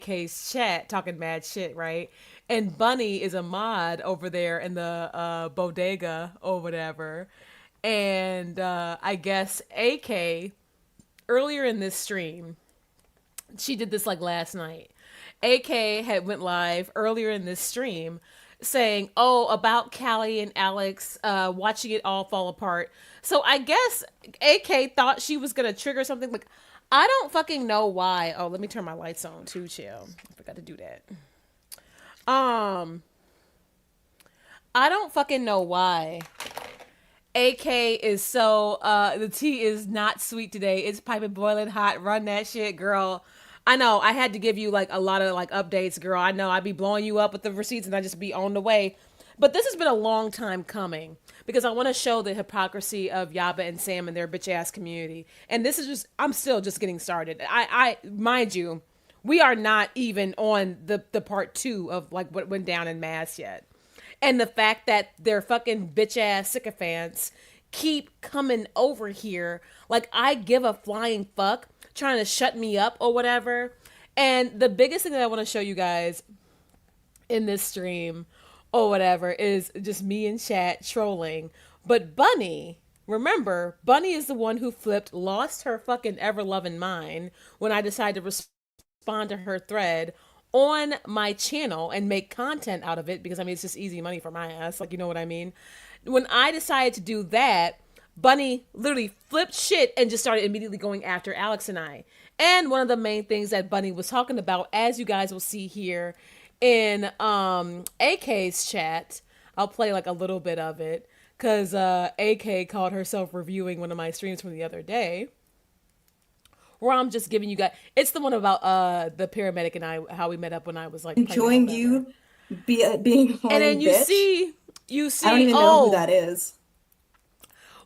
AK's chat talking mad shit, right? And Bunny is a mod over there in the bodega or whatever. And I guess AK earlier in this stream, she did this like last night. AK had went live earlier in this stream saying, "Oh, about Callie and Alex watching it all fall apart." So I guess AK thought she was gonna trigger something. Like, I don't fucking know why. Oh, let me turn my lights on too. Chill. I forgot to do that. Um, I don't fucking know why. AK is so the tea is not sweet today. It's piping boiling hot. Run that shit, girl. I know I had to give you like a lot of like updates, girl. I know I'd be blowing you up with the receipts and I just be on the way. But this has been a long time coming because I want to show the hypocrisy of Yaba and Sam and their bitch ass community. And this is just I'm still just getting started. I mind you, we are not even on the part two of like what went down in mass yet. And the fact that their fucking bitch ass sycophants keep coming over here like I give a flying fuck, trying to shut me up or whatever. And the biggest thing that I want to show you guys in this stream or whatever is just me and chat trolling. But Bunny, remember, Bunny is the one who flipped, lost her fucking ever loving mind when I decided to respond to her thread on my channel and make content out of it because I mean it's just easy money for my ass, like you know what I mean. When I decided to do that, Bunny literally flipped shit and just started immediately going after Alex and I. And one of the main things that Bunny was talking about, as you guys will see here in AK's chat, I'll play like a little bit of it because AK called herself reviewing one of my streams from the other day where I'm just giving you guys. It's the one about the paramedic and I, how we met up when I was like pregnant or Enjoying whatever. you being a And then whining bitch. you I don't see, even know who oh, that is.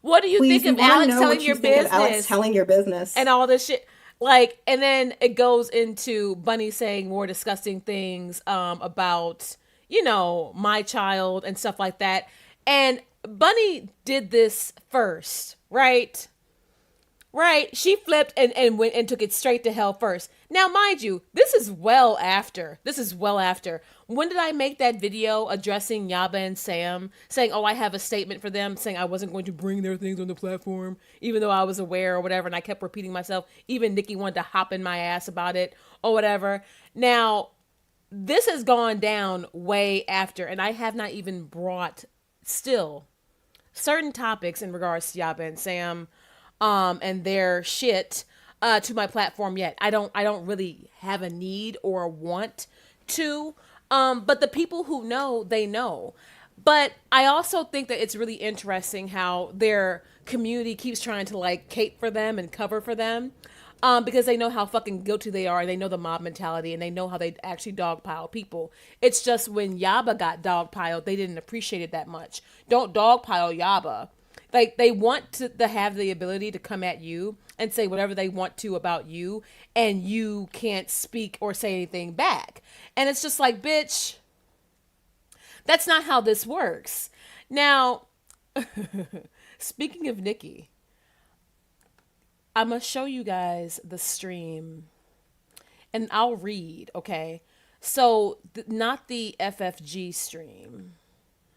what do you Please, think we of want to Alex know telling what you your think of Alex business telling your and business. all this shit? Like, and then it goes into Bunny saying more disgusting things about, you know, my child and stuff like that. And Bunny did this first, right? Right. She flipped and went and took it straight to hell first. Now, mind you, this is well after. This is well after. When did I make that video addressing Yaba and Sam, saying, oh, I have a statement for them, saying I wasn't going to bring their things on the platform, even though I was aware or whatever, and I kept repeating myself. Even Nikki wanted to hop in my ass about it or whatever. Now, this has gone down way after, and I have not even brought still certain topics in regards to Yaba and Sam and their shit to my platform yet. I don't really have a need or a want to. But the people who know, they know. But I also think that it's really interesting how their community keeps trying to like cape for them and cover for them. Because they know how fucking guilty they are, and they know the mob mentality, and they know how they actually dogpile people. It's just when Yaba got dogpiled, they didn't appreciate it that much. Don't dogpile Yaba. Like they want to have the ability to come at you and say whatever they want to about you, and you can't speak or say anything back. And it's just like, bitch, that's not how this works. Now, speaking of Nikki, I'm gonna show you guys the stream and I'll read, okay? So, not the FFG stream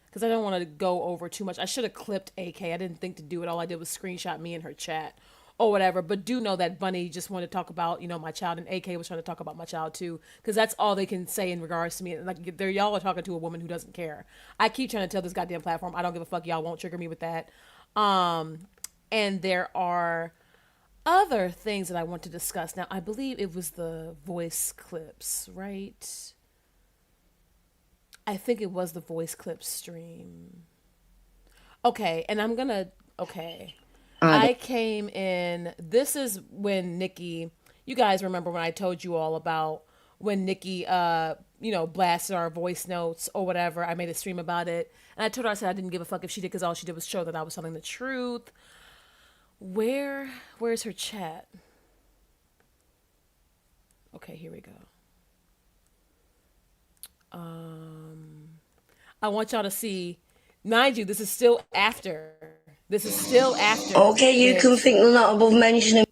because I don't want to go over too much. I should have clipped AK. I didn't think to do it. All I did was screenshot me and her chat or whatever. But do know that Bunny just wanted to talk about, you know, my child, and AK was trying to talk about my child too, because that's all they can say in regards to me. And like, they're y'all are talking to a woman who doesn't care. I keep trying to tell this goddamn platform, I don't give a fuck. Y'all won't trigger me with that. And there are other things that I want to discuss. Now, I believe it was the voice clips, right? I think it was the voice clip stream. Okay, and I'm gonna. Okay, The I came in. This is when Nikki. You guys remember when I told you all about when Nikki, you know, blasted our voice notes or whatever. I made a stream about it, and I told her I said I didn't give a fuck if she did because all she did was show that I was telling the truth. Where's her chat? Okay, here we go. I want y'all to see. Mind you, this is still after. This is still after, Okay, you can bitch. think they're not above mentioning.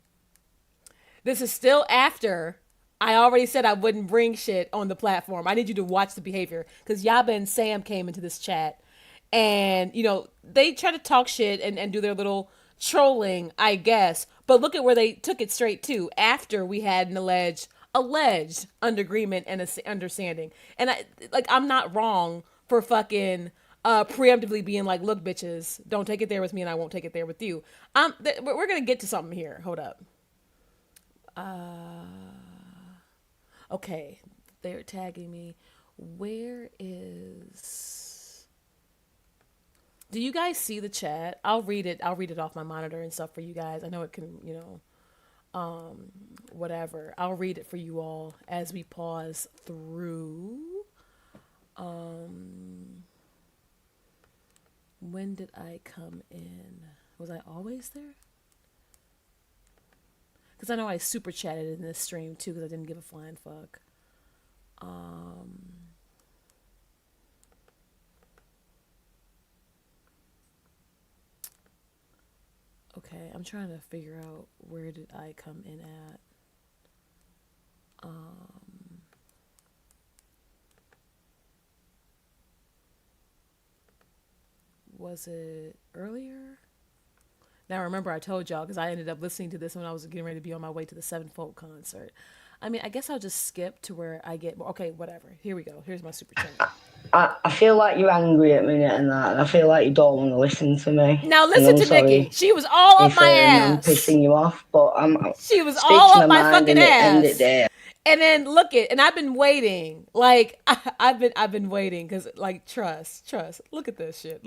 This is still after I already said I wouldn't bring shit on the platform. I need you to watch the behavior because Yaba and Sam came into this chat, and they try to talk shit and do their little trolling, I guess. But look at where they took it straight to after we had an alleged underagreement and a understanding. And I'm not wrong for fucking preemptively being like, look, bitches, don't take it there with me, and I won't take it there with you. We're gonna get to something here. Hold up. Okay, they're tagging me. Where is? Do you guys see the chat? I'll read it. I'll read it off my monitor and stuff for you guys. I know it can, whatever. I'll read it for you all as we pause through. When did I come in? Was I always there? Because I know I super chatted in this stream too because I didn't give a flying fuck. Okay, I'm trying to figure out where did I come in at. Was it earlier? Now remember I told y'all because I ended up listening to this when I was getting ready to be on my way to the Sevenfold concert. I mean, I guess I'll just skip to where I get... Okay, whatever. Here we go. Here's my super chat. I feel like you're angry at me and that, and I feel like you don't want to listen to me. Now listen to Nikki. She was all up my ass. I'm pissing you off, but she was all up my fucking ass. And then look it, and I've been waiting. Like I've been waiting because trust. Look at this shit.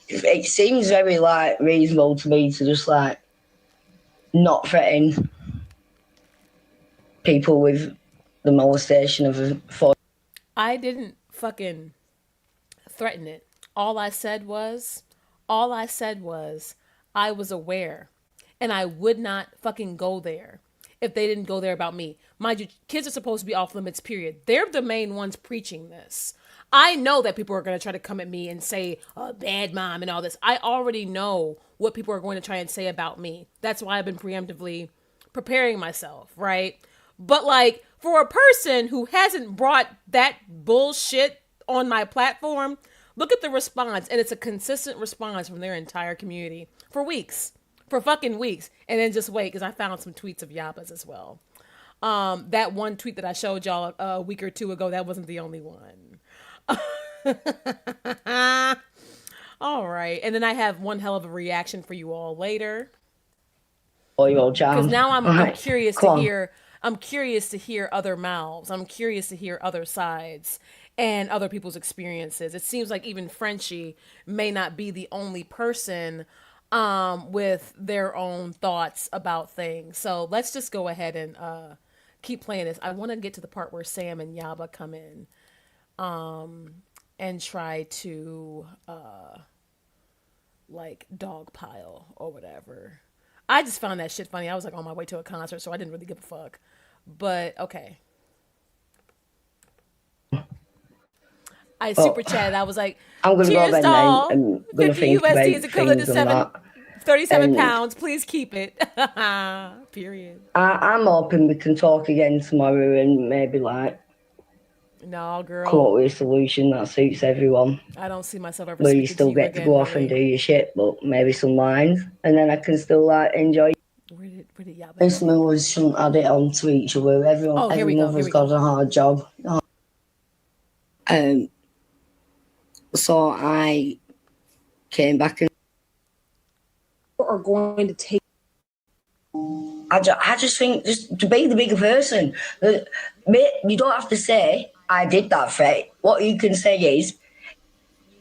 It seems very reasonable to me to just not threaten people with the molestation of a phone. I didn't fucking threaten it. All I said was I was aware, and I would not fucking go there if they didn't go there about me. Mind you, kids are supposed to be off limits, period. They're the main ones preaching this. I know that people are going to try to come at me and say, oh, bad mom and all this. I already know what people are going to try and say about me. That's why I've been preemptively preparing myself, right? But for a person who hasn't brought that bullshit on my platform, look at the response. And it's a consistent response from their entire community for weeks. For fucking weeks. And then just wait, because I found some tweets of Yabas as well. That one tweet that I showed y'all a week or two ago, that wasn't the only one. All right. And then I have one hell of a reaction for you all later. Because now I'm curious to hear... I'm curious to hear other mouths. I'm curious to hear other sides and other people's experiences. It seems like even Frenchie may not be the only person with their own thoughts about things. So let's just go ahead and keep playing this. I want to get to the part where Sam and Yaba come in and try to dogpile or whatever. I just found that shit funny. I was on my way to a concert, so I didn't really give a fuck. But, okay. I super chatted. I was like, I'm gonna cheers, go doll. and 50 USD is equivalent to 37 pounds. Please keep it. Period. I'm hoping we can talk again tomorrow and maybe no, girl. Come up with a solution that suits everyone. I don't see myself ever. But you still get to go off and do your shit, but maybe some lines, and then I can still enjoy. Where did Yaba? This mothers shouldn't add it on to each other. Every mother's got a hard job. So I came back and are going to take. I just think just to be the bigger person. You don't have to say I did that threat. What you can say is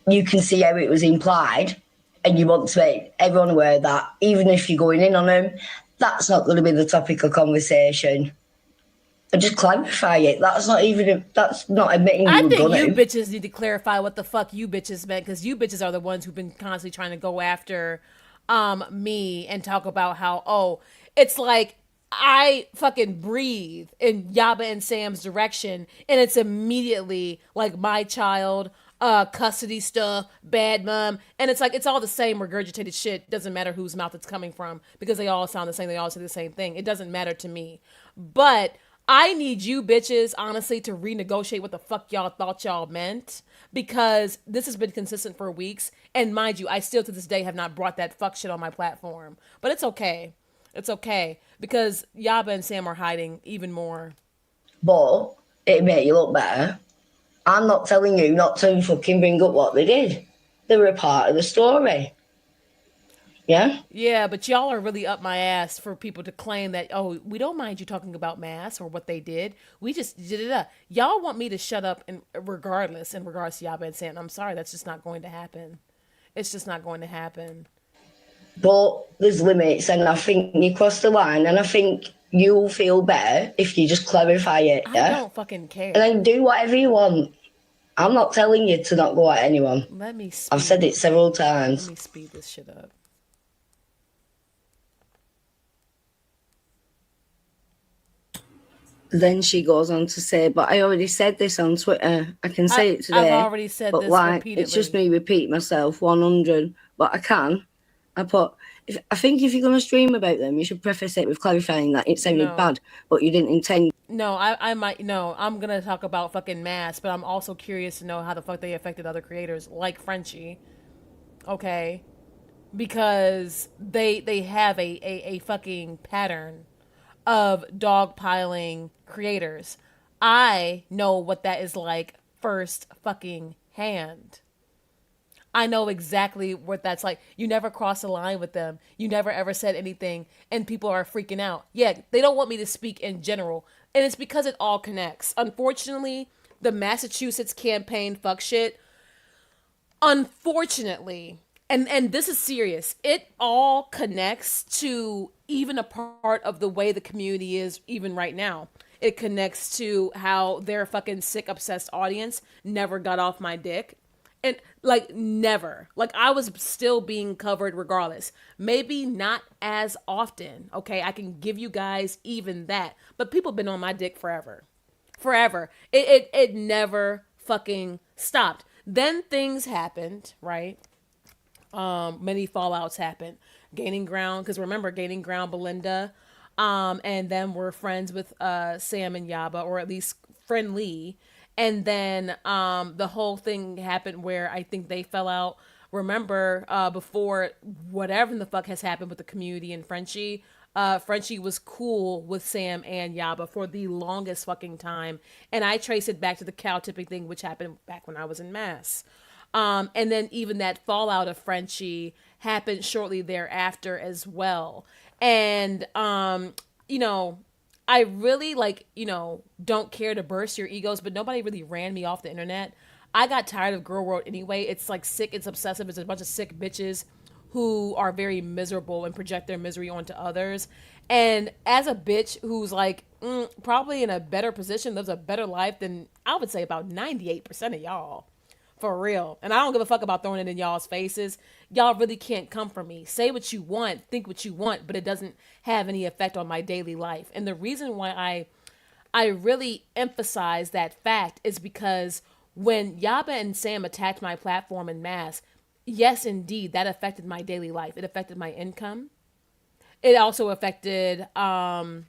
you can see how it was implied, and you want to make everyone aware that even if you're going in on them, that's not going to be the topic of conversation. And just clarify it. That's not admitting you were gonna. I think you bitches need to clarify what the fuck you bitches meant, because you bitches are the ones who've been constantly trying to go after me and talk about how, it's like I fucking breathe in Yaba and Sam's direction, and it's immediately like my child, custody stuff, bad mom, and it's like it's all the same regurgitated shit. Doesn't matter whose mouth it's coming from because they all sound the same. They all say the same thing. It doesn't matter to me. But I need you bitches, honestly, to renegotiate what the fuck y'all thought y'all meant because this has been consistent for weeks. And mind you, I still to this day have not brought that fuck shit on my platform. But it's okay. It's okay because Yaba and Sam are hiding even more. But it made you look better. I'm not telling you not to fucking bring up what they did. They were a part of the story. Yeah? Yeah, but y'all are really up my ass for people to claim that, oh, we don't mind you talking about mass or what they did. We just did it up. Y'all want me to shut up in regards to Yaba and Sam. I'm sorry, that's just not going to happen. It's just not going to happen. But there's limits, and I think you crossed the line, and I think you'll feel better if you just clarify it, yeah? I don't fucking care. And then do whatever you want. I'm not telling you to not go at anyone. Let me I've said it several times. Let me speed this shit up. Then she goes on to say, but I already said this on Twitter. I can say it today. I've already said but this repeatedly. It's just me repeat myself 100. But I can. I think if you're going to stream about them, you should preface it with clarifying that it sounded bad, but you didn't intend. No, I'm going to talk about fucking mass, but I'm also curious to know how the fuck they affected other creators like Frenchie. Okay? Because they have a fucking pattern of dogpiling creators. I know what that is like first fucking hand. I know exactly what that's like. You never cross a line with them. You never ever said anything and people are freaking out. Yeah, they don't want me to speak in general. And it's because it all connects. Unfortunately, the Massachusetts campaign fuck shit, unfortunately, and this is serious, it all connects to even a part of the way the community is even right now. It connects to how their fucking sick, obsessed audience never got off my dick. And like never. Like I was still being covered regardless. Maybe not as often. Okay, I can give you guys even that. But people been on my dick forever. Forever. It never fucking stopped. Then things happened, right? Many fallouts happened. Gaining ground, because remember, gaining ground, Belinda, and then we're friends with Sam and Yaba, or at least friendly. And then the whole thing happened where I think they fell out. Remember, before whatever the fuck has happened with the community and Frenchie, Frenchie was cool with Sam and Yaba for the longest fucking time. And I trace it back to the cow tipping thing, which happened back when I was in Mass. And then even that fallout of Frenchie happened shortly thereafter as well. And, you know, I really don't care to burst your egos, but nobody really ran me off the internet. I got tired of Girl World anyway. It's like sick, it's obsessive. It's a bunch of sick bitches who are very miserable and project their misery onto others. And as a bitch who's like probably in a better position, lives a better life than I would say about 98% of y'all. For real. And I don't give a fuck about throwing it in y'all's faces. Y'all really can't come for me. Say what you want, think what you want, but it doesn't have any effect on my daily life. And the reason why I really emphasize that fact is because when Yaba and Sam attacked my platform en masse, yes, indeed, that affected my daily life. It affected my income. It also affected, the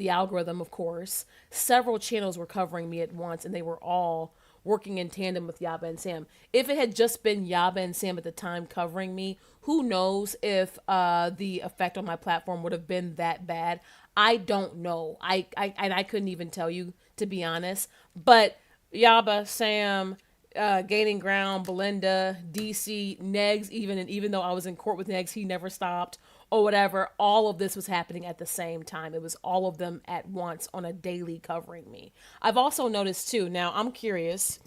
algorithm, of course. Several channels were covering me at once, and they were all working in tandem with Yaba and Sam. If it had just been Yaba and Sam at the time covering me, who knows if the effect on my platform would have been that bad. I don't know. I couldn't even tell you, to be honest. But Yaba, Sam, Gaining Ground, Belinda, DC, Negs, even though I was in court with Negs, he never stopped, or whatever, all of this was happening at the same time. It was all of them at once on a daily covering me. I've also noticed too, now I'm curious,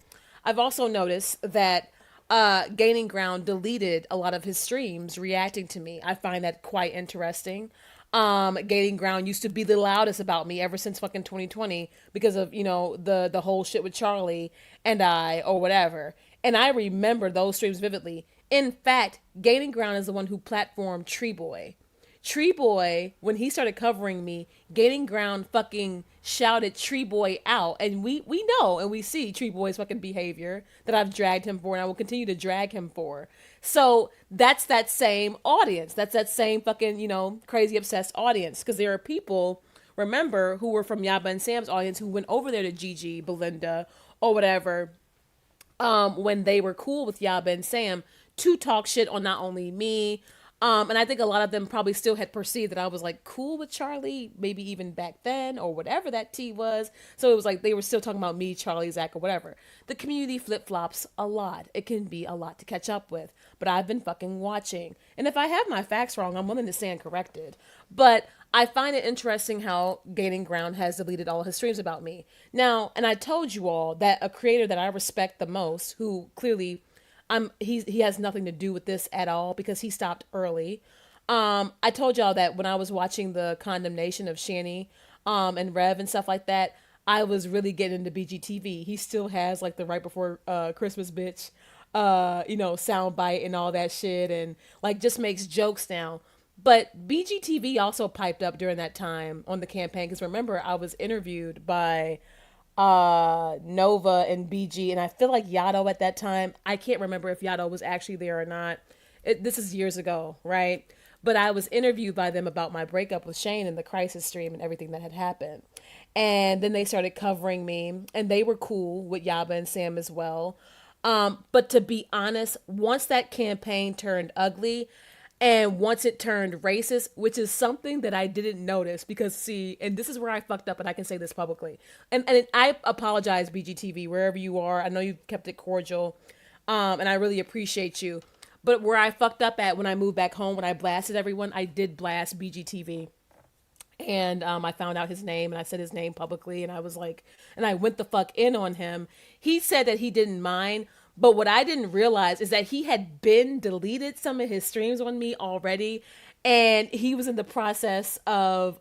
I've also noticed that Gaining Ground deleted a lot of his streams reacting to me. I find that quite interesting. Gaining Ground used to be the loudest about me ever since fucking 2020 because of, the whole shit with Charlie and I, or whatever. And I remember those streams vividly. In fact, Gaining Ground is the one who platformed Tree Boy. Tree Boy, when he started covering me, Gaining Ground fucking shouted Tree Boy out. And we know and we see Tree Boy's fucking behavior that I've dragged him for and I will continue to drag him for. So that's that same audience. That's that same fucking, you know, crazy obsessed audience. Because there are people, remember, who were from Yaba and Sam's audience who went over there to Gigi, Belinda, or whatever, when they were cool with Yaba and Sam to talk shit on not only me, and I think a lot of them probably still had perceived that I was like cool with Charlie, maybe even back then or whatever that tea was. So it was like they were still talking about me, Charlie, Zach, or whatever. The community flip flops a lot. It can be a lot to catch up with, but I've been fucking watching. And if I have my facts wrong, I'm willing to stand corrected. But I find it interesting how Gaining Ground has deleted all his streams about me. Now, and I told you all that a creator that I respect the most, who clearly he has nothing to do with this at all because he stopped early. I told y'all that when I was watching the condemnation of Shani and Rev and stuff like that, I was really getting into BGTV. He still has like the right before Christmas bitch, soundbite and all that shit, and like just makes jokes now. But BGTV also piped up during that time on the campaign because remember I was interviewed by Nova and BG, and I feel like Yado at that time. I can't remember if Yado was actually there or not. This is years ago, right? But I was interviewed by them about my breakup with Shane and the crisis stream and everything that had happened. And then they started covering me, and they were cool with Yaba and Sam as well. But to be honest, once that campaign turned ugly, and once it turned racist, which is something that I didn't notice because see, and this is where I fucked up and I can say this publicly. And I apologize, BGTV, wherever you are. I know you kept it cordial. And I really appreciate you. But where I fucked up at when I moved back home, when I blasted everyone, I did blast BGTV. And I found out his name and I said his name publicly and I was like, and I went the fuck in on him. He said that he didn't mind. But what I didn't realize is that he had been deleted some of his streams on me already. And he was in the process of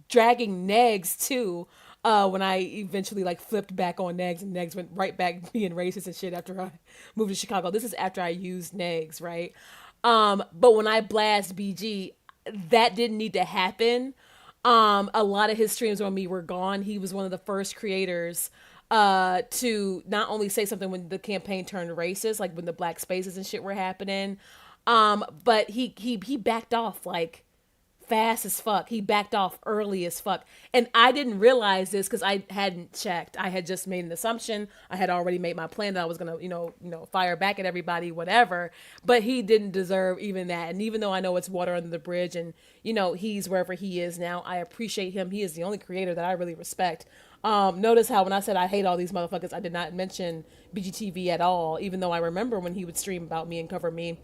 dragging Negs too. When I eventually like flipped back on Negs and Negs went right back being racist and shit after I moved to Chicago. This is after I used Negs, right? But when I blast BG, that didn't need to happen. A lot of his streams on me were gone. He was one of the first creators to not only say something when the campaign turned racist, like when the black spaces and shit were happening, but he backed off like fast as fuck. He backed off early as fuck. And I didn't realize this because I hadn't checked. I had just made an assumption. I had already made my plan that I was gonna, fire back at everybody, whatever. But he didn't deserve even that. And even though I know it's water under the bridge and, he's wherever he is now, I appreciate him. He is the only creator that I really respect. Notice how when I said I hate all these motherfuckers, I did not mention BGTV at all, even though I remember when he would stream about me and cover me.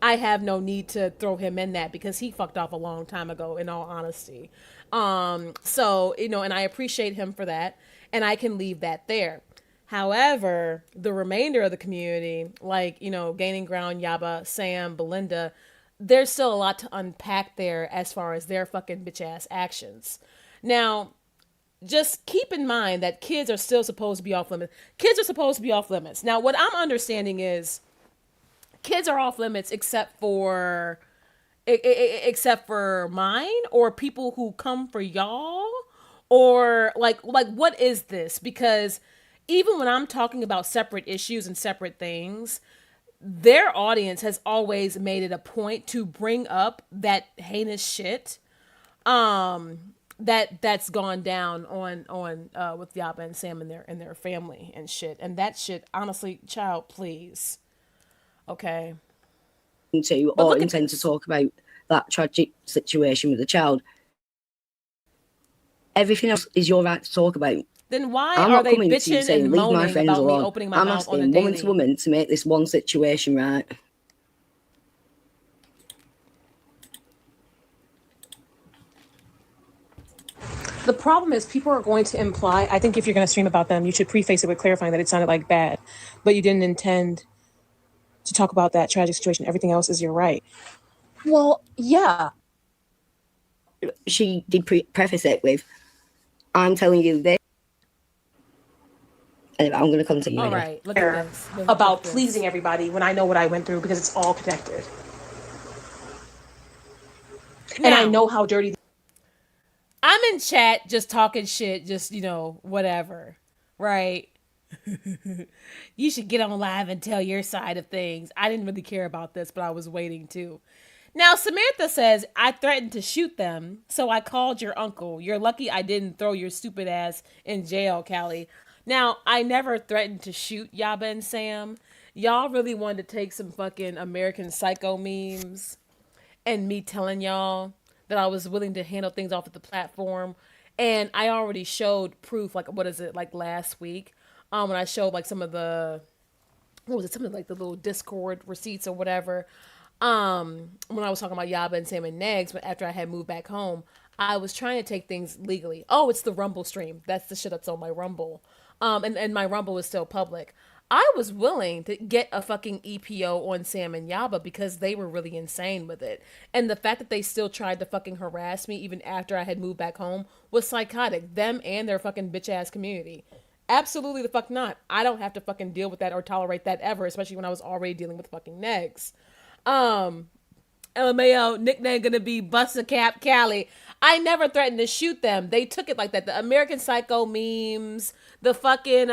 I have no need to throw him in that because he fucked off a long time ago, in all honesty. So, and I appreciate him for that, and I can leave that there. However, the remainder of the community, like, Gaining Ground, Yaba, Sam, Belinda, there's still a lot to unpack there as far as their fucking bitch-ass actions. Now, just keep in mind that kids are still supposed to be off limits. Kids are supposed to be off limits. Now, what I'm understanding is kids are off limits except for mine or people who come for y'all, or like what is this? Because even when I'm talking about separate issues and separate things, their audience has always made it a point to bring up that heinous shit. That's gone down on with Yaba and Sam and their family and shit. And that shit, honestly, child, please. Okay. Or intend to talk about that tragic situation with the child. Everything else is your right to talk about. Then why are they bitching and moaning about me opening my mouth on a daily? I'm asking woman to woman to make this one situation right. The problem is people are going to imply, I think if you're going to stream about them, you should preface it with clarifying that it sounded like bad, but you didn't intend to talk about that tragic situation. Everything else is your right. Well, yeah. She did preface it with, I'm telling you this. Anyway, I'm going to continue. All right, look at this. About pleasing everybody when I know what I went through because it's all connected. And I Now, know how dirty. I'm in chat just talking shit, just, whatever. Right? You should get on live and tell your side of things. I didn't really care about this, but I was waiting to. Now, Samantha says, I threatened to shoot them, so I called your uncle. You're lucky I didn't throw your stupid ass in jail, Callie. Now, I never threatened to shoot Yaba and Sam. Y'all really wanted to take some fucking American Psycho memes and me telling y'all that I was willing to handle things off of the platform. And I already showed proof, like, what is it, like last week, when I showed like some of the, what was it, something like the little Discord receipts or whatever. When I was talking about Yaba and Sam and Negs, but after I had moved back home, I was trying to take things legally. Oh, it's the Rumble stream. That's the shit that's on my Rumble. And my Rumble is still public. I was willing to get a fucking EPO on Sam and Yaba because they were really insane with it. And the fact that they still tried to fucking harass me even after I had moved back home was psychotic. Them and their fucking bitch ass community. Absolutely the fuck not. I don't have to fucking deal with that or tolerate that ever, especially when I was already dealing with fucking Negs. LMAO, nickname gonna be Busta Cap Cali. I never threatened to shoot them. They took it like that. The American Psycho memes, the fucking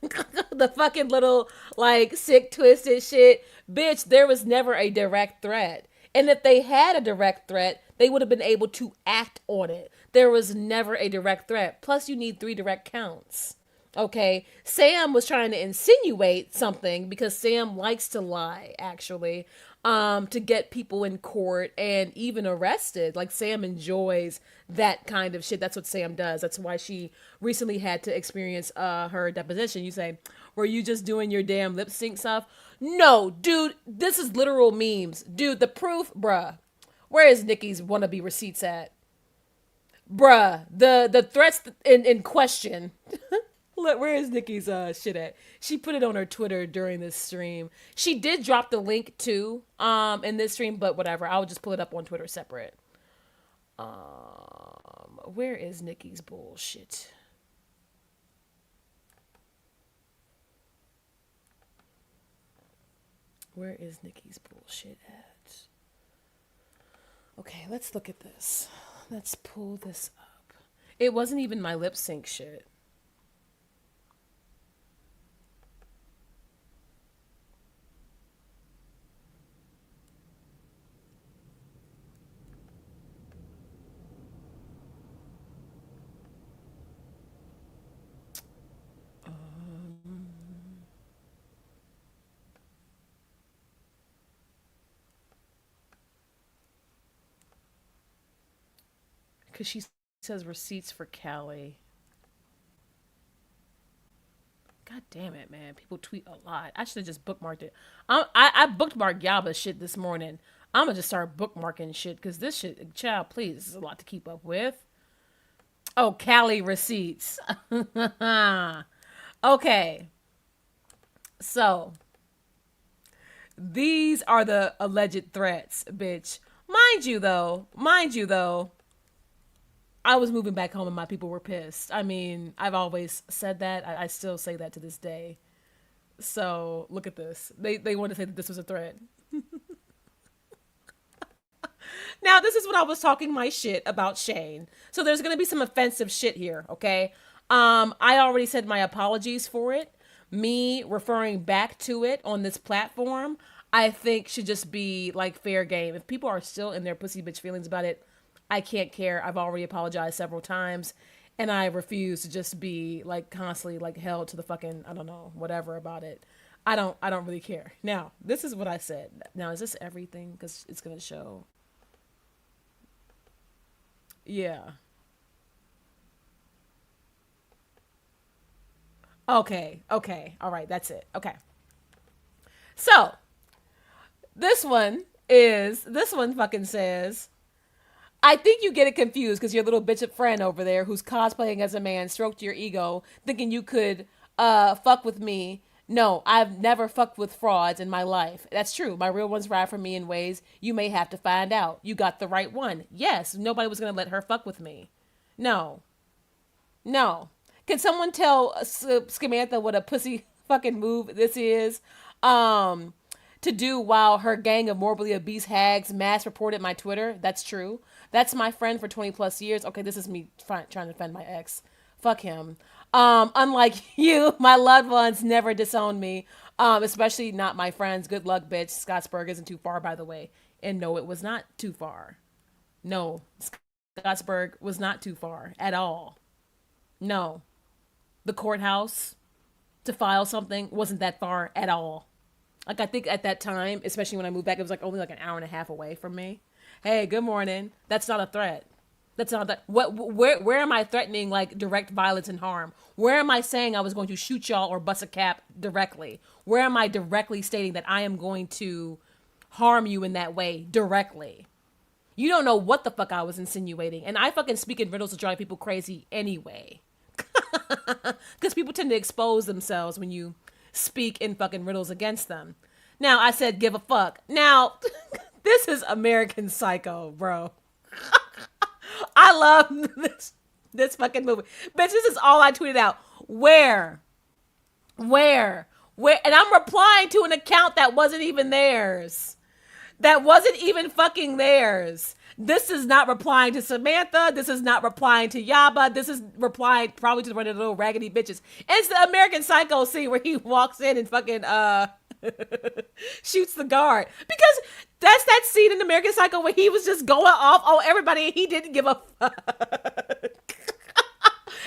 the fucking little like sick twisted shit. Bitch, there was never a direct threat. And if they had a direct threat, they would have been able to act on it. There was never a direct threat. Plus you need 3 direct counts. Okay, Sam was trying to insinuate something because Sam likes to lie, actually, to get people in court and even arrested. Like, Sam enjoys that kind of shit. That's what Sam does. That's why she recently had to experience her deposition. You say, were you just doing your damn lip sync stuff? No, dude, this is literal memes. Dude, the proof, bruh. Where is Nikki's wannabe receipts at? Bruh, the threats in question. Look, where is Nikki's shit at? She put it on her Twitter during this stream. She did drop the link too in this stream, but whatever. I'll just pull it up on Twitter separate. Where is Nikki's bullshit? Where is Nikki's bullshit at? Okay, let's look at this. Let's pull this up. It wasn't even my lip sync shit. Because she says receipts for Callie. God damn it, man. People tweet a lot. I should have just bookmarked it. I bookmarked Yaba shit this morning. I'm going to just start bookmarking shit because this shit, child, please, this is a lot to keep up with. Oh, Callie receipts. Okay. So, these are the alleged threats, bitch. Mind you, though, I was moving back home and my people were pissed. I mean, I've always said that. I still say that to this day. So, look at this. They want to say that this was a threat. Now, this is when I was talking my shit about Shane. So, there's going to be some offensive shit here, okay? I already said my apologies for it. Me referring back to it on this platform, I think should just be, like, fair game. If people are still in their pussy bitch feelings about it, I can't care. I've already apologized several times, and I refuse to just be like constantly like held to the fucking, I don't know, whatever about it. I don't really care. Now, this is what I said. Now, is this everything? Because it's gonna show. Yeah. Okay. All right. That's it. Okay. So this one fucking says, I think you get it confused because your little bitch friend over there who's cosplaying as a man stroked your ego thinking you could fuck with me. No, I've never fucked with frauds in my life. That's true. My real ones ride for me in ways you may have to find out. You got the right one. Yes, nobody was going to let her fuck with me. No. Can someone tell Samantha what a pussy fucking move this is? to do while her gang of morbidly obese hags mass reported my Twitter. That's true. That's my friend for 20 plus years. Okay, this is me trying to defend my ex. Fuck him. Unlike you, my loved ones never disowned me. Especially not my friends. Good luck, bitch. Scottsburg isn't too far, by the way. And no, it was not too far. No, Scottsburg was not too far at all. No. The courthouse to file something wasn't that far at all. Like, I think at that time, especially when I moved back, it was like only like an hour and a half away from me. Hey, good morning. That's not a threat. That's not that. Where am I threatening like direct violence and harm? Where am I saying I was going to shoot y'all or bust a cap directly? Where am I directly stating that I am going to harm you in that way directly? You don't know what the fuck I was insinuating. And I fucking speak in riddles to drive people crazy anyway. Because people tend to expose themselves when you speak in fucking riddles against them. Now, I said give a fuck. Now, this is American Psycho, bro. I love this fucking movie. Bitch, this is all I tweeted out. Where? And I'm replying to an account that wasn't even theirs. That wasn't even fucking theirs. This is not replying to Samantha. This is not replying to Yaba. This is replying probably to one of the little raggedy bitches. And it's the American Psycho scene where he walks in and fucking shoots the guard. Because that's that scene in American Psycho where he was just going off on everybody and he didn't give a fuck.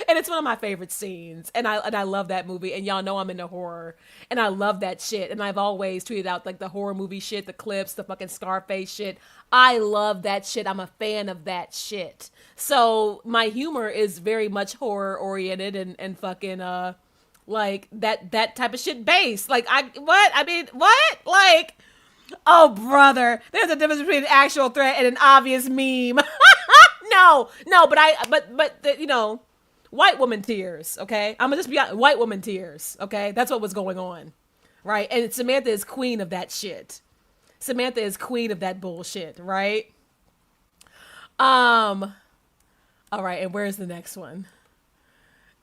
And it's one of my favorite scenes. And I love that movie. And y'all know I'm into horror. And I love that shit. And I've always tweeted out like the horror movie shit, the clips, the fucking Scarface shit. I love that shit. I'm a fan of that shit. So my humor is very much horror oriented and fucking like that type of shit based. Like what? Like, oh brother, there's a difference between an actual threat and an obvious meme. No, but you know, white woman tears, okay? I'm gonna just be honest, white woman tears, okay? That's what was going on, right? And Samantha is queen of that shit. Samantha is queen of that bullshit, right? All right, and where's the next one?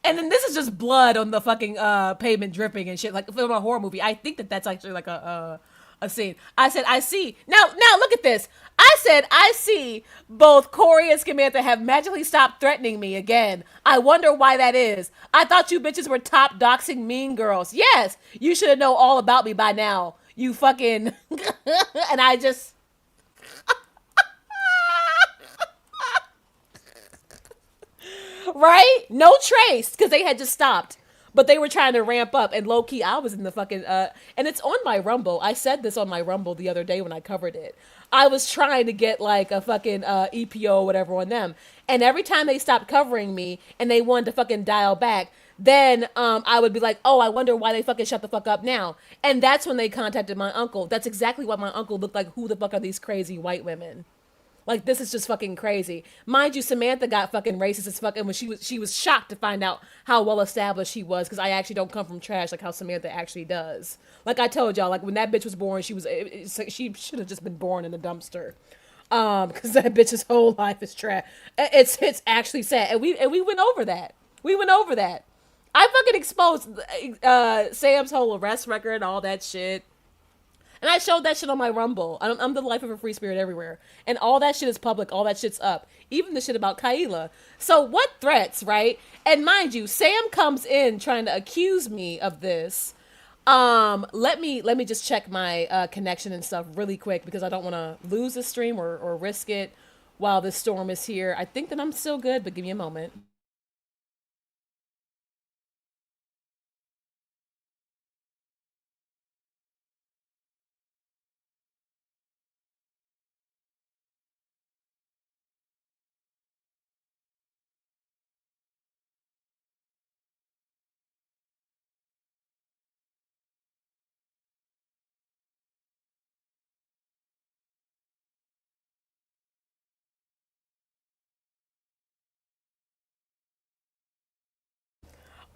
And then this is just blood on the fucking pavement dripping and shit, like from a horror movie. I think that's actually like a scene. I said, I see. Now look at this. I said, I see both Corey and Samantha have magically stopped threatening me again. I wonder why that is. I thought you bitches were top doxing mean girls. Yes, you should have known all about me by now. You fucking... And I just... Right? No trace, because they had just stopped. But they were trying to ramp up, and low-key, I was in the fucking... and it's on my Rumble. I said this on my Rumble the other day when I covered it. I was trying to get, like, a fucking EPO or whatever on them. And every time they stopped covering me, and they wanted to fucking dial back, then I would be like, oh, I wonder why they fucking shut the fuck up now. And that's when they contacted my uncle. That's exactly what my uncle looked like. Who the fuck are these crazy white women? Like, this is just fucking crazy. Mind you, Samantha got fucking racist as fucking when she was shocked to find out how well established she was, because I actually don't come from trash like how Samantha actually does. Like I told y'all, like when that bitch was born, she should have just been born in a dumpster. Because that bitch's whole life is trash. It's actually sad, and we went over that. We went over that. I fucking exposed Sam's whole arrest record and all that shit. And I showed that shit on my Rumble. I'm the life of a free spirit everywhere. And all that shit is public. All that shit's up. Even the shit about Kaila. So what threats, right? And mind you, Sam comes in trying to accuse me of this. Let me just check my connection and stuff really quick, because I don't want to lose the stream or risk it while this storm is here. I think that I'm still good, but give me a moment.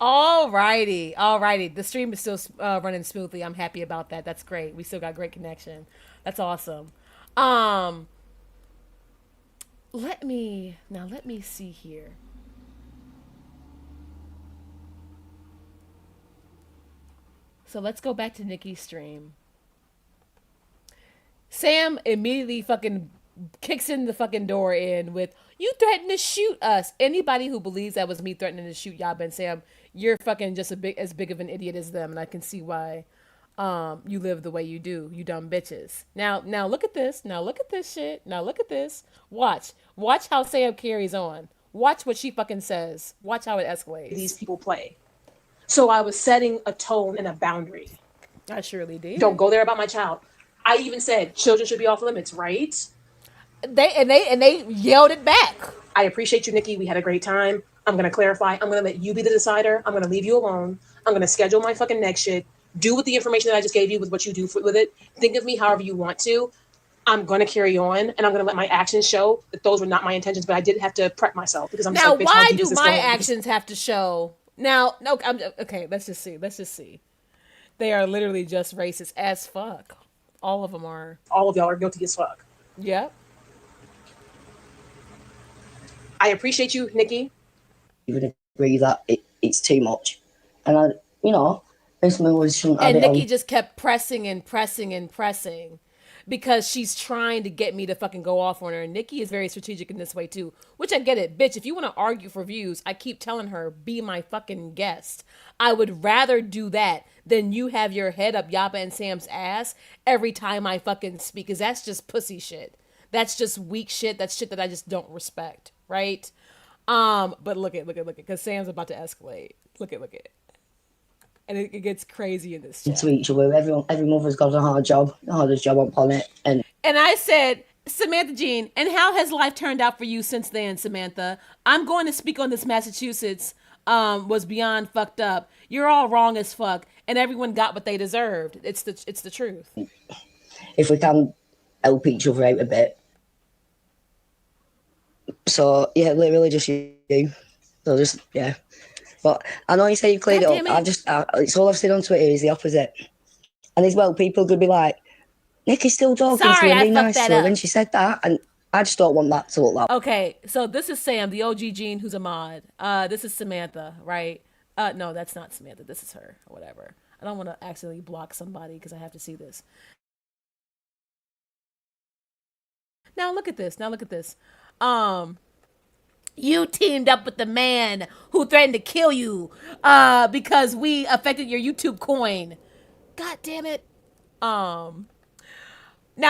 Alrighty. The stream is still running smoothly. I'm happy about that. That's great. We still got great connection. That's awesome. Let me see here. So let's go back to Nikki's stream. Sam immediately fucking kicks in the fucking door in with, "You threatened to shoot us." Anybody who believes that was me threatening to shoot Yaba and Sam, you're fucking just as big of an idiot as them, and I can see why you live the way you do, you dumb bitches. Now look at this. Now look at this shit. Now look at this. Watch how Sam carries on. Watch what she fucking says. Watch how it escalates. These people play. So I was setting a tone and a boundary. I surely did. Don't go there about my child. I even said children should be off limits, right? They yelled it back. I appreciate you, Nikki. We had a great time. I'm gonna clarify. I'm gonna let you be the decider. I'm gonna leave you alone. I'm gonna schedule my fucking next shit. Do with the information that I just gave you with what you do with it. Think of me however you want to. I'm going to carry on, and I'm going to let my actions show that those were not my intentions, but I did have to prep myself because I'm now. Just like, why do my actions have to show? Now, no, okay. Let's just see. They are literally just racist as fuck. All of them are. All of y'all are guilty as fuck. Yep. I appreciate you, Nikki. You would agree that it's too much, and I, and Nikki just kept pressing and pressing and pressing because she's trying to get me to fucking go off on her. And Nikki is very strategic in this way too, which I get it. Bitch, if you want to argue for views, I keep telling her, be my fucking guest. I would rather do that than you have your head up Yaba and Sam's ass every time I fucking speak, because that's just pussy shit. That's just weak shit. That's shit that I just don't respect, right? But look at, because Sam's about to escalate. Look at. And it gets crazy in this chat. To each other, every mother's got a hard job, the hardest job on planet. And I said, TheOGJean, and how has life turned out for you since then, Samantha? I'm going to speak on this. Massachusetts was beyond fucked up. You're all wrong as fuck, and everyone got what they deserved. It's the truth. If we can help each other out a bit. So yeah, literally just you. So just yeah. But I know you say you've cleared it up. It's all I've seen on Twitter is the opposite. And as well, people could be like, Nikki's still talking to her really nice to her when she said that. And I just don't want that to look like. Okay, so this is Sam, TheOGJean, who's a mod. This is Samantha, right? No, that's not Samantha. This is her, or whatever. I don't want to accidentally block somebody because I have to see this. Now look at this. You teamed up with the man who threatened to kill you because we affected your YouTube coin. God damn it. Now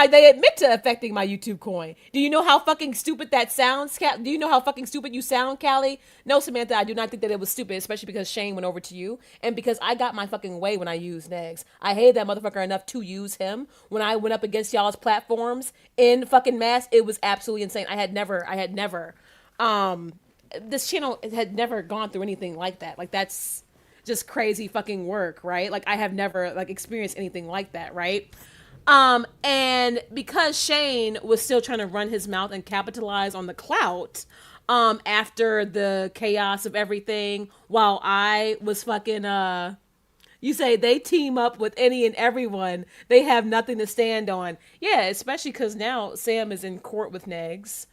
they admit to affecting my YouTube coin. Do you know how fucking stupid that sounds? Do you know how fucking stupid you sound, Callie? No, Samantha, I do not think that it was stupid, especially because Shane went over to you and because I got my fucking way when I used Negs. I hated that motherfucker enough to use him. When I went up against y'all's platforms in fucking mass, it was absolutely insane. I had never this channel had never gone through anything like that. Like, that's just crazy fucking work, right? Like, I have never like experienced anything like that, right? And because Shane was still trying to run his mouth and capitalize on the clout, after the chaos of everything, while I was fucking, you say they team up with any and everyone, they have nothing to stand on. Yeah, especially because now Sam is in court with Negs.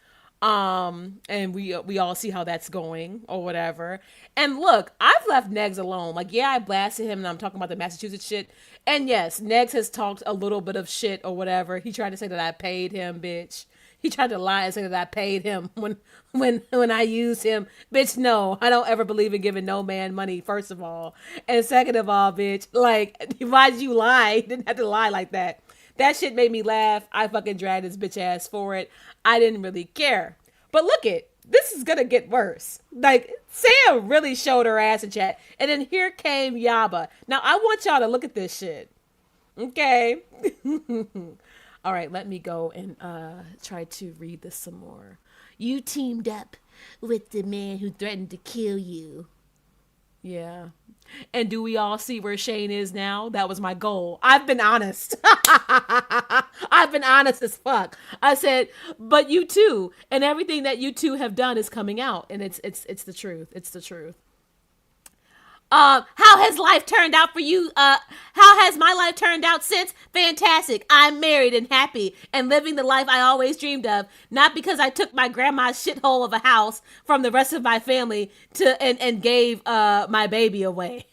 And we all see how that's going or whatever. And look, I've left Negs alone. Like, yeah, I blasted him and I'm talking about the Massachusetts shit. And yes, Negs has talked a little bit of shit or whatever. He tried to say that I paid him, bitch. He tried to lie and say that I paid him when I used him. Bitch, no, I don't ever believe in giving no man money, first of all. And second of all, bitch, like, why'd you lie? You didn't have to lie like that. That shit made me laugh. I fucking dragged his bitch ass for it. I didn't really care. But look this is gonna get worse. Like, Sam really showed her ass in chat. And then here came Yaba. Now, I want y'all to look at this shit. Okay? All right, let me go and try to read this some more. You teamed up with the man who threatened to kill you. Yeah. And do we all see where Shane is now? That was my goal. I've been honest. I've been honest as fuck. I said, but you too. And everything that you two have done is coming out. And it's the truth. It's the truth. How has life turned out for you? How has my life turned out since? Fantastic. I'm married and happy and living the life I always dreamed of. Not because I took my grandma's shithole of a house from the rest of my family and gave my baby away.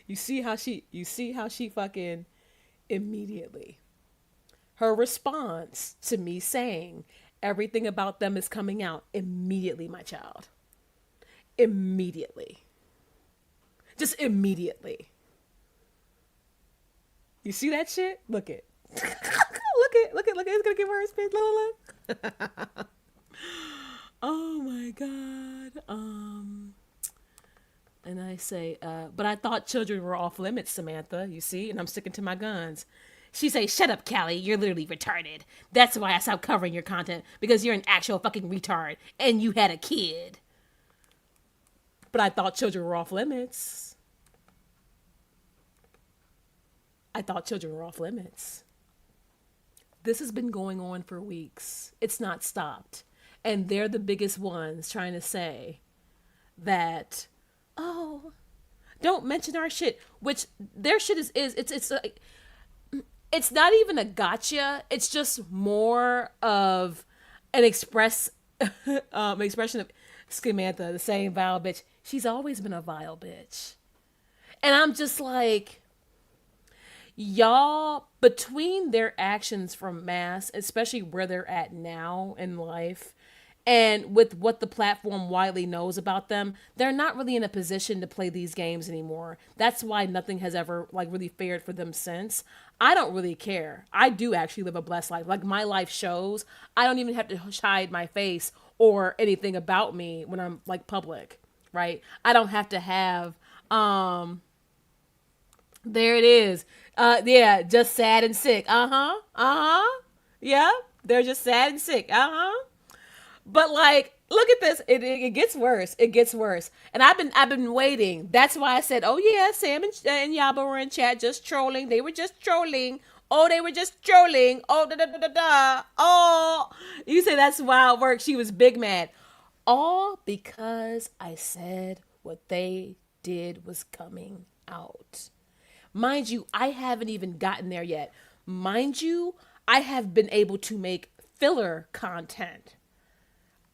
You see how she fucking immediately. Her response to me saying everything about them is coming out immediately, my child. Immediately. Just immediately. You see that shit? Look it. Look it. It's gonna get worse, bitch. Look. Oh my God. And I say, but I thought children were off limits, Samantha, you see? And I'm sticking to my guns. She say, shut up, Callie. You're literally retarded. That's why I stopped covering your content. Because you're an actual fucking retard. And you had a kid. But I thought children were off limits. This has been going on for weeks. It's not stopped. And they're the biggest ones trying to say that, oh, don't mention our shit. Which their shit it's like, it's not even a gotcha. It's just more of an expression of Samantha, the same vile bitch. She's always been a vile bitch. And I'm just like, y'all, between their actions from mass, especially where they're at now in life, and with what the platform widely knows about them, they're not really in a position to play these games anymore. That's why nothing has ever like really fared for them since. I don't really care. I do actually live a blessed life. Like my life shows, I don't even have to hide my face or anything about me when I'm like public, right? I don't have to have, there it is. Yeah, just sad and sick. Yeah, they're just sad and sick. But like, look at this. It gets worse. It gets worse. And I've been waiting. That's why I said, oh yeah, Sam and Yaba were in chat just trolling. They were just trolling. Oh, they were just trolling. Oh, da da da da da. Oh, you say that's why it worked. She was big mad. All because I said what they did was coming out. Mind you, I haven't even gotten there yet. Mind you, I have been able to make filler content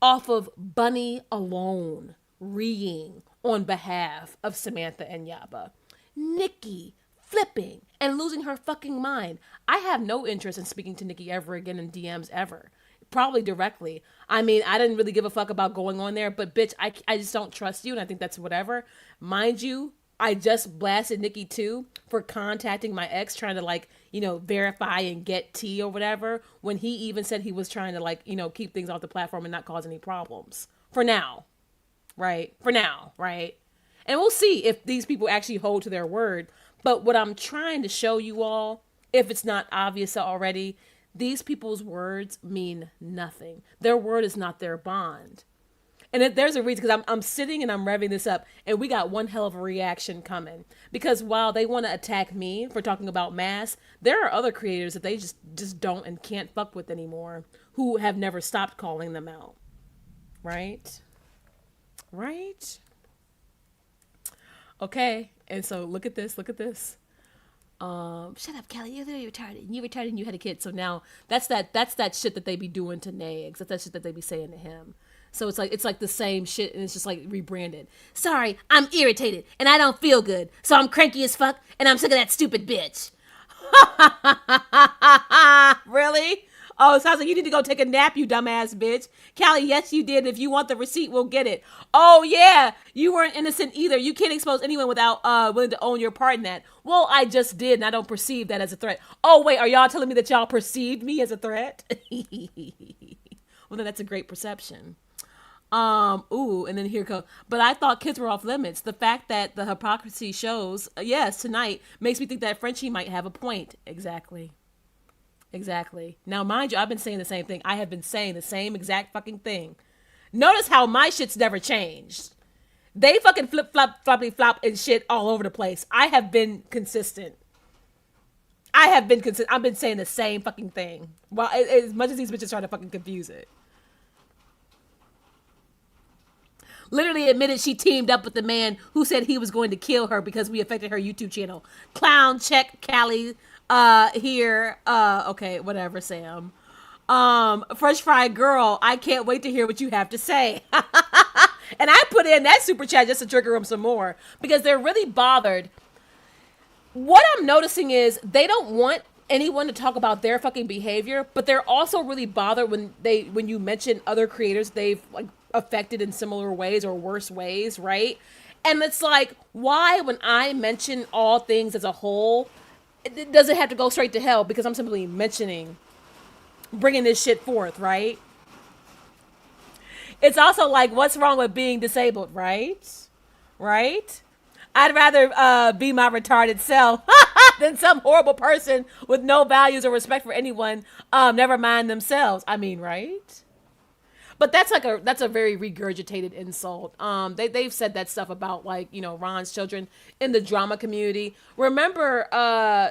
off of Bunny alone reeing on behalf of Samantha and Yaba. Nikki flipping and losing her fucking mind. I have no interest in speaking to Nikki ever again in DMs ever. Probably directly. I mean, I didn't really give a fuck about going on there, but bitch, I just don't trust you, and I think that's whatever. Mind you, I just blasted Nikki too for contacting my ex, trying to like, you know, verify and get tea or whatever, when he even said he was trying to like, you know, keep things off the platform and not cause any problems. For now. Right? For now. Right? And we'll see if these people actually hold to their word. But what I'm trying to show you all, if it's not obvious already, these people's words mean nothing. Their word is not their bond. And there's a reason, because I'm sitting and I'm revving this up, and we got one hell of a reaction coming. Because while they want to attack me for talking about mass, there are other creators that they just don't and can't fuck with anymore, who have never stopped calling them out. Right? Right? Okay. And so look at this. Shut up, Kelly. You're literally retarded. You retarded and you had a kid. So now that's that shit that they be doing to Nags. That's that shit that they be saying to him. So it's like the same shit, and it's just like rebranded. Sorry, I'm irritated and I don't feel good. So I'm cranky as fuck and I'm sick of that stupid bitch. Really? Oh, it sounds like you need to go take a nap, you dumbass bitch. Callie, yes you did. If you want the receipt, we'll get it. Oh yeah, you weren't innocent either. You can't expose anyone without willing to own your part in that. Well, I just did, and I don't perceive that as a threat. Oh wait, are y'all telling me that y'all perceived me as a threat? Well, then that's a great perception. And then here goes. But I thought kids were off limits. The fact that the hypocrisy shows, yes, tonight, makes me think that Frenchie might have a point. Exactly. Now, mind you, I've been saying the same thing. I have been saying the same exact fucking thing. Notice how my shit's never changed. They fucking flip, flop, floppy, flop and shit all over the place. I have been consistent. I've been saying the same fucking thing. Well, as much as these bitches try to fucking confuse it. Literally admitted she teamed up with the man who said he was going to kill her because we affected her YouTube channel. Clown check, Callie. Here. Okay, whatever, Sam. Fresh fried girl, I can't wait to hear what you have to say. And I put in that super chat just to trigger them some more, because they're really bothered. what I'm noticing is they don't want anyone to talk about their fucking behavior, but they're also really bothered when you mention other creators they've like affected in similar ways or worse ways, right? And it's like, why when I mention all things as a whole, it doesn't have to go straight to hell because I'm simply bringing this shit forth, right? It's also like, what's wrong with being disabled, right? Right? I'd rather be my retarded self than some horrible person with no values or respect for anyone, never mind themselves. I mean, right? But that's a very regurgitated insult. They've said that stuff about, like, you know, Ron's children in the drama community. Remember,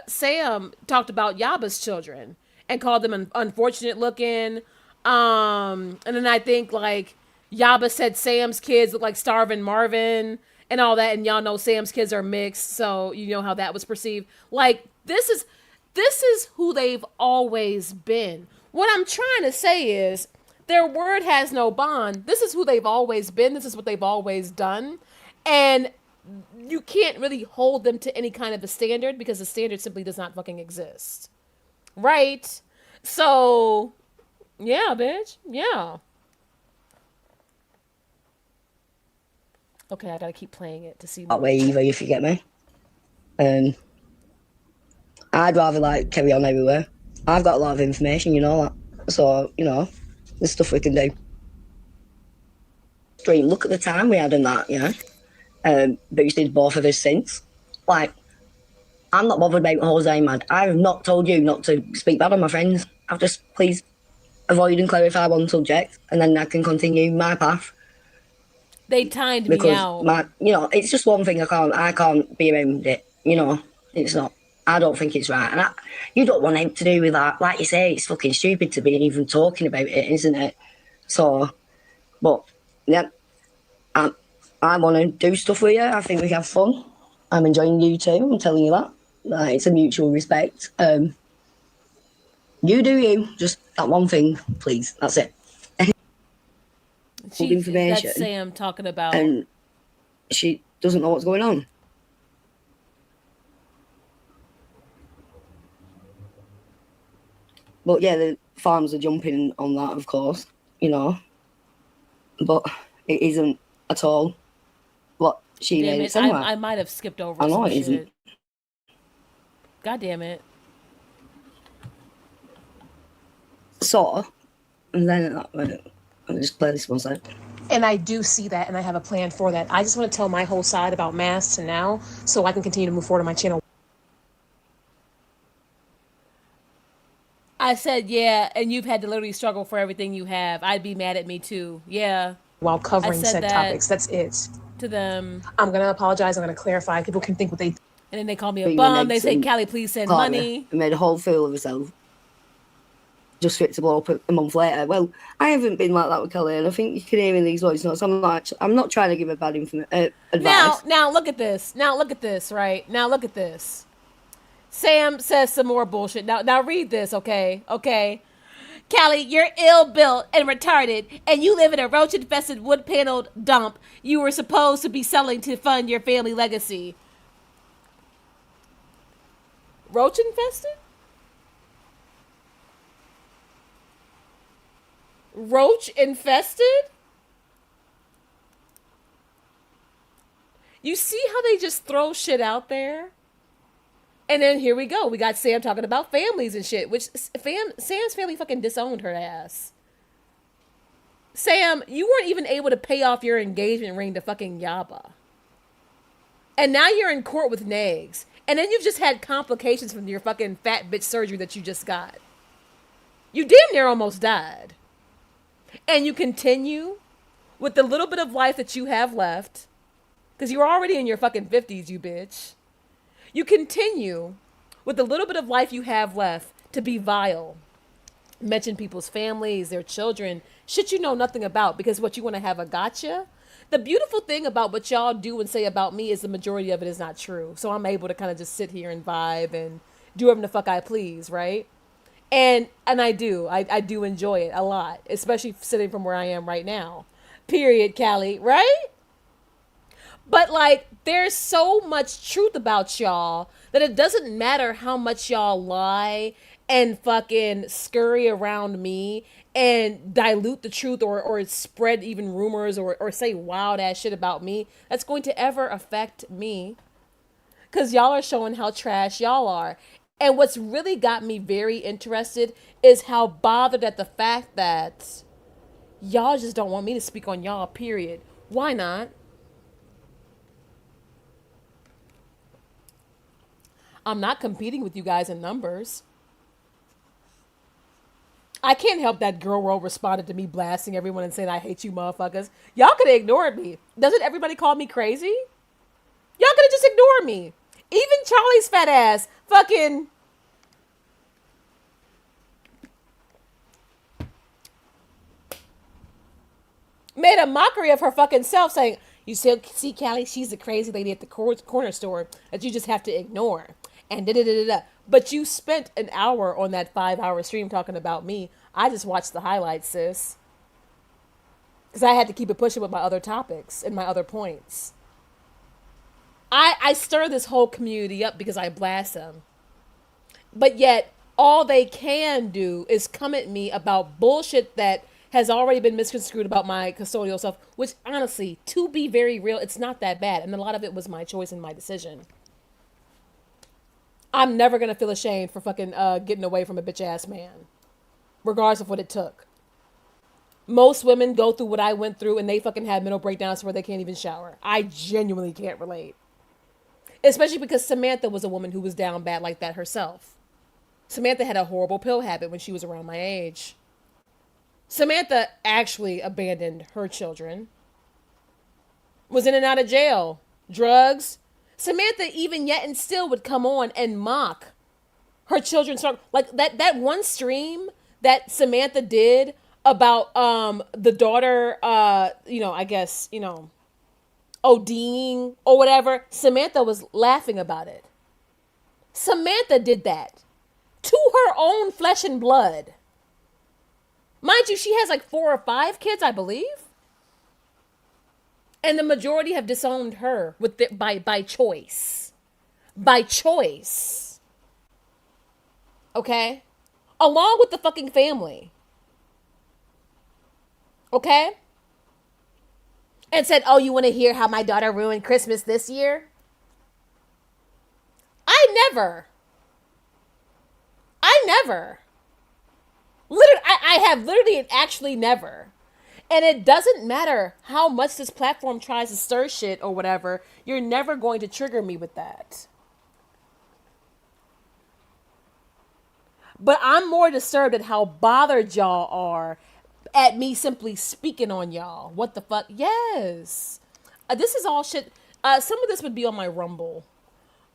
Sam talked about Yaba's children and called them unfortunate looking. And then I think like Yaba said Sam's kids look like Starvin' Marvin and all that, and y'all know Sam's kids are mixed, so you know how that was perceived. Like, this is who they've always been. What I'm trying to say is their word has no bond. This is who they've always been. This is what they've always done. And you can't really hold them to any kind of a standard because the standard simply does not fucking exist. Right? So, yeah, bitch. Yeah. Okay, I gotta keep playing it to see. That way either, if you get me. I'd rather like carry on everywhere. I've got a lot of information, you know that. So, you know, there's stuff we can do. Stream, look at the time we had in that, yeah. Boosted both of us since. Like, I'm not bothered about Jose, man. I have not told you not to speak bad on my friends. I've just, please, avoid and clarify one subject, and then I can continue my path. They timed me out. You know, it's just one thing I can't be around it. You know, it's not. I don't think it's right. And you don't want anything to do with that. Like you say, it's fucking stupid to be even talking about it, isn't it? So, but, yeah, I want to do stuff with you. I think we have fun. I'm enjoying you too. I'm telling you that. It's a mutual respect. You do you. Just that one thing, please. That's it. Information. That's Sam talking about. And she doesn't know what's going on. But yeah, the farms are jumping on that, of course, you know. But it isn't at all what she made it somewhere. I might have skipped over. I know it isn't. God damn it. So, and then I'll just play this one side. And I do see that, and I have a plan for that. I just want to tell my whole side about masks and now, so I can continue to move forward on my channel. I said, yeah, and you've had to literally struggle for everything you have. I'd be mad at me too. Yeah. While covering said topics. That's it. To them. I'm going to apologize. I'm going to clarify. People can think what they... And then they call me a bum. They say, Callie, please send money. And made a whole fool of herself. Just for it to blow up a month later. Well, I haven't been like that with Kelly, and I think you can hear in these voice notes. I'm not trying to give a bad advice. Now look at this. Now look at this, right? Now look at this. Sam says some more bullshit. Now read this, okay? Okay. Callie, you're ill-built and retarded, and you live in a roach-infested wood-paneled dump you were supposed to be selling to fund your family legacy. Roach-infested? Roach infested? You see how they just throw shit out there? And then here we go. We got Sam talking about families and shit, which Sam's family fucking disowned her ass. Sam, you weren't even able to pay off your engagement ring to fucking Yaba. And now you're in court with Nags. And then you've just had complications from your fucking fat bitch surgery that you just got. You damn near almost died. And you continue with the little bit of life that you have left, because you're already in your fucking 50s, you bitch. You continue with the little bit of life you have left to be vile. Mention people's families, their children, shit you know nothing about, because what you want to have a gotcha. The beautiful thing about what y'all do and say about me is the majority of it is not true. So I'm able to kind of just sit here and vibe and do whatever the fuck I please, right? And I do enjoy it a lot, especially sitting from where I am right now. Period, Callie, right? But like, there's so much truth about y'all that it doesn't matter how much y'all lie and fucking scurry around me and dilute the truth or spread even rumors or say wild ass shit about me that's going to ever affect me. Because y'all are showing how trash y'all are. And what's really got me very interested is how bothered at the fact that y'all just don't want me to speak on y'all, period. Why not? I'm not competing with you guys in numbers. I can't help that Girl World responded to me blasting everyone and saying, I hate you motherfuckers. Y'all could have ignored me. Doesn't everybody call me crazy? Y'all could have just ignored me. Even Charlie's fat ass fucking... made a mockery of her fucking self saying, you see Callie, she's the crazy lady at the corner store that you just have to ignore. And da-da-da-da-da. But you spent an hour on that 5-hour stream talking about me. I just watched the highlights, sis. Because I had to keep it pushing with my other topics and my other points. I stir this whole community up because I blast them. But yet, all they can do is come at me about bullshit that has already been misconstrued about my custodial self, which honestly, to be very real, it's not that bad. And a lot of it was my choice and my decision. I'm never going to feel ashamed for fucking getting away from a bitch ass man, regardless of what it took. Most women go through what I went through and they fucking have mental breakdowns where they can't even shower. I genuinely can't relate. Especially because Samantha was a woman who was down bad like that herself. Samantha had a horrible pill habit when she was around my age. Samantha actually abandoned her children. Was in and out of jail. Drugs. Samantha even yet and still would come on and mock her children. Like that one stream that Samantha did about the daughter, I guess, ODing or whatever. Samantha was laughing about it. Samantha did that to her own flesh and blood. Mind you, she has like 4 or 5 kids, I believe. And the majority have disowned her by choice. By choice. Okay? Along with the fucking family. Okay? And said, oh, you want to hear how my daughter ruined Christmas this year? I never. Literally, I have literally and actually never. And it doesn't matter how much this platform tries to stir shit or whatever, you're never going to trigger me with that. But I'm more disturbed at how bothered y'all are at me simply speaking on y'all. What the fuck? Yes. This is all shit. Some of this would be on my Rumble.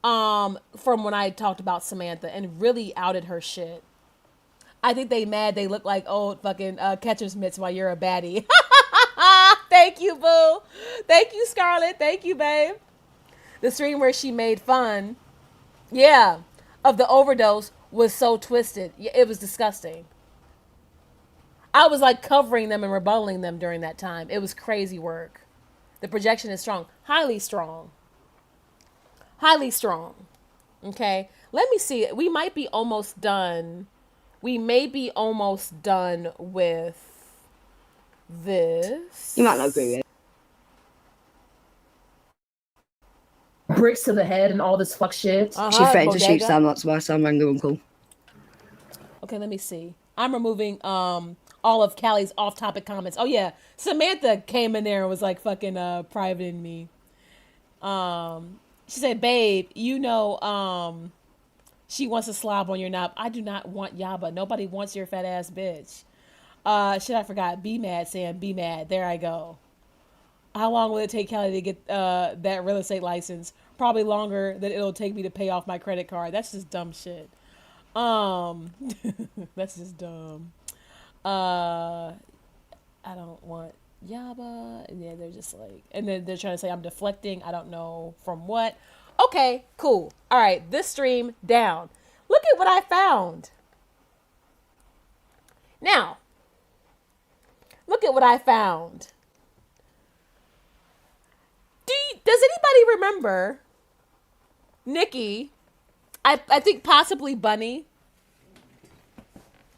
From when I talked about Samantha and really outed her shit. I think they mad they look like old fucking catcher's mitts while you're a baddie. Thank you, boo. Thank you, Scarlett. Thank you, babe. The stream where she made fun, of the overdose was so twisted. It was disgusting. I was like covering them and rebutting them during that time. It was crazy work. The projection is strong. Highly strong. Highly strong. Okay. Let me see. We might be almost done. We may be almost done with this. You might not agree with it. Bricks to the head and all this fuck shit. She threatened to shoot Sam. That's why Sam rang her uncle. Okay, let me see. I'm removing all of Callie's off-topic comments. Oh yeah, Samantha came in there and was like fucking privating me. She said, "Babe, she wants to slob on your knob. I do not want Yaba. Nobody wants your fat ass bitch." Shit, I forgot. Be mad, Sam. Be mad. There I go. How long will it take Callie to get that real estate license? Probably longer than it'll take me to pay off my credit card. That's just dumb shit. That's just dumb. I don't want Yaba. And yeah, they're just like, and then they're trying to say I'm deflecting. I don't know from what. Okay, cool. All right, this stream down. Look at what I found. Now, look at what I found. Does remember Nikki, I think possibly Bunny,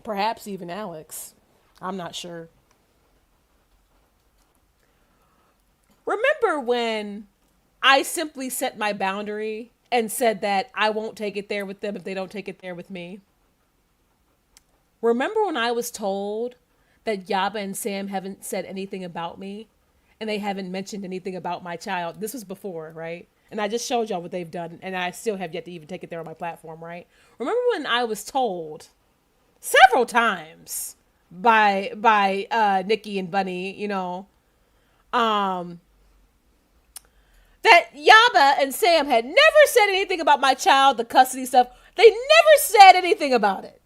perhaps even Alex. I'm not sure. Remember when I simply set my boundary and said that I won't take it there with them if they don't take it there with me? Remember when I was told that Yaba and Sam haven't said anything about me and they haven't mentioned anything about my child? This was before, right? And I just showed y'all what they've done, and I still have yet to even take it there on my platform, right? Remember when I was told several times by Nikki and Bunny, you know, that Yaba and Sam had never said anything about my child, the custody stuff. They never said anything about it.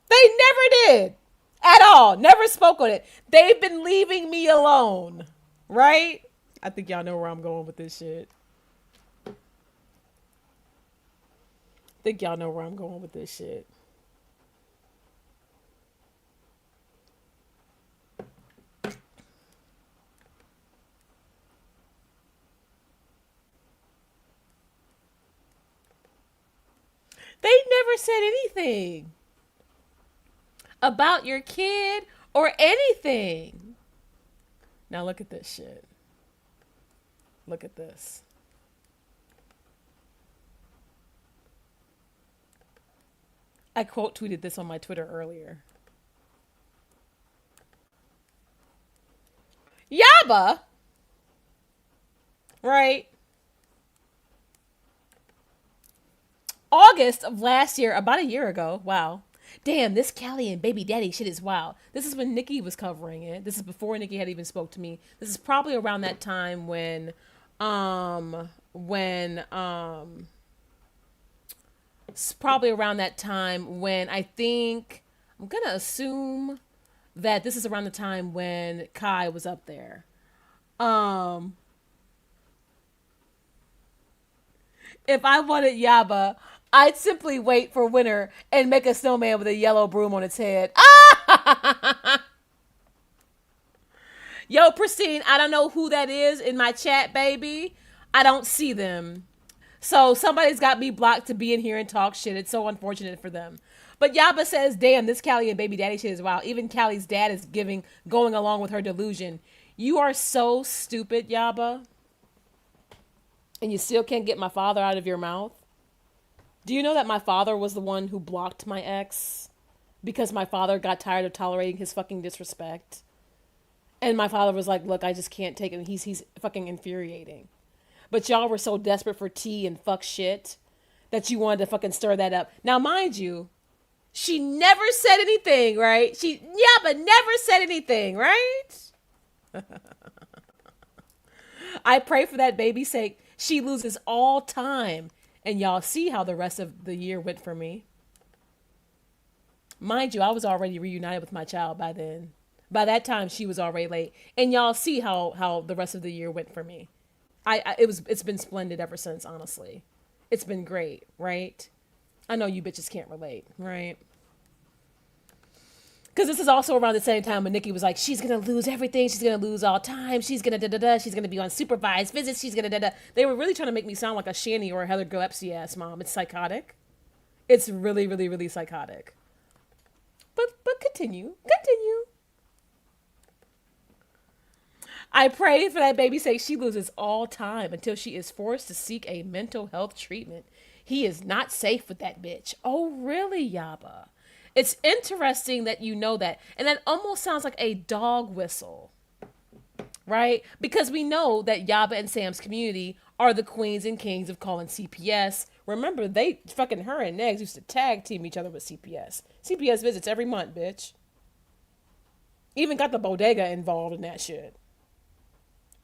They never did. At all. Never spoke on it. They've been leaving me alone. Right? I think y'all know where I'm going with this shit. They never said anything about your kid or anything. Now look at this shit. Look at this. I quote tweeted this on my Twitter earlier. Yaba, right? August of last year, about a year ago. Wow. Damn, this Callie and baby daddy shit is wild. This is when Nikki was covering it. This is before Nikki had even spoke to me. This is probably around that time when it's probably around that time when I think, I'm going to assume that this is around the time when Kai was up there. If I wanted Yaba, I'd simply wait for winter and make a snowman with a yellow broom on its head. Yo, Pristine, I don't know who that is in my chat, baby. I don't see them. So somebody's got me blocked to be in here and talk shit. It's so unfortunate for them. But Yaba says, damn, this Callie and baby daddy shit is wild. Even Callie's dad is going along with her delusion. You are so stupid, Yaba. And you still can't get my father out of your mouth? Do you know that my father was the one who blocked my ex? Because my father got tired of tolerating his fucking disrespect. And my father was like, look, I just can't take it. He's fucking infuriating. But y'all were so desperate for tea and fuck shit that you wanted to fucking stir that up. Now, mind you, she never said anything, right? But never said anything, right? I pray for that baby's sake. She loses all time. And y'all see how the rest of the year went for me. Mind you, I was already reunited with my child by then. By that time, she was already late. And y'all see how the rest of the year went for me. It's been splendid ever since, honestly. It's been great, right? I know you bitches can't relate, right? Because this is also around the same time when Nikki was like, she's going to lose everything. She's going to lose all time. She's going to da-da-da. She's going to be on supervised visits. She's going to da-da. They were really trying to make me sound like a Shanny or a Heather Gillespie ass mom. It's psychotic. It's really, really, really psychotic. But continue. I pray for that baby's sake she loses all time until she is forced to seek a mental health treatment. He is not safe with that bitch. Oh, really, Yaba? It's interesting that you know that. And that almost sounds like a dog whistle, right? Because we know that Yaba and Sam's community are the queens and kings of calling CPS. Remember, her and Negs used to tag team each other with CPS. CPS visits every month, bitch. Even got the Bodega involved in that shit.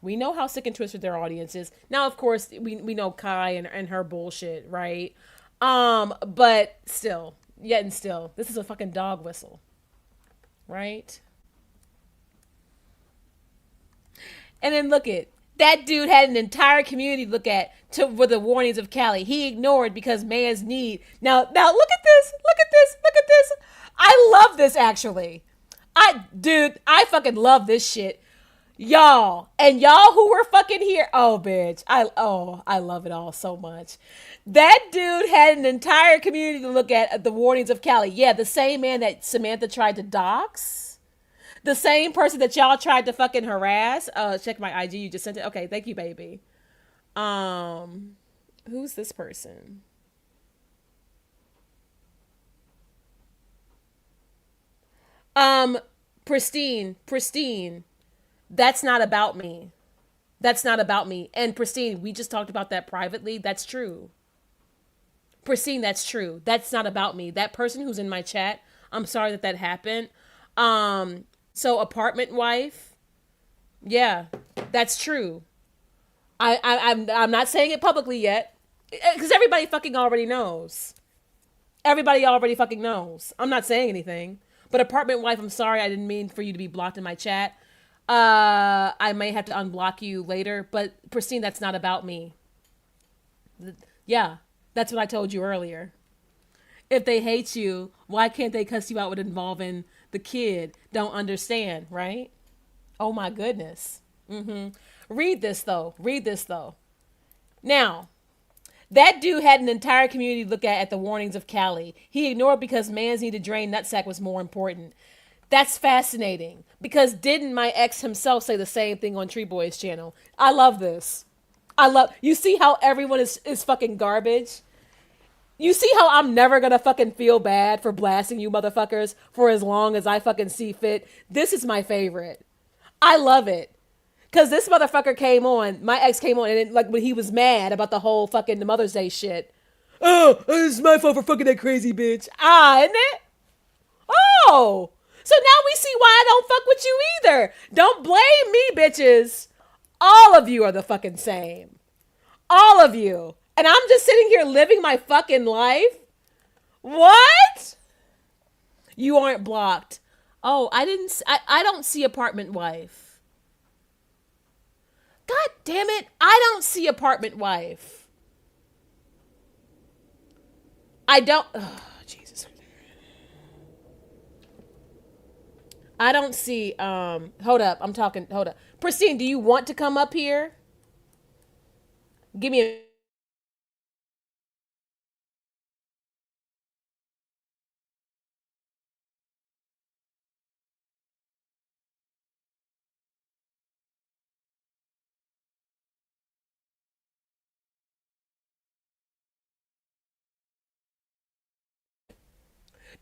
We know how sick and twisted their audience is. Now, of course, we know Kai and her bullshit, right? But still, this is a fucking dog whistle, right? And then look at that dude had an entire community to look at with the warnings of Callie. He ignored because man's need. Now look at this. I love this actually. I fucking love this shit. Y'all, and y'all who were fucking here. Oh, bitch. I love it all so much. That dude had an entire community to look at the warnings of Cali. Yeah, the same man that Samantha tried to dox. The same person that y'all tried to fucking harass. Check my IG. You just sent it. Okay, thank you, baby. Who's this person? Pristine. That's not about me. That's not about me. And Pristine, we just talked about that privately. That's true. Pristine, that's true. That's not about me. That person who's in my chat, I'm sorry that that happened. So apartment wife, yeah, that's true. I'm not saying it publicly yet, because everybody fucking already knows. Everybody already fucking knows. I'm not saying anything. But apartment wife, I'm sorry, I didn't mean for you to be blocked in my chat. I may have to unblock you later, but Pristine, that's not about me. Yeah, that's what I told you earlier. If they hate you, why can't they cuss you out with involving the kid? Don't understand, right? Oh my goodness. Read this though. Read this though. Now, that dude had an entire community to look at the warnings of Cali. He ignored because man's need to drain nutsack was more important. That's fascinating, because didn't my ex himself say the same thing on Tree Boy's channel? I love this. You see how everyone is fucking garbage? You see how I'm never gonna fucking feel bad for blasting you motherfuckers for as long as I fucking see fit? This is my favorite. I love it. Cause this motherfucker came on, my ex came on, and like when he was mad about the whole fucking Mother's Day shit. Oh, it's my fault for fucking that crazy bitch. Isn't it? Oh, so now we see why I don't fuck with you either. Don't blame me, bitches. All of you are the fucking same. All of you. And I'm just sitting here living my fucking life? What? You aren't blocked. Oh, I don't see apartment wife. God damn it. I don't see apartment wife. I don't. Oh, Jesus. I don't see. Hold up. Hold up. Pristine, do you want to come up here? Give me a.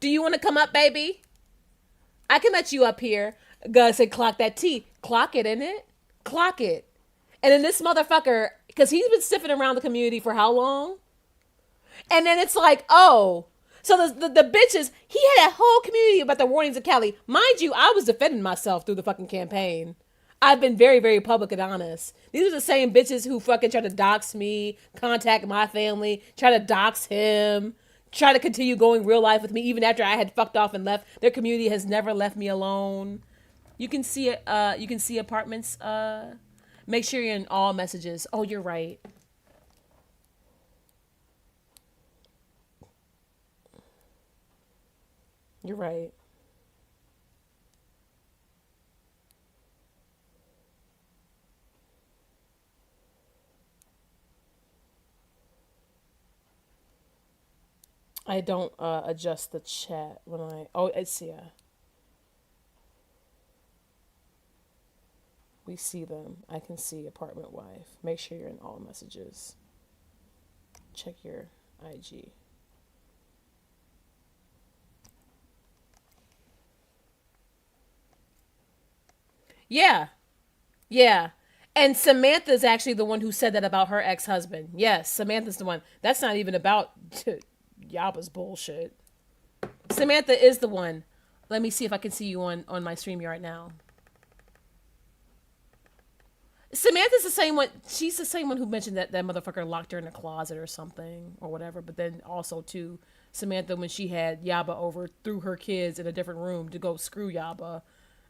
Do you want to come up, baby? I can let you up here. Gus said, clock that T. Clock it, innit? Clock it. And then this motherfucker, because he's been sniffing around the community for how long? And then it's like, oh. So the bitches, he had a whole community about the warnings of Cali. Mind you, I was defending myself through the fucking campaign. I've been very, very public and honest. These are the same bitches who fucking try to dox me, contact my family, try to dox him, try to continue going real life with me even after I had fucked off and left. Their community has never left me alone. You can see it. You can see apartments. Make sure you're in all messages. Oh, you're right. You're right. I don't adjust the chat when I. Oh, it's yeah. We see them. I can see apartment wife. Make sure you're in all messages. Check your IG. Yeah. Yeah. And Samantha's actually the one who said that about her ex-husband. Yes, Samantha's the one. That's not even about Yaba's bullshit. Samantha is the one. Let me see if I can see you on my StreamYard now. Samantha's the same one. She's the same one who mentioned that motherfucker locked her in a closet or something or whatever. But then also too, Samantha, when she had Yaba over, threw her kids in a different room to go screw Yaba,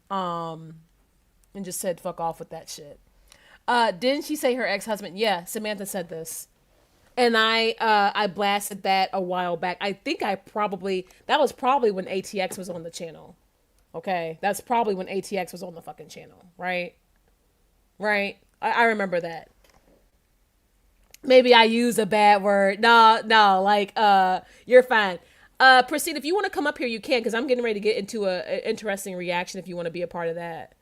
and just said fuck off with that shit. Didn't she say her ex-husband? Yeah, Samantha said this. And I blasted that a while back. I think that was probably when ATX was on the channel. Okay, that's probably when ATX was on the fucking channel, right? right? I remember that. Maybe I used a bad word. No, like, you're fine. Pristine, if you want to come up here, you can, because I'm getting ready to get into a interesting reaction if you want to be a part of that.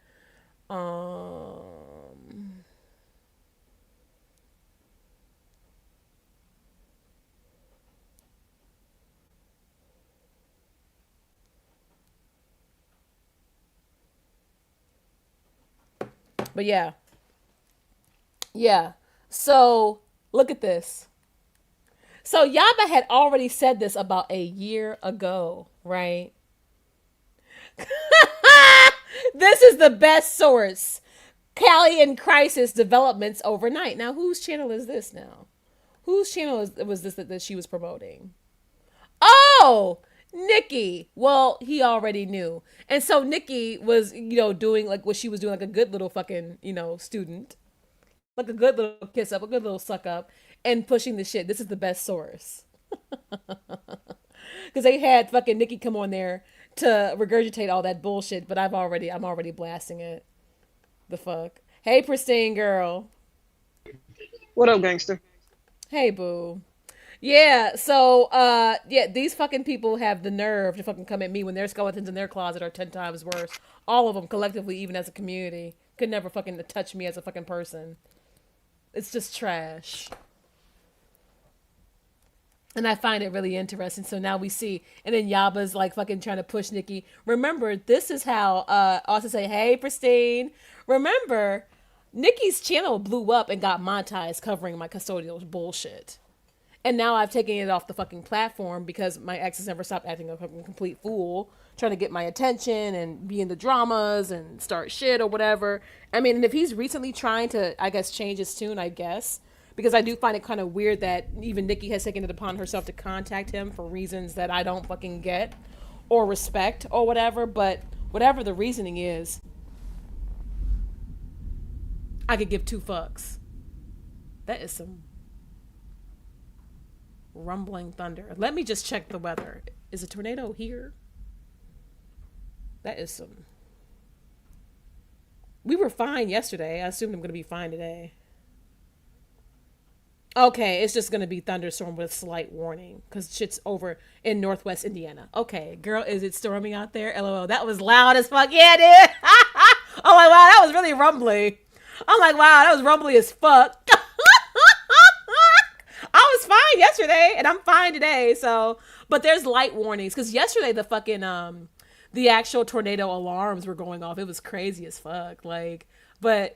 But yeah. Yeah. So look at this. So Yaba had already said this about a year ago, right? This is the best source. Callie in crisis developments overnight. Now, whose channel is this now? Whose channel was this that she was promoting? Oh, Nikki. Well, he already knew. And so Nikki was, doing like what she was doing, like a good little fucking, student. Like a good little kiss up, a good little suck up, and pushing the shit. This is the best source. Because they had fucking Nikki come on there to regurgitate all that bullshit, but I'm already blasting it. The fuck. Hey, pristine girl. What up, gangster? Hey, boo. Yeah, so, these fucking people have the nerve to fucking come at me when their skeletons in their closet are 10 times worse. All of them, collectively, even as a community, could never fucking touch me as a fucking person. It's just trash. And I find it really interesting. So now we see, and then Yaba's like fucking trying to push Nikki. Remember, this is how, also say, hey, pristine. Remember, Nikki's channel blew up and got monetized covering my custodial bullshit. And now I've taken it off the fucking platform because my ex has never stopped acting a fucking complete fool, trying to get my attention and be in the dramas and start shit or whatever. I mean, and if he's recently trying to, I guess, change his tune, I guess, because I do find it kind of weird that even Nikki has taken it upon herself to contact him for reasons that I don't fucking get or respect or whatever. But whatever the reasoning is, I could give two fucks. That is some rumbling thunder. Let me just check the weather. Is a tornado here? That is some... We were fine yesterday. I assumed I'm going to be fine today. Okay, it's just going to be thunderstorm with slight warning because shit's over in northwest Indiana. Okay, girl, is it storming out there? LOL, that was loud as fuck. Yeah, dude. Oh my wow, that was really rumbly. I'm like, wow, that was rumbly as fuck. I was fine yesterday and I'm fine today. So, but there's light warnings because yesterday the fucking the actual tornado alarms were going off. It was crazy as fuck. Like, but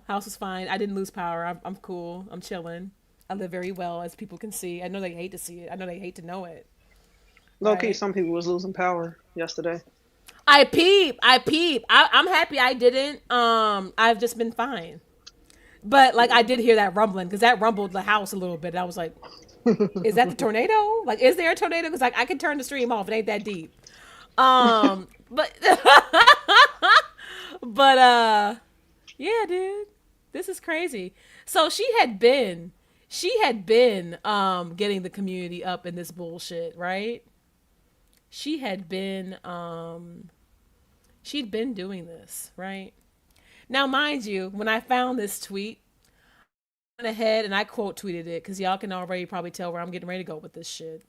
house was fine. I didn't lose power. I'm cool. I'm chilling. I live very well, as people can see. I know they hate to see it. I know they hate to know it. Low key, some people was losing power yesterday. I peep. I'm happy I didn't. I've just been fine. But like I did hear that rumbling because that rumbled the house a little bit. I was like, "Is that the tornado? Like, is there a tornado?" Because like I can turn the stream off. It ain't that deep. But yeah, dude, this is crazy. So she had been getting the community up in this bullshit, right? She'd been doing this, right? Now, mind you, when I found this tweet, I went ahead and I quote tweeted it because y'all can already probably tell where I'm getting ready to go with this shit.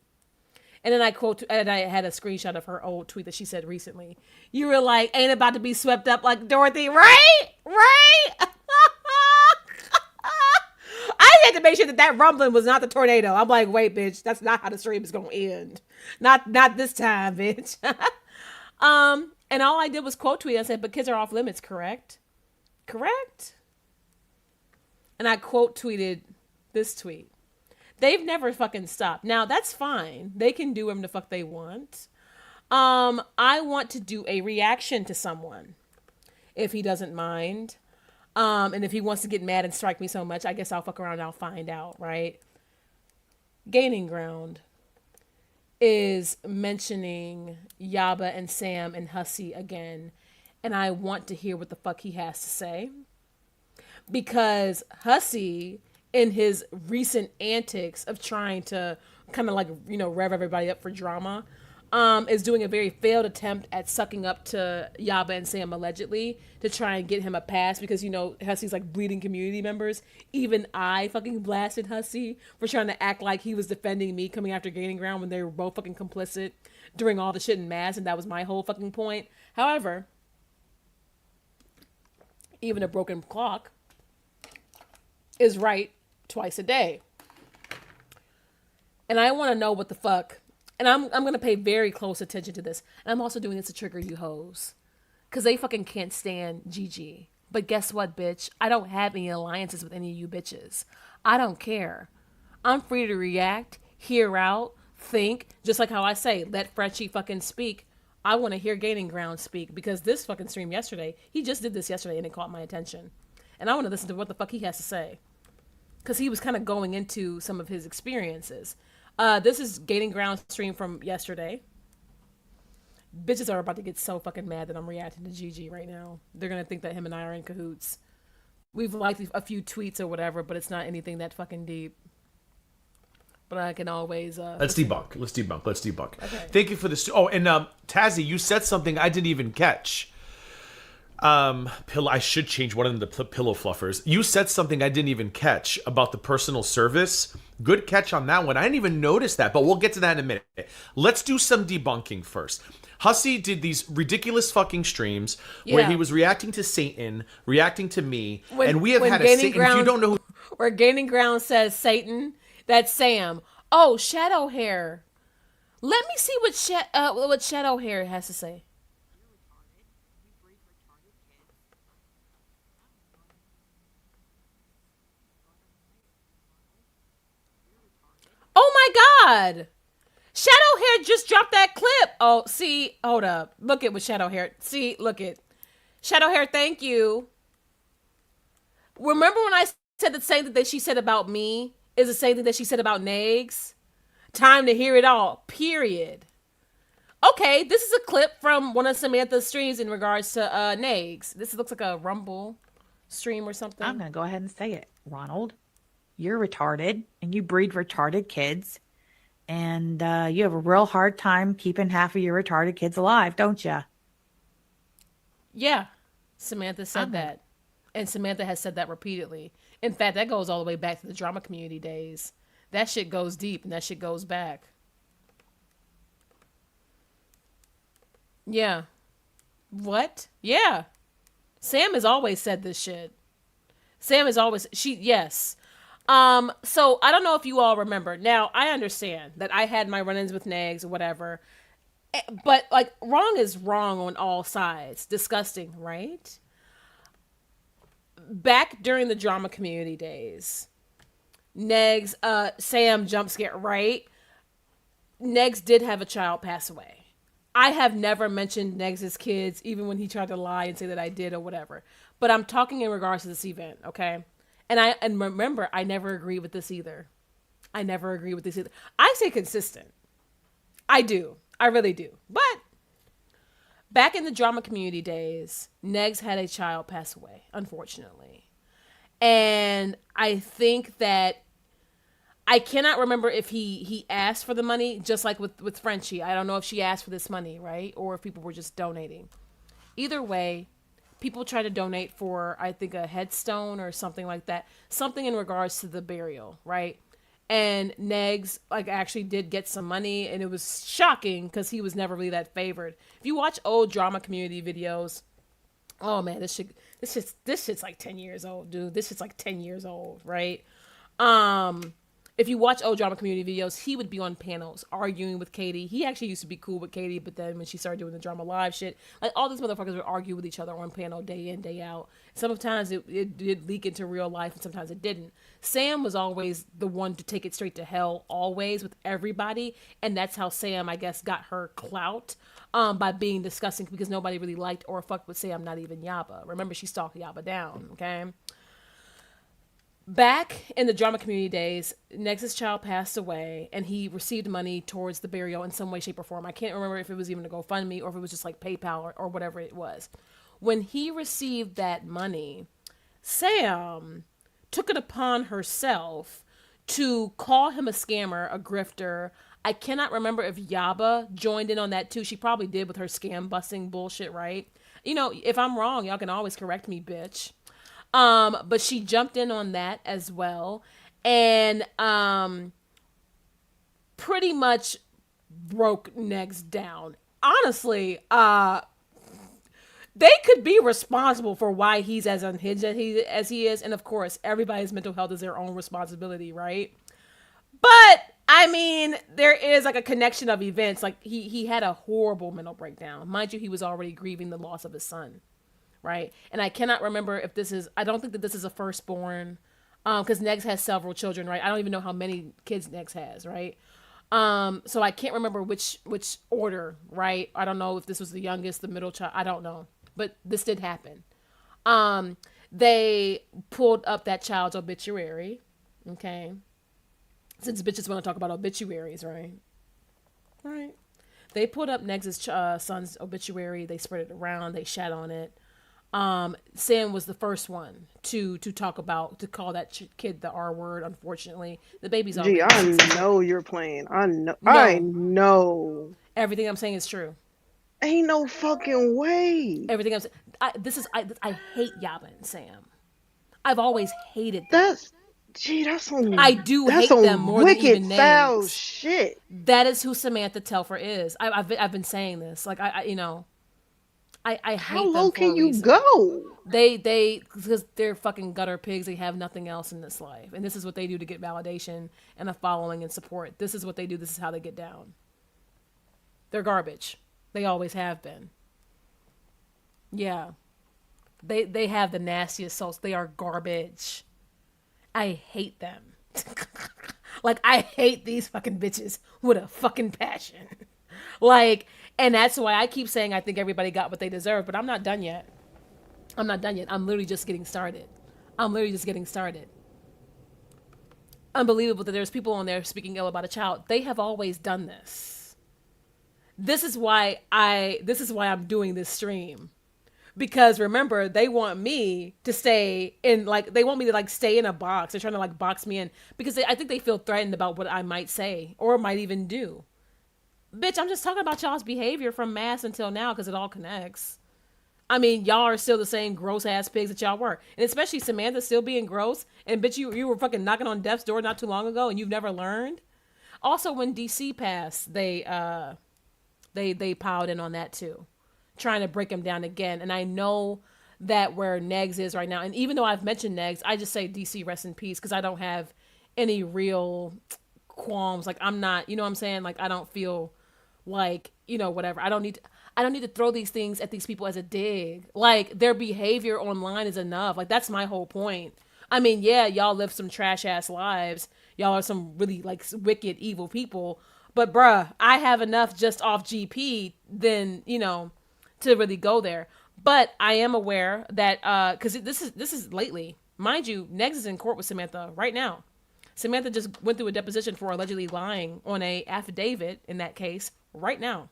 And then I had a screenshot of her old tweet that she said recently. You were like, ain't about to be swept up like Dorothy, right? Right? I had to make sure that rumbling was not the tornado. I'm like, wait, bitch, that's not how the stream is going to end. Not this time, bitch. And all I did was quote tweet. I said, but kids are off limits, correct? Correct? And I quote tweeted this tweet. They've never fucking stopped. Now, that's fine. They can do whatever the fuck they want. I want to do a reaction to someone, if he doesn't mind. And if he wants to get mad and strike me so much, I guess I'll fuck around and I'll find out, right? Gaining Ground is mentioning Yaba and Sam and Hussey again. And I want to hear what the fuck he has to say. Because Hussey, in his recent antics of trying to kind of like, rev everybody up for drama, is doing a very failed attempt at sucking up to Yaba and Sam allegedly to try and get him a pass because, you know, Hussey's like bleeding community members. Even I fucking blasted Hussey for trying to act like he was defending me coming after Gaining Ground when they were both fucking complicit during all the shit in Mass, and that was my whole fucking point. However, even a broken clock is right twice a day. And I want to know what the fuck. And I'm going to pay very close attention to this. And I'm also doing this to trigger you hoes. Because they fucking can't stand Gigi. But guess what, bitch? I don't have any alliances with any of you bitches. I don't care. I'm free to react, hear out, think. Just like how I say, let Frenchie fucking speak. I want to hear Gaining Ground speak. Because this fucking stream yesterday, he just did this yesterday and it caught my attention. And I want to listen to what the fuck he has to say. Because he was kind of going into some of his experiences. This is Gaining Ground stream from yesterday. Bitches are about to get so fucking mad that I'm reacting to Gigi right now. They're going to think that him and I are in cahoots. We've liked a few tweets or whatever, but it's not anything that fucking deep. But I can always... Let's debunk. Okay. Thank you for this. Oh, and Tazzy, you said something I didn't even catch. I should change one of the pillow fluffers. You said something I didn't even catch about the personal service. Good catch on that one. I didn't even notice that, but we'll get to that in a minute. Let's do some debunking first. Hussey did these ridiculous fucking streams where he was reacting to Satan, reacting to me, and we have had a Satan. If you don't know who, where Gaining Ground says Satan, that's Sam. Oh, Shadow Hair. Let me see what Shadow Hair has to say. Oh my God! Shadow Hair just dropped that clip. Oh, see, hold up. Look at what Shadow Hair. See, look at Shadow Hair. Thank you. Remember when I said the same thing that she said about me is the same thing that she said about Nags? Time to hear it all. Period. Okay, this is a clip from one of Samantha's streams in regards to Nags. This looks like a Rumble stream or something. I'm gonna go ahead and say it, Ronald. You're retarded and you breed retarded kids and you have a real hard time keeping half of your retarded kids alive, don't you? Yeah, Samantha said that. And Samantha has said that repeatedly. In fact, that goes all the way back to the drama community days. That shit goes deep and that shit goes back. Yeah. What? Yeah. Sam has always said this shit. Sam has always, yes. So I don't know if you all remember. Now, I understand that I had my run-ins with Nags or whatever, but like wrong is wrong on all sides. Disgusting, right? Back during the drama community days, Nags, Sam jump scare, right? Nags did have a child pass away. I have never mentioned Nags' kids, even when he tried to lie and say that I did or whatever. But I'm talking in regards to this event, okay? And remember, I never agree with this either. I stay consistent. I do. I really do. But back in the drama community days, Negs had a child pass away, unfortunately. And I think that I cannot remember if he asked for the money, just like with Frenchie. I don't know if she asked for this money, right? Or if people were just donating. Either way, people try to donate for, I think, a headstone or something like that. Something in regards to the burial, right? And Negs, like, actually did get some money, and it was shocking because he was never really that favored. If you watch old drama community videos, oh man, this shit's like 10 years old, dude. This shit's like 10 years old, right? If you watch old drama community videos, he would be on panels arguing with Katie. He actually used to be cool with Katie, but then when she started doing the drama live shit, like all these motherfuckers would argue with each other on panel day in, day out. Sometimes it did leak into real life and sometimes it didn't. Sam was always the one to take it straight to hell, always, with everybody. And that's how Sam, I guess, got her clout by being disgusting because nobody really liked or fucked with Sam, not even Yaba. Remember, she stalked Yaba down, okay? Back in the drama community days, Nex's child passed away and he received money towards the burial in some way, shape, or form. I can't remember if it was even a GoFundMe or if it was just like PayPal or whatever it was. When he received that money, Sam took it upon herself to call him a scammer, a grifter, I cannot remember if Yaba joined in on that too. She probably did with her scam busting bullshit, right? You know, if I'm wrong, y'all can always correct me, bitch. But she jumped in on that as well. And pretty much broke Negs down. Honestly, they could be responsible for why he's as unhinged as he is. And of course, everybody's mental health is their own responsibility, right? But I mean, there is like a connection of events. Like he had a horrible mental breakdown. Mind you, he was already grieving the loss of his son, right? And I cannot remember if this is, I don't think that this is a firstborn, because Negs has several children, right? I don't even know how many kids Negs has, right? So I can't remember which order, right? I don't know if this was the youngest, the middle child. I don't know, but this did happen. They pulled up that child's obituary, okay? Since bitches want to talk about obituaries, right? Right. They pulled up Negs' son's obituary. They spread it around. They shat on it. Sam was the first one to talk about, to call that kid the R word. Unfortunately, the baby's already. Gee, I know you're playing. I know. No. I know. Everything I'm saying is true. Ain't no fucking way. Everything I'm saying. I hate Yaba and Sam. I've always hated them. That's some. I do hate them more than even names. Foul shit. That is who Samantha Telfer is. I've been saying this. Like I hate How them low for can a you reason. go? They because they're fucking gutter pigs. They have nothing else in this life, and this is what they do to get validation and a following and support. This is what they do. This is how they get down. They're garbage. They always have been. Yeah, they have the nastiest souls. They are garbage. I hate them. Like, I hate these fucking bitches with a fucking passion. Like, and that's why I keep saying I think everybody got what they deserve, but I'm not done yet. I'm literally just getting started. Unbelievable that there's people on there speaking ill about a child. They have always done this. This is why I'm doing this stream. Because remember, they want me to stay in, like, they want me to, like, stay in a box. They're trying to, like, box me in. Because I think they feel threatened about what I might say or might even do. Bitch, I'm just talking about y'all's behavior from mass until now because it all connects. I mean, y'all are still the same gross-ass pigs that y'all were. And especially Samantha still being gross. And bitch, you were fucking knocking on death's door not too long ago and you've never learned. Also, when DC passed, they piled in on that too. Trying to break him down again. And I know that where Negs is right now, and even though I've mentioned Negs, I just say DC rest in peace because I don't have any real qualms. Like, I'm not, you know what I'm saying? Like, I don't feel like, you know, whatever. I don't need to throw these things at these people as a dig. Like, their behavior online is enough. Like, that's my whole point. I mean, yeah, y'all live some trash ass lives. Y'all are some really, like, wicked, evil people. But bruh, I have enough just off GP than, you know, to really go there. But I am aware that because this is lately, mind you, Negs is in court with Samantha right now. Samantha just went through a deposition for allegedly lying on a affidavit in that case right now.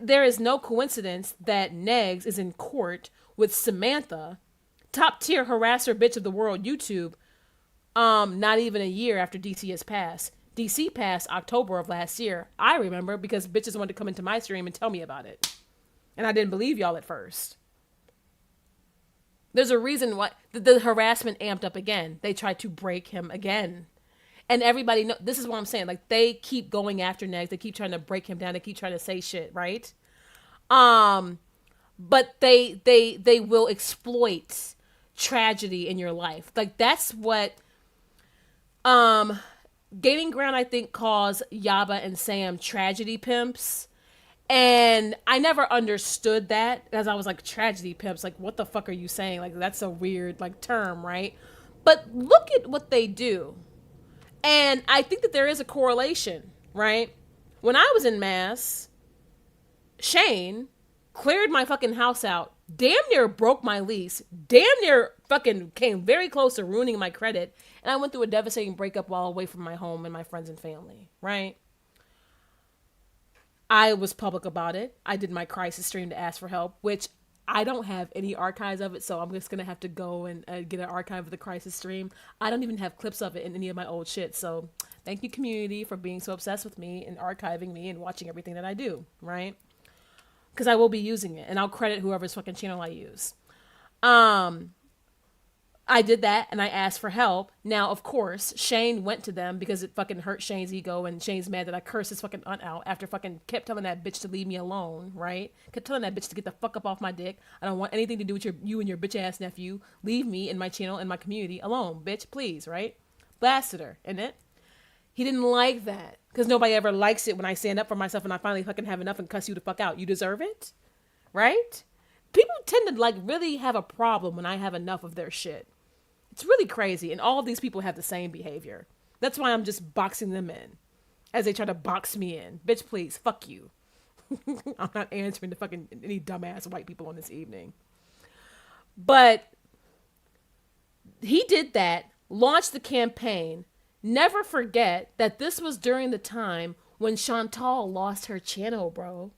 There is no coincidence that Negs is in court with Samantha, top tier harasser bitch of the world YouTube, not even a year after DC has passed. DC passed October of last year. I remember because bitches wanted to come into my stream and tell me about it. And I didn't believe y'all at first. There's a reason why the harassment amped up again. They tried to break him again. And everybody know this is what I'm saying. Like, they keep going after Negs. They keep trying to break him down. They keep trying to say shit, right? But they will exploit tragedy in your life. Like, that's what Gaining Ground, I think, calls Yaba and Sam tragedy pimps. And I never understood that because I was like, tragedy pimps, like, what the fuck are you saying? Like, that's a weird, like, term, right? But look at what they do. And I think that there is a correlation, right? When I was in Mass, Shane cleared my fucking house out, damn near broke my lease, damn near fucking came very close to ruining my credit, and I went through a devastating breakup while away from my home and my friends and family, right? I was public about it. I did my crisis stream to ask for help, which I don't have any archives of it, so I'm just gonna have to go and get an archive of the Crisis stream. I don't even have clips of it in any of my old shit. So thank you, community, for being so obsessed with me and archiving me and watching everything that I do, right? Because I will be using it, and I'll credit whoever's fucking channel I use. I did that, and I asked for help. Now, of course, Shane went to them because it fucking hurt Shane's ego, and Shane's mad that I cursed his fucking aunt out after fucking kept telling that bitch to leave me alone, right? Kept telling that bitch to get the fuck up off my dick. I don't want anything to do with you and your bitch-ass nephew. Leave me and my channel and my community alone, bitch, please, right? Blasted her, innit? He didn't like that, because nobody ever likes it when I stand up for myself and I finally fucking have enough and cuss you the fuck out. You deserve it, right? People tend to, like, really have a problem when I have enough of their shit. It's really crazy, and all of these people have the same behavior. That's why I'm just boxing them in as they try to box me in. Bitch, please, fuck you. I'm not answering to fucking any dumbass white people on this evening. But he did that, launched the campaign. Never forget that this was during the time when Chantal lost her channel, bro.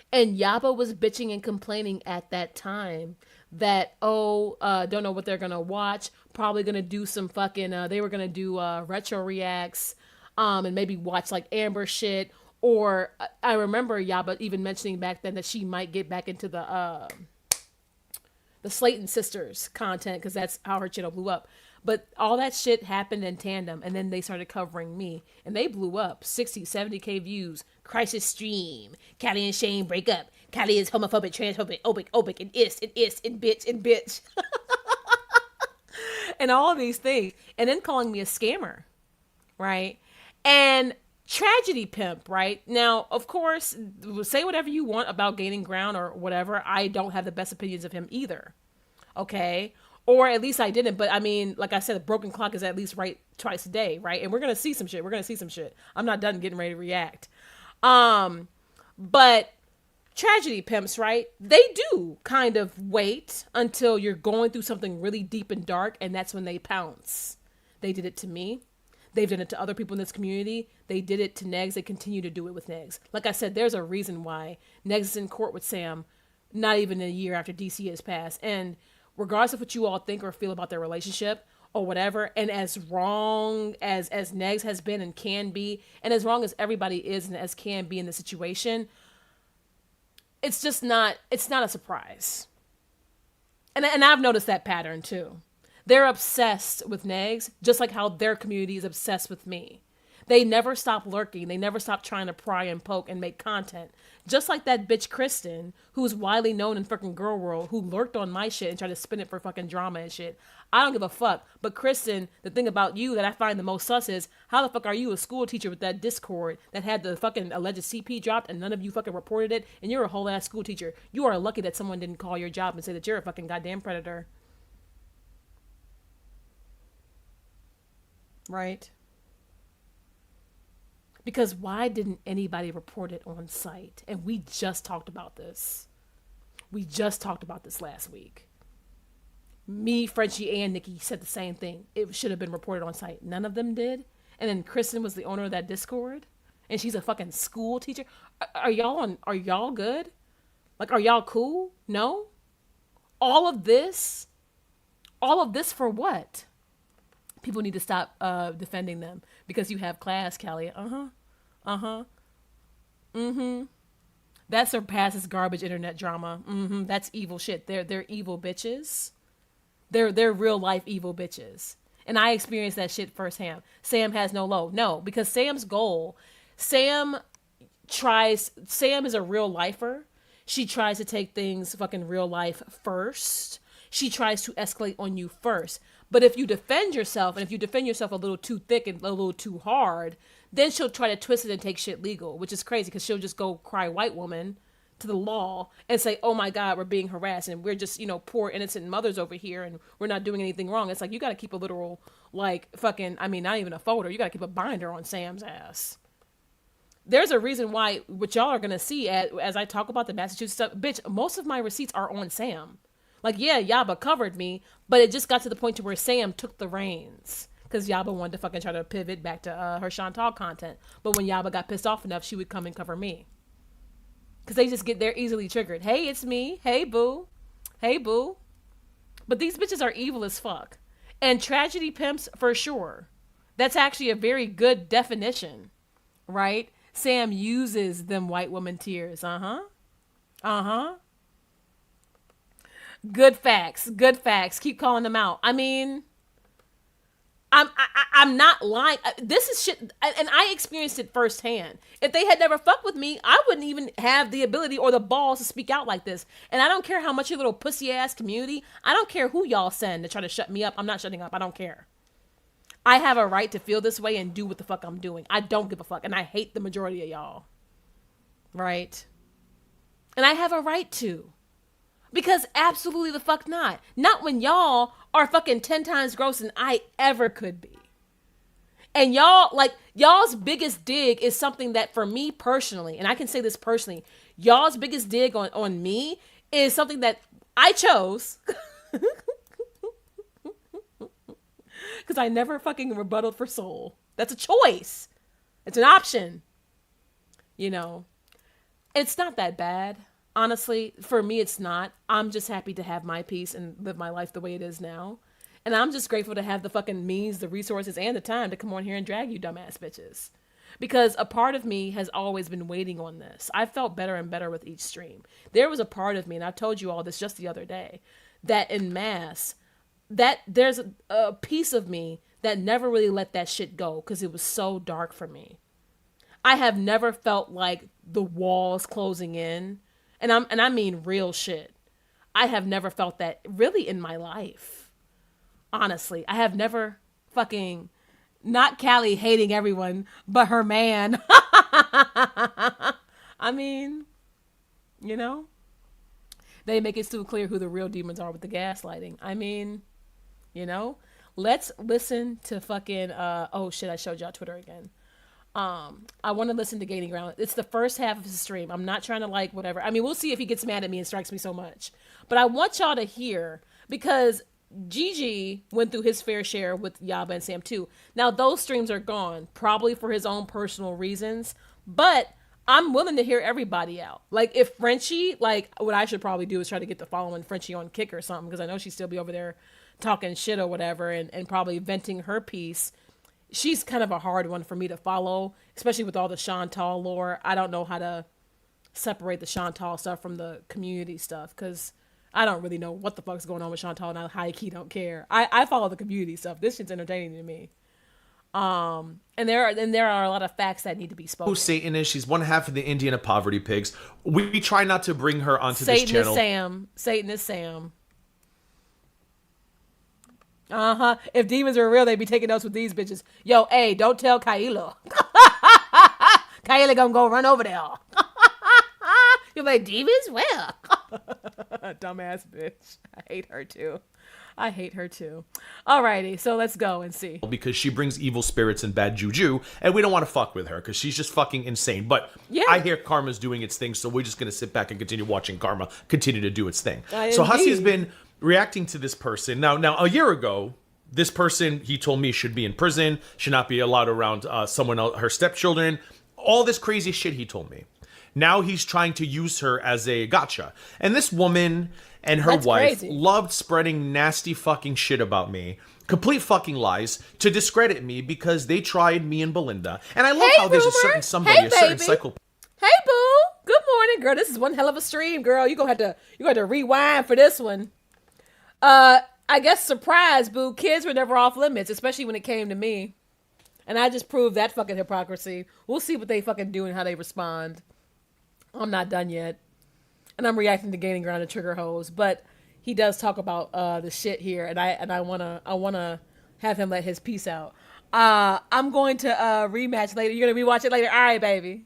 And Yaba was bitching and complaining at that time that, don't know what they're going to watch. Probably going to do some fucking, they were going to do retro reacts and maybe watch like Amber shit. Or I remember Yaba even mentioning back then that she might get back into the Slayton sisters content because that's how her channel blew up. But all that shit happened in tandem, and then they started covering me, and they blew up. 60, 70K views, Crisis stream, Callie and Shane break up, Callie is homophobic, transphobic, obic, and bitch. And all of these things, and then calling me a scammer, right? And tragedy pimp, right? Now, of course, say whatever you want about gaining ground or whatever. I don't have the best opinions of him either, okay? Or at least I didn't. But I mean, like I said, a broken clock is at least right twice a day, right? And we're going to see some shit. I'm not done getting ready to react. But tragedy pimps, right? They do kind of wait until you're going through something really deep and dark, and that's when they pounce. They did it to me. They've done it to other people in this community. They did it to Negs. They continue to do it with Negs. Like I said, there's a reason why Negs is in court with Sam not even a year after DC has passed. And regardless of what you all think or feel about their relationship or whatever, and as wrong as Negs has been and can be, and as wrong as everybody is and as can be in the situation, it's not a surprise. And I've noticed that pattern too. They're obsessed with Negs, just like how their community is obsessed with me. They never stop lurking. They never stop trying to pry and poke and make content. Just like that bitch Kristen, who's widely known in fucking girl world, who lurked on my shit and tried to spin it for fucking drama and shit. I don't give a fuck. But Kristen, the thing about you that I find the most sus is, how the fuck are you a school teacher with that Discord that had the fucking alleged CP dropped and none of you fucking reported it, and you're a whole ass school teacher. You are lucky that someone didn't call your job and say that you're a fucking goddamn predator. Right? Because why didn't anybody report it on site? And we just talked about this. We just talked about this last week. Me, Frenchie, and Nikki said the same thing. It should have been reported on site. None of them did. And then Kristen was the owner of that Discord. And she's a fucking school teacher. Are y'all good? Like, are y'all cool? No? All of this for what? People need to stop defending them because you have class, Callie. That surpasses garbage internet drama. That's evil shit. They're evil bitches. They're real life evil bitches. And I experienced that shit firsthand. Sam has no low. No, because Sam's goal, Sam is a real lifer. She tries to take things fucking real life first. She tries to escalate on you first. But if you defend yourself, and if you defend yourself a little too thick and a little too hard, then she'll try to twist it and take shit legal, which is crazy because she'll just go cry white woman to the law and say, oh my God, we're being harassed and we're just, poor innocent mothers over here and we're not doing anything wrong. It's like, you got to keep a literal, like, fucking, not even a folder. You got to keep a binder on Sam's ass. There's a reason why, what y'all are going to see as I talk about the Massachusetts stuff, bitch, most of my receipts are on Sam. Like, yeah, Yaba covered me, but it just got to the point to where Sam took the reins. Because Yaba wanted to fucking try to pivot back to her Chantal content. But when Yaba got pissed off enough, she would come and cover me. Because they're easily triggered. Hey, it's me. Hey, boo. Hey, boo. But these bitches are evil as fuck. And tragedy pimps, for sure. That's actually a very good definition, right? Sam uses them white woman tears. Good facts. Good facts. Keep calling them out. I mean, I'm not lying. This is shit, and I experienced it firsthand. If they had never fucked with me, I wouldn't even have the ability or the balls to speak out like this. And I don't care how much your little pussy ass community, I don't care who y'all send to try to shut me up. I'm not shutting up. I don't care. I have a right to feel this way and do what the fuck I'm doing. I don't give a fuck, and I hate the majority of y'all. Right? And I have a right to. Because absolutely the fuck not. Not when y'all are fucking 10 times gross than I ever could be. And y'all's biggest dig is something that for me personally, and I can say this personally, y'all's biggest dig on me is something that I chose. Because I never fucking rebutted for soul. That's a choice. It's an option. You know. It's not that bad. Honestly, for me, it's not. I'm just happy to have my peace and live my life the way it is now. And I'm just grateful to have the fucking means, the resources, and the time to come on here and drag you dumbass bitches. Because a part of me has always been waiting on this. I felt better and better with each stream. There was a part of me, and I told you all this just the other day, that in mass, that there's a piece of me that never really let that shit go because it was so dark for me. I have never felt like the walls closing in. And I mean real shit. I have never felt that really in my life. Honestly, I have never fucking, not Callie hating everyone, but her man. I mean, you know, they make it so clear who the real demons are with the gaslighting. I mean, you know, let's listen to fucking, oh shit, I showed y'all Twitter again. I want to listen to Gaining Ground. It's the first half of his stream. I'm not trying to like whatever. I mean, we'll see if he gets mad at me and strikes me so much. But I want y'all to hear, because Gigi went through his fair share with Yaba and Sam too. Now those streams are gone, probably for his own personal reasons. But I'm willing to hear everybody out. Like if Frenchie, like what I should probably do is try to get the following Frenchie on Kick or something, because I know she'd still be over there talking shit or whatever and probably venting her piece. She's kind of a hard one for me to follow, especially with all the Chantal lore. I don't know how to separate the Chantal stuff from the community stuff, because I don't really know what the fuck's going on with Chantal, and I high-key don't care. I follow the community stuff. This shit's entertaining to me. And there are a lot of facts that need to be spoken. Who Satan is? She's one half of the Indian of Poverty Pigs. We try not to bring her onto this channel. Satan is Sam. If demons were real, they'd be taking notes with these bitches. Yo, hey, don't tell Kaila. Kaila gonna go run over there. You're like, demons? Where? Dumbass bitch. I hate her too. Alrighty, so let's go and see. Because she brings evil spirits and bad juju, and we don't want to fuck with her because she's just fucking insane. But yeah. I hear Karma's doing its thing, so we're just going to sit back and continue watching Karma continue to do its thing. So Hussey's been reacting to this person. Now, a year ago, this person, he told me, should be in prison, should not be allowed around someone else, her stepchildren, all this crazy shit he told me. Now he's trying to use her as a gotcha. And this woman and her wife loved spreading nasty fucking shit about me. Complete fucking lies to discredit me because they tried me and Belinda. And I love how there's a certain somebody, a certain psychopath. Hey, boo. Good morning, girl. This is one hell of a stream, girl. You gonna have to rewind for this one. I guess surprise, boo. Kids were never off limits, especially when it came to me. And I just proved that fucking hypocrisy. We'll see what they fucking do and how they respond. I'm not done yet. And I'm reacting to Gaining Ground and Trigger Hose, but he does talk about the shit here, and I wanna have him let his piece out. I'm going to rematch later. You're gonna rewatch it later. All right, baby.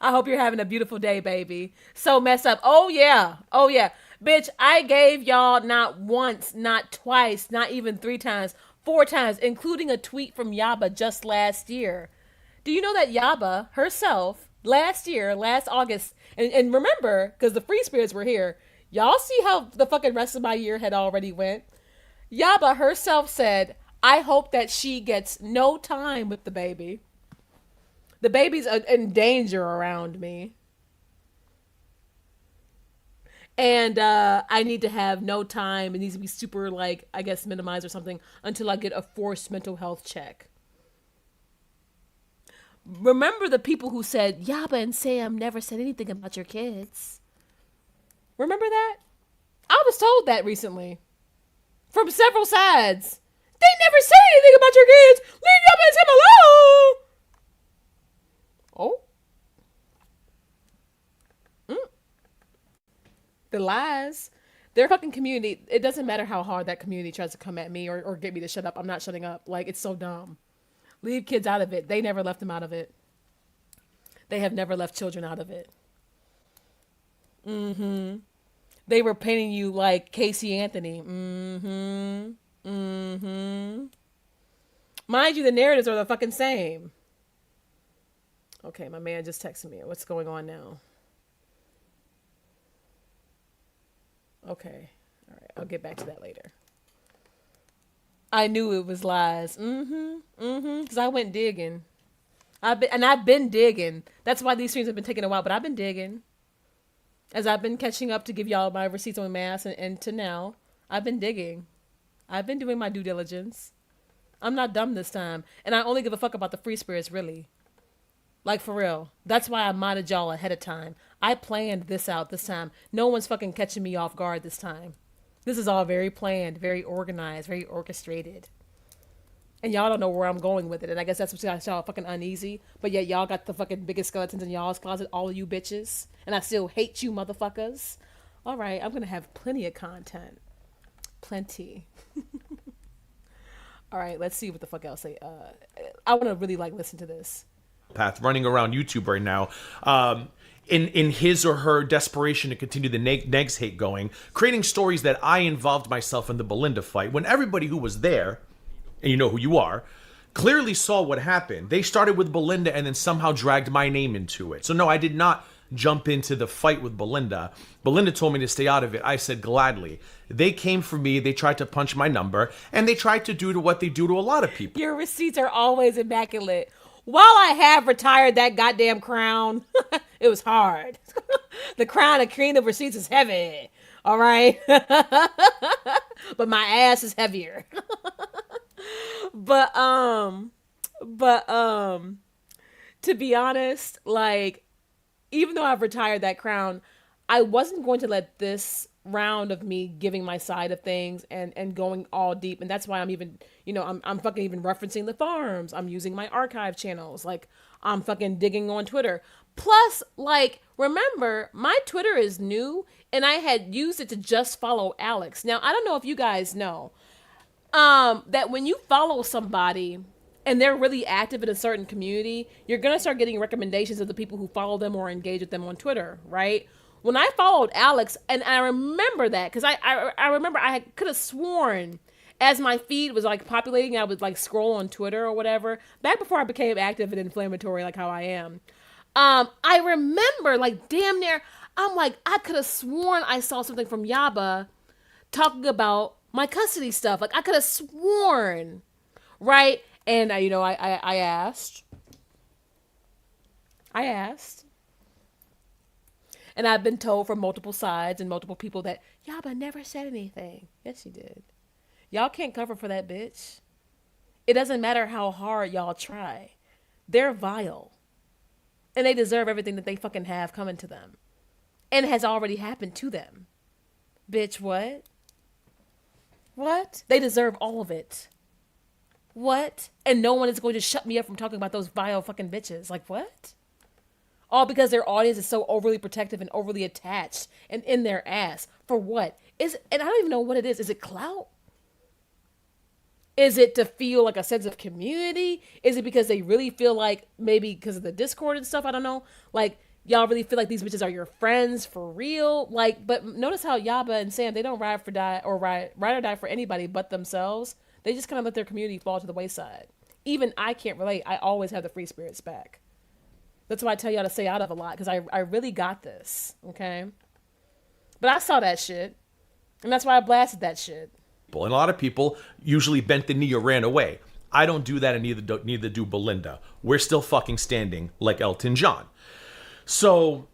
I hope you're having a beautiful day, baby. So messed up. Oh yeah. Bitch, I gave y'all not once, not twice, not even 3 times, 4 times, including a tweet from Yaba just last year. Do you know that Yaba herself, last August, and remember, because the free spirits were here, y'all see how the fucking rest of my year had already went? Yaba herself said, I hope that she gets no time with the baby. The baby's in danger around me. And I need to have no time. It needs to be super, like, I guess, minimized or something until I get a forced mental health check. Remember the people who said, Yaba and Sam never said anything about your kids. Remember that? I was told that recently. From several sides. They never say anything about your kids. Leave Yaba and Sam alone. Oh. The lies. Their fucking community, it doesn't matter how hard that community tries to come at me or get me to shut up. I'm not shutting up. Like, it's so dumb. Leave kids out of it. They never left them out of it. They have never left children out of it. They were painting you like Casey Anthony. Mind you, the narratives are the fucking same. Okay, my man just texted me. What's going on now? Okay. All right. I'll get back to that later. I knew it was lies. Because I went digging. I've been digging. That's why these streams have been taking a while, but I've been digging. As I've been catching up to give y'all my receipts on mass and to now, I've been digging. I've been doing my due diligence. I'm not dumb this time. And I only give a fuck about the free spirits, really. Like, for real. That's why I modded y'all ahead of time. I planned this out this time. No one's fucking catching me off guard this time. This is all very planned, very organized, very orchestrated. And y'all don't know where I'm going with it. And I guess that's what got y'all fucking uneasy. But yet y'all got the fucking biggest skeletons in y'all's closet, all of you bitches. And I still hate you motherfuckers. All right, I'm going to have plenty of content. Plenty. All right, let's see what the fuck else they... I want to really, like, listen to this. Path running around YouTube right now. In his or her desperation to continue the negs hate going, creating stories that I involved myself in the Belinda fight when everybody who was there, and you know who you are, clearly saw what happened. They started with Belinda and then somehow dragged my name into it. So no, I did not jump into the fight with Belinda. Belinda told me to stay out of it. I said gladly. They came for me. They tried to punch my number, and they tried to do to what they do to a lot of people. Your receipts are always immaculate. While I have retired that goddamn crown, it was hard. The crown of queen of receipts is heavy. All right. But my ass is heavier. But to be honest, like, even though I've retired that crown, I wasn't going to let this round of me giving my side of things and going all deep. And that's why I'm even, I'm fucking even referencing the farms. I'm using my archive channels. Like, I'm fucking digging on Twitter. Plus, like, remember, my Twitter is new and I had used it to just follow Alex. Now, I don't know if you guys know that when you follow somebody and they're really active in a certain community, you're going to start getting recommendations of the people who follow them or engage with them on Twitter, right? When I followed Alex, and I remember that, because I remember I could have sworn as my feed was like populating, I would like scroll on Twitter or whatever, back before I became active and inflammatory like how I am. I remember like damn near, I'm like, I could have sworn I saw something from Yaba talking about my custody stuff. Like I could have sworn, right? And I asked. And I've been told from multiple sides and multiple people that Yaba never said anything. Yes, she did. Y'all can't cover for that bitch. It doesn't matter how hard y'all try. They're vile. And they deserve everything that they fucking have coming to them. And it has already happened to them. Bitch, what? What? They deserve all of it. What? And no one is going to shut me up from talking about those vile fucking bitches. Like, what? All because their audience is so overly protective and overly attached and in their ass. For what? And I don't even know what it is. Is it clout? Is it to feel like a sense of community? Is it because they really feel like, maybe because of the Discord and stuff, I don't know, like, y'all really feel like these bitches are your friends for real? Like, but notice how Yaba and Sam, they don't ride or die for anybody but themselves. They just kind of let their community fall to the wayside. Even I can't relate. I always have the free spirits back. That's why I tell y'all to stay out of a lot, because I really got this, okay? But I saw that shit, and that's why I blasted that shit. And a lot of people usually bent the knee or ran away. I don't do that, and neither do Belinda. We're still fucking standing like Elton John. So,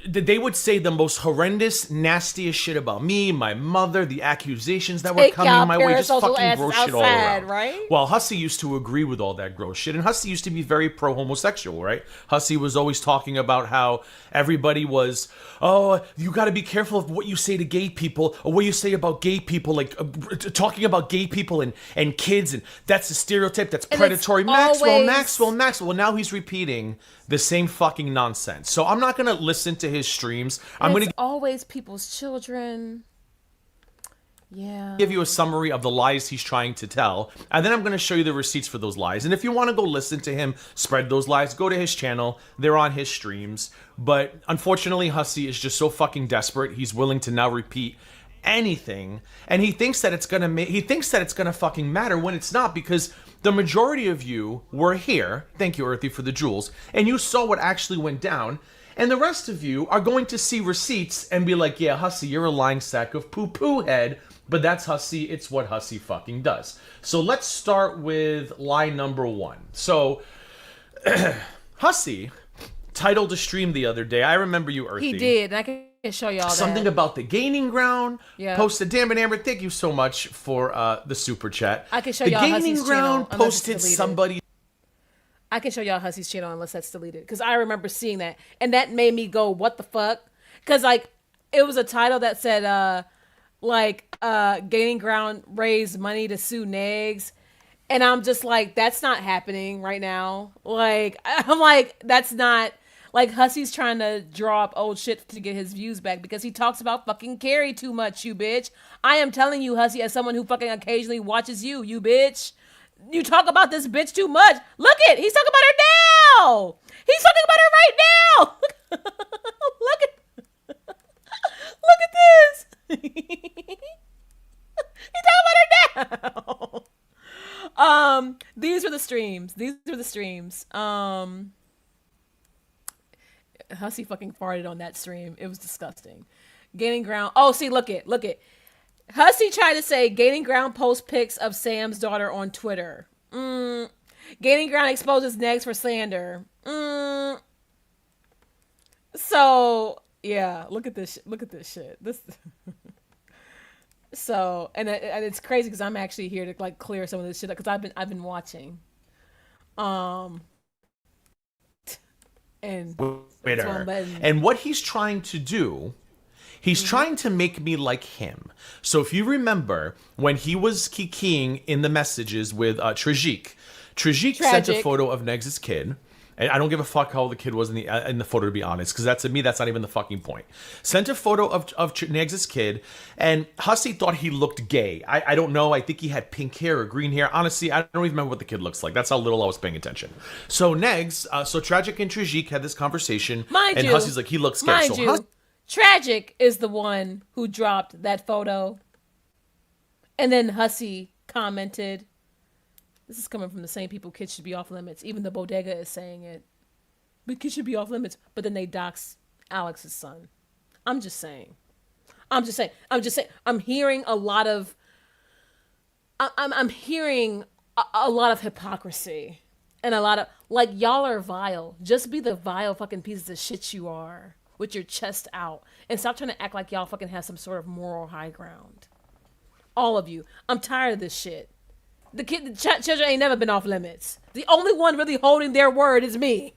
they would say the most horrendous, nastiest shit about me, my mother, the accusations that were coming my way, just fucking gross shit all around. Right? Well, Hussey used to agree with all that gross shit, and Hussey used to be very pro-homosexual, right? Hussey was always talking about how everybody was, oh, you got to be careful of what you say to gay people, or what you say about gay people, like talking about gay people and kids, and that's a stereotype, that's predatory. Maxwell. Well, now he's repeating the same fucking nonsense. So I'm not going to listen to his streams. I'm going to always people's children. Yeah. Give you a summary of the lies he's trying to tell, and then I'm going to show you the receipts for those lies. And if you want to go listen to him spread those lies, go to his channel. They're on his streams. But unfortunately, Hussey is just so fucking desperate. He's willing to now repeat anything, and he thinks that it's gonna fucking matter when it's not, because the majority of you were here. Thank you, Earthy, for the jewels, and you saw what actually went down. And the rest of you are going to see receipts and be like, yeah, Hussey, you're a lying sack of poo-poo head. But that's Hussey. It's what Hussey fucking does. So let's start with lie number 1. So Hussey titled a stream the other day. I remember you, Earthy. He did. And I can show y'all something that. About the gaining ground. Yeah. Posted. Damn it, Amber. Thank you so much for the super chat. I can show the y'all gaining Hussey's ground channel, posted somebody. I can show y'all Hussey's channel unless that's deleted, because I remember seeing that, and that made me go, "What the fuck?" Because like it was a title that said gaining ground raised money to sue Negs, and I'm just like, that's not happening right now. Like I'm like, that's not. Like, Hussey's trying to draw up old shit to get his views back because he talks about fucking Carrie too much, you bitch. I am telling you, Hussey, as someone who fucking occasionally watches you, you bitch. You talk about this bitch too much. Look it, he's talking about her now. He's talking about her right now. Look at this. He's talking about her now. These were the streams. Hussey fucking farted on that stream. It was disgusting. Gaining ground. Oh, see, look it. Hussey tried to say gaining ground post pics of Sam's daughter on Twitter. Gaining ground exposes Negs for slander. So yeah, look at this shit. So and it's crazy because I'm actually here to like clear some of this shit because I've been watching. And what he's trying to do, he's trying to make me like him. So if you remember when he was kikiing in the messages with Tragic sent a photo of Negs' kid. And I don't give a fuck how old the kid was in the photo, to be honest, because to me, that's not even the fucking point. Sent a photo of Negs' kid, and Hussey thought he looked gay. I don't know. I think he had pink hair or green hair. Honestly, I don't even remember what the kid looks like. That's how little I was paying attention. So Negs, Tragic and Tragic had this conversation, and Hussey's like, he looks gay. Tragic is the one who dropped that photo. And then Hussey commented, this is coming from the same people, kids should be off limits. Even the Bodega is saying it. But kids should be off limits. But then they dox Alex's son. I'm just saying. I'm hearing a lot of... I'm hearing a lot of hypocrisy. And a lot of... Like, y'all are vile. Just be the vile fucking pieces of shit you are. With your chest out. And stop trying to act like y'all fucking have some sort of moral high ground. All of you. I'm tired of this shit. The children ain't never been off limits. The only one really holding their word is me.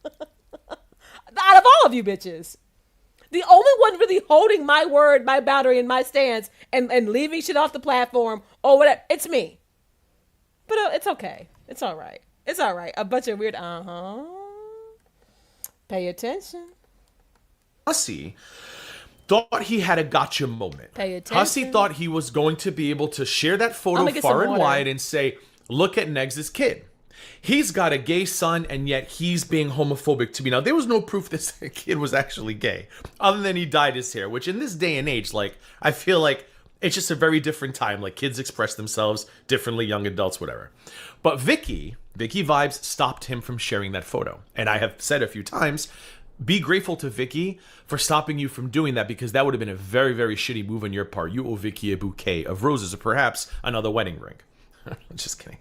Out of all of you bitches. The only one really holding my word, my boundary, and my stance and leaving shit off the platform or whatever, it's me. But it's okay. It's all right. It's all right. A bunch of weird, Pay attention. Hussey thought he had a gotcha moment. Pay attention. Hussey thought he was going to be able to share that photo far and wide and say, look at Negs' kid. He's got a gay son, and yet he's being homophobic to me. Now, there was no proof this kid was actually gay, other than he dyed his hair, which in this day and age, like, I feel like it's just a very different time. Like, kids express themselves differently, young adults, whatever. But Vicky Vibes stopped him from sharing that photo. And I have said a few times, be grateful to Vicky for stopping you from doing that, because that would have been a very, very shitty move on your part. You owe Vicky a bouquet of roses or perhaps another wedding ring. Just kidding.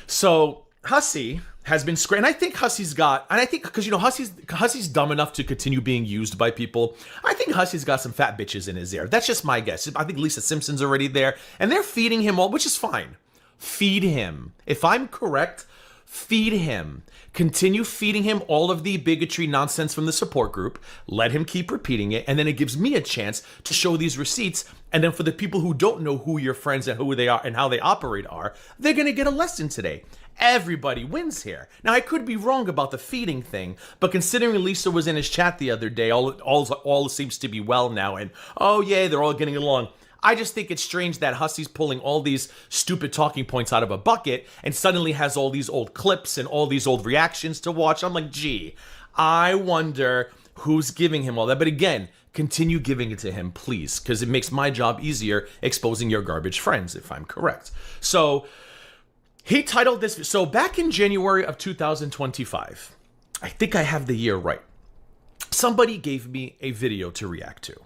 So Hussey has been and I think Hussey's got, and I think because Hussey's dumb enough to continue being used by people. I think Hussey's got some fat bitches in his ear. That's just my guess. I think Lisa Simpson's already there, and they're feeding him all, which is fine. Feed him. If I'm correct, feed him. Continue feeding him all of the bigotry nonsense from the support group. Let him keep repeating it, and then it gives me a chance to show these receipts. And then for the people who don't know who your friends and who they are and how they operate are, they're gonna get a lesson today. Everybody wins here. Now, I could be wrong about the feeding thing, but considering Lisa was in his chat the other day, all seems to be well now, and oh yeah, they're all getting along. I just think it's strange that Hussey's pulling all these stupid talking points out of a bucket and suddenly has all these old clips and all these old reactions to watch. I'm like, gee, I wonder who's giving him all that. But again, continue giving it to him, please, because it makes my job easier exposing your garbage friends, if I'm correct. So he titled this, so back in January of 2025, I think I have the year right, somebody gave me a video to react to.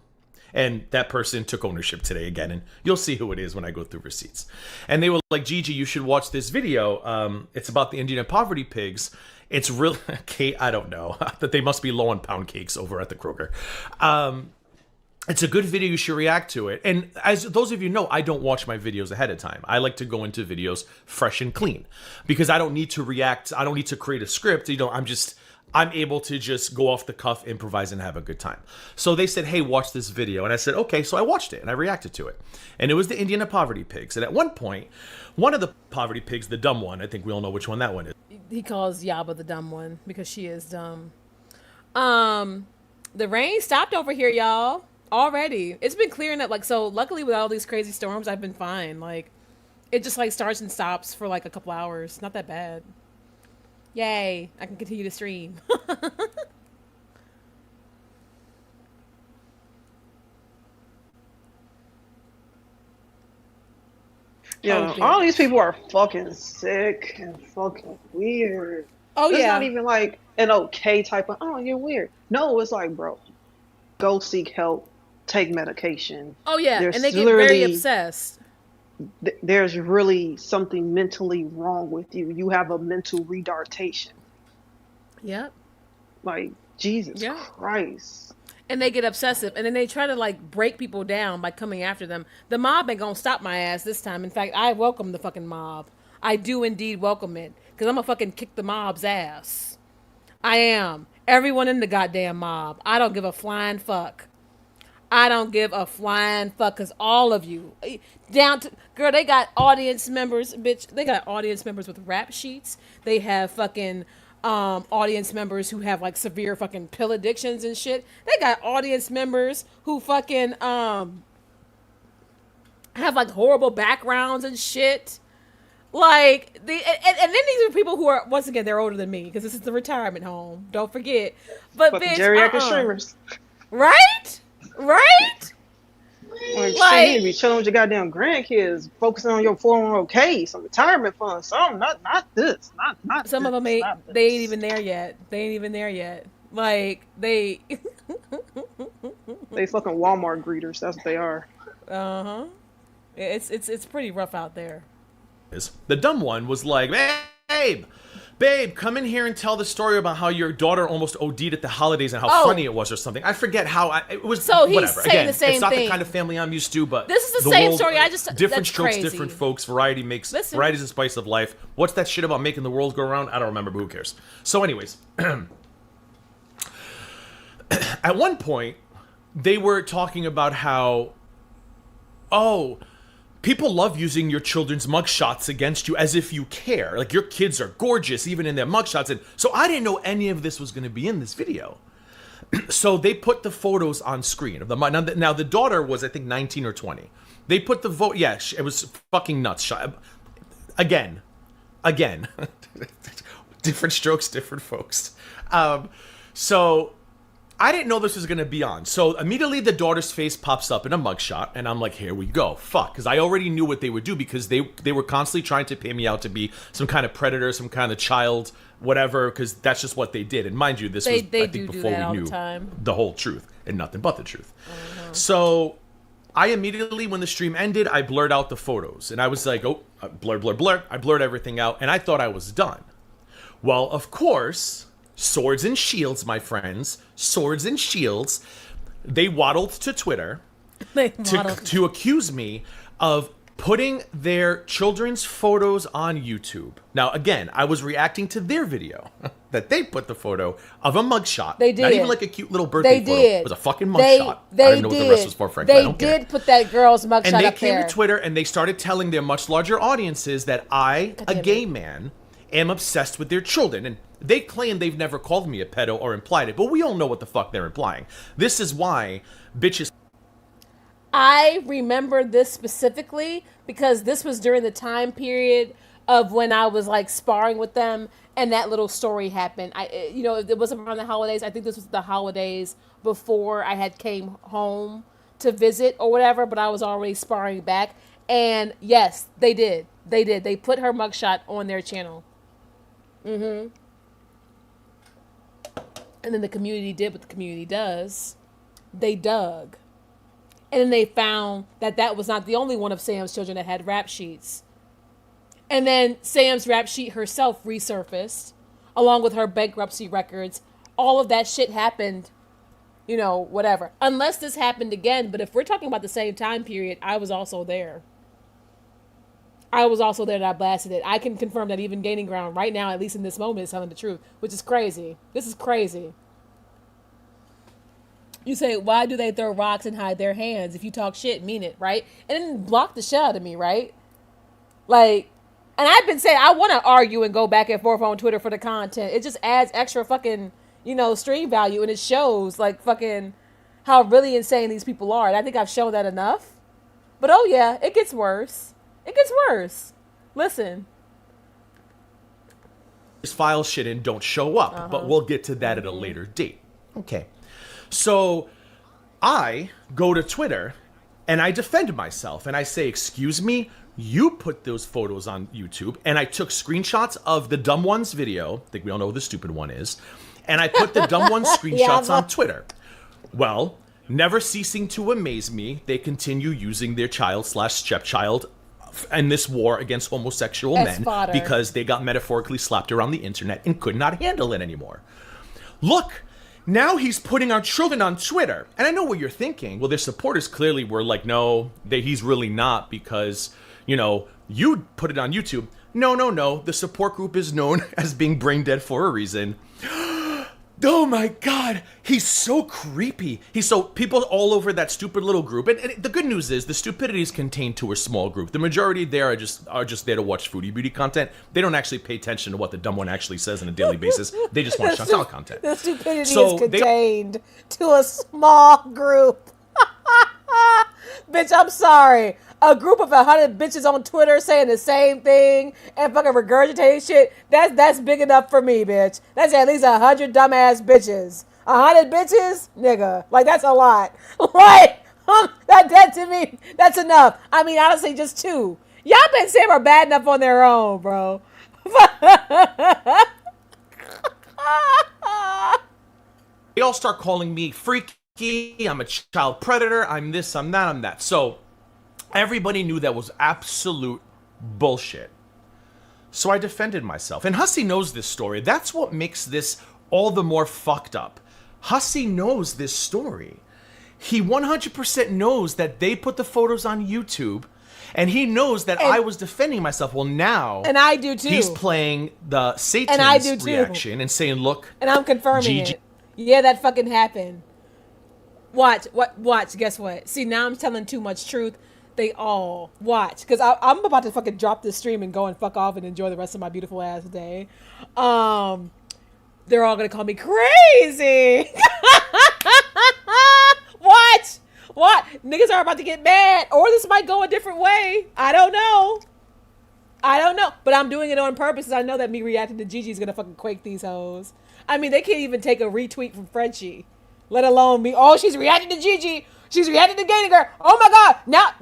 And that person took ownership today again, and you'll see who it is when I go through receipts. And they were like, Gigi, you should watch this video. It's about the Indian and poverty pigs. It's really, Kate, I don't know, that they must be low on pound cakes over at the Kroger. It's a good video. You should react to it. And as those of you know, I don't watch my videos ahead of time. I like to go into videos fresh and clean because I don't need to react. I don't need to create a script. I'm able to just go off the cuff, improvise, and have a good time. So they said, hey, watch this video. And I said, okay. So I watched it and I reacted to it. And it was the Indian and poverty pigs. And at one point, one of the poverty pigs, the dumb one, I think we all know which one that one is. He calls Yaba the dumb one because she is dumb. The rain stopped over here, y'all. Already. It's been clearing up. So luckily with all these crazy storms, I've been fine. It just starts and stops for a couple hours. Not that bad. Yay, I can continue to stream. Yeah, all these people are fucking sick and fucking weird. Oh, it's yeah. It's not even an okay type of, oh, you're weird. No, it's bro, go seek help, take medication. Oh, yeah, and they get very obsessed. There's really something mentally wrong with you. You have a mental retardation. Yep. Jesus Christ. And they get obsessive, and then they try to break people down by coming after them. The mob ain't gonna stop my ass this time. In fact, I welcome the fucking mob. I do indeed welcome it, because I'm gonna fucking kick the mob's ass. I am. Everyone in the goddamn mob. I don't give a flying fuck. I don't give a flying fuck, because all of you, down to, girl, they got audience members, bitch. They got audience members with rap sheets. They have fucking audience members who have severe fucking pill addictions and shit. They got audience members who fucking have horrible backgrounds and shit. And then these are people who are, once again, they're older than me, because this is the retirement home. Don't forget. But fucking bitch, geriatric streamers. Right? Shit, you be chilling with your goddamn grandkids, focusing on your 401k, some retirement funds, some not this, not some this, of them ain't even there yet. They they fucking Walmart greeters. That's what they are. It's pretty rough out there. The dumb one was like, babe, come in here and tell the story about how your daughter almost OD'd at the holidays and how funny it was or something. I forget how it was. So he's whatever. saying Again, the same it's not thing. The kind of family I'm used to, but this is the same world, story. Different that's strokes, crazy. different folks. Variety's the spice of life. What's that shit about making the world go around? I don't remember, but who cares? So anyways, at one point, they were talking about how, people love using your children's mugshots against you as if you care. Your kids are gorgeous, even in their mugshots. And so I didn't know any of this was going to be in this video. So they put the photos on screen of the now the daughter was, I think, 19 or 20. They put the vote. Yeah, it was fucking nuts. Again, different strokes, different folks. So I didn't know this was going to be on. So immediately the daughter's face pops up in a mugshot, and I'm like, here we go. Fuck. Because I already knew what they would do, because they were constantly trying to pay me out to be some kind of predator, some kind of child, whatever, because that's just what they did. And mind you, this was, I think, before we knew the whole truth and nothing but the truth. So I immediately, when the stream ended, I blurred out the photos. And I was like, oh, blur, blur, blur. I blurred everything out, and I thought I was done. Well, of course, swords and shields, my friends, swords and shields, they waddled to Twitter to accuse me of putting their children's photos on YouTube. Now, again, I was reacting to their video that they put the photo of a mugshot. They did. Not even like a cute little birthday photo. It was a fucking mugshot. I They don't even know what the rest was for, frankly. I don't care. They did put that girl's mugshot up there. And they came to Twitter and they started telling their much larger audiences that I, a gay man, am obsessed with their children. And they claim they've never called me a pedo or implied it, but we all know what the fuck they're implying. This is why bitches... I remember this specifically because this was during the time period of when I was like sparring with them and that little story happened. It wasn't around the holidays. I think this was the holidays before I had came home to visit or whatever, but I was already sparring back. And yes, they did. They put her mugshot on their channel. And then the community did what the community does. They dug. And then they found that was not the only one of Sam's children that had rap sheets. And then Sam's rap sheet herself resurfaced, along with her bankruptcy records. All of that shit happened, whatever. Unless this happened again, but if we're talking about the same time period, I was also there. And I blasted it. I can confirm that even Gaining Ground right now, at least in this moment, is telling the truth, which is crazy. This is crazy. You say, why do they throw rocks and hide their hands? If you talk shit, mean it, right? And then block the shit out of me, right? Like, and I've been saying I want to argue and go back and forth on Twitter for the content. It just adds extra fucking, stream value, and it shows like fucking how really insane these people are. And I think I've shown that enough. But oh yeah, it gets worse. It gets worse. Listen. File shit in don't show up, but we'll get to that at a later date. Okay. So I go to Twitter and I defend myself and I say, excuse me, you put those photos on YouTube, and I took screenshots of the dumb one's video. I think we all know who the stupid one is. And I put the dumb one's screenshots on Twitter. Well, never ceasing to amaze me, they continue using their child/stepchild in this war against homosexual men because they got metaphorically slapped around the internet and could not handle it anymore. Look, now he's putting our children on Twitter. And I know what you're thinking. Well, their supporters clearly were like, no, he's really not because, you put it on YouTube. No. The support group is known as being brain dead for a reason. Oh my God, he's so creepy. People all over that stupid little group. And the good news is the stupidity is contained to a small group. The majority there are just there to watch foodie beauty content. They don't actually pay attention to what the dumb one actually says on a daily basis. They just want Shoutout content. The stupidity is contained to a small group. Bitch, I'm sorry. A group of 100 bitches on Twitter saying the same thing and fucking regurgitating shit, that's big enough for me, bitch. That's at least 100 dumbass bitches. 100 bitches? Nigga. Like, that's a lot. Like, that to me, that's enough. I mean, honestly, just 2. Yaba and Sam are bad enough on their own, bro. They all start calling me freaky, I'm a child predator, I'm this, I'm that, I'm that. So everybody knew that was absolute bullshit. So I defended myself. And Hussey knows this story. That's what makes this all the more fucked up. Hussey knows this story. He 100% knows that they put the photos on YouTube, and he knows that I was defending myself. Well, now... And I do too. He's playing the Satan's reaction and saying, look... And I'm confirming it. Yeah, that fucking happened. Watch, guess what? See, now I'm telling too much truth. They all watch, because I'm about to fucking drop this stream and go and fuck off and enjoy the rest of my beautiful ass day. They're all gonna call me crazy. What? Niggas are about to get mad, or this might go a different way. I don't know, but I'm doing it on purpose because I know that me reacting to Gigi is gonna fucking quake these hoes. I mean, they can't even take a retweet from Frenchie, let alone me. Oh, she's reacting to Gigi. She's reacting to Gaining Ground. Oh my God. Now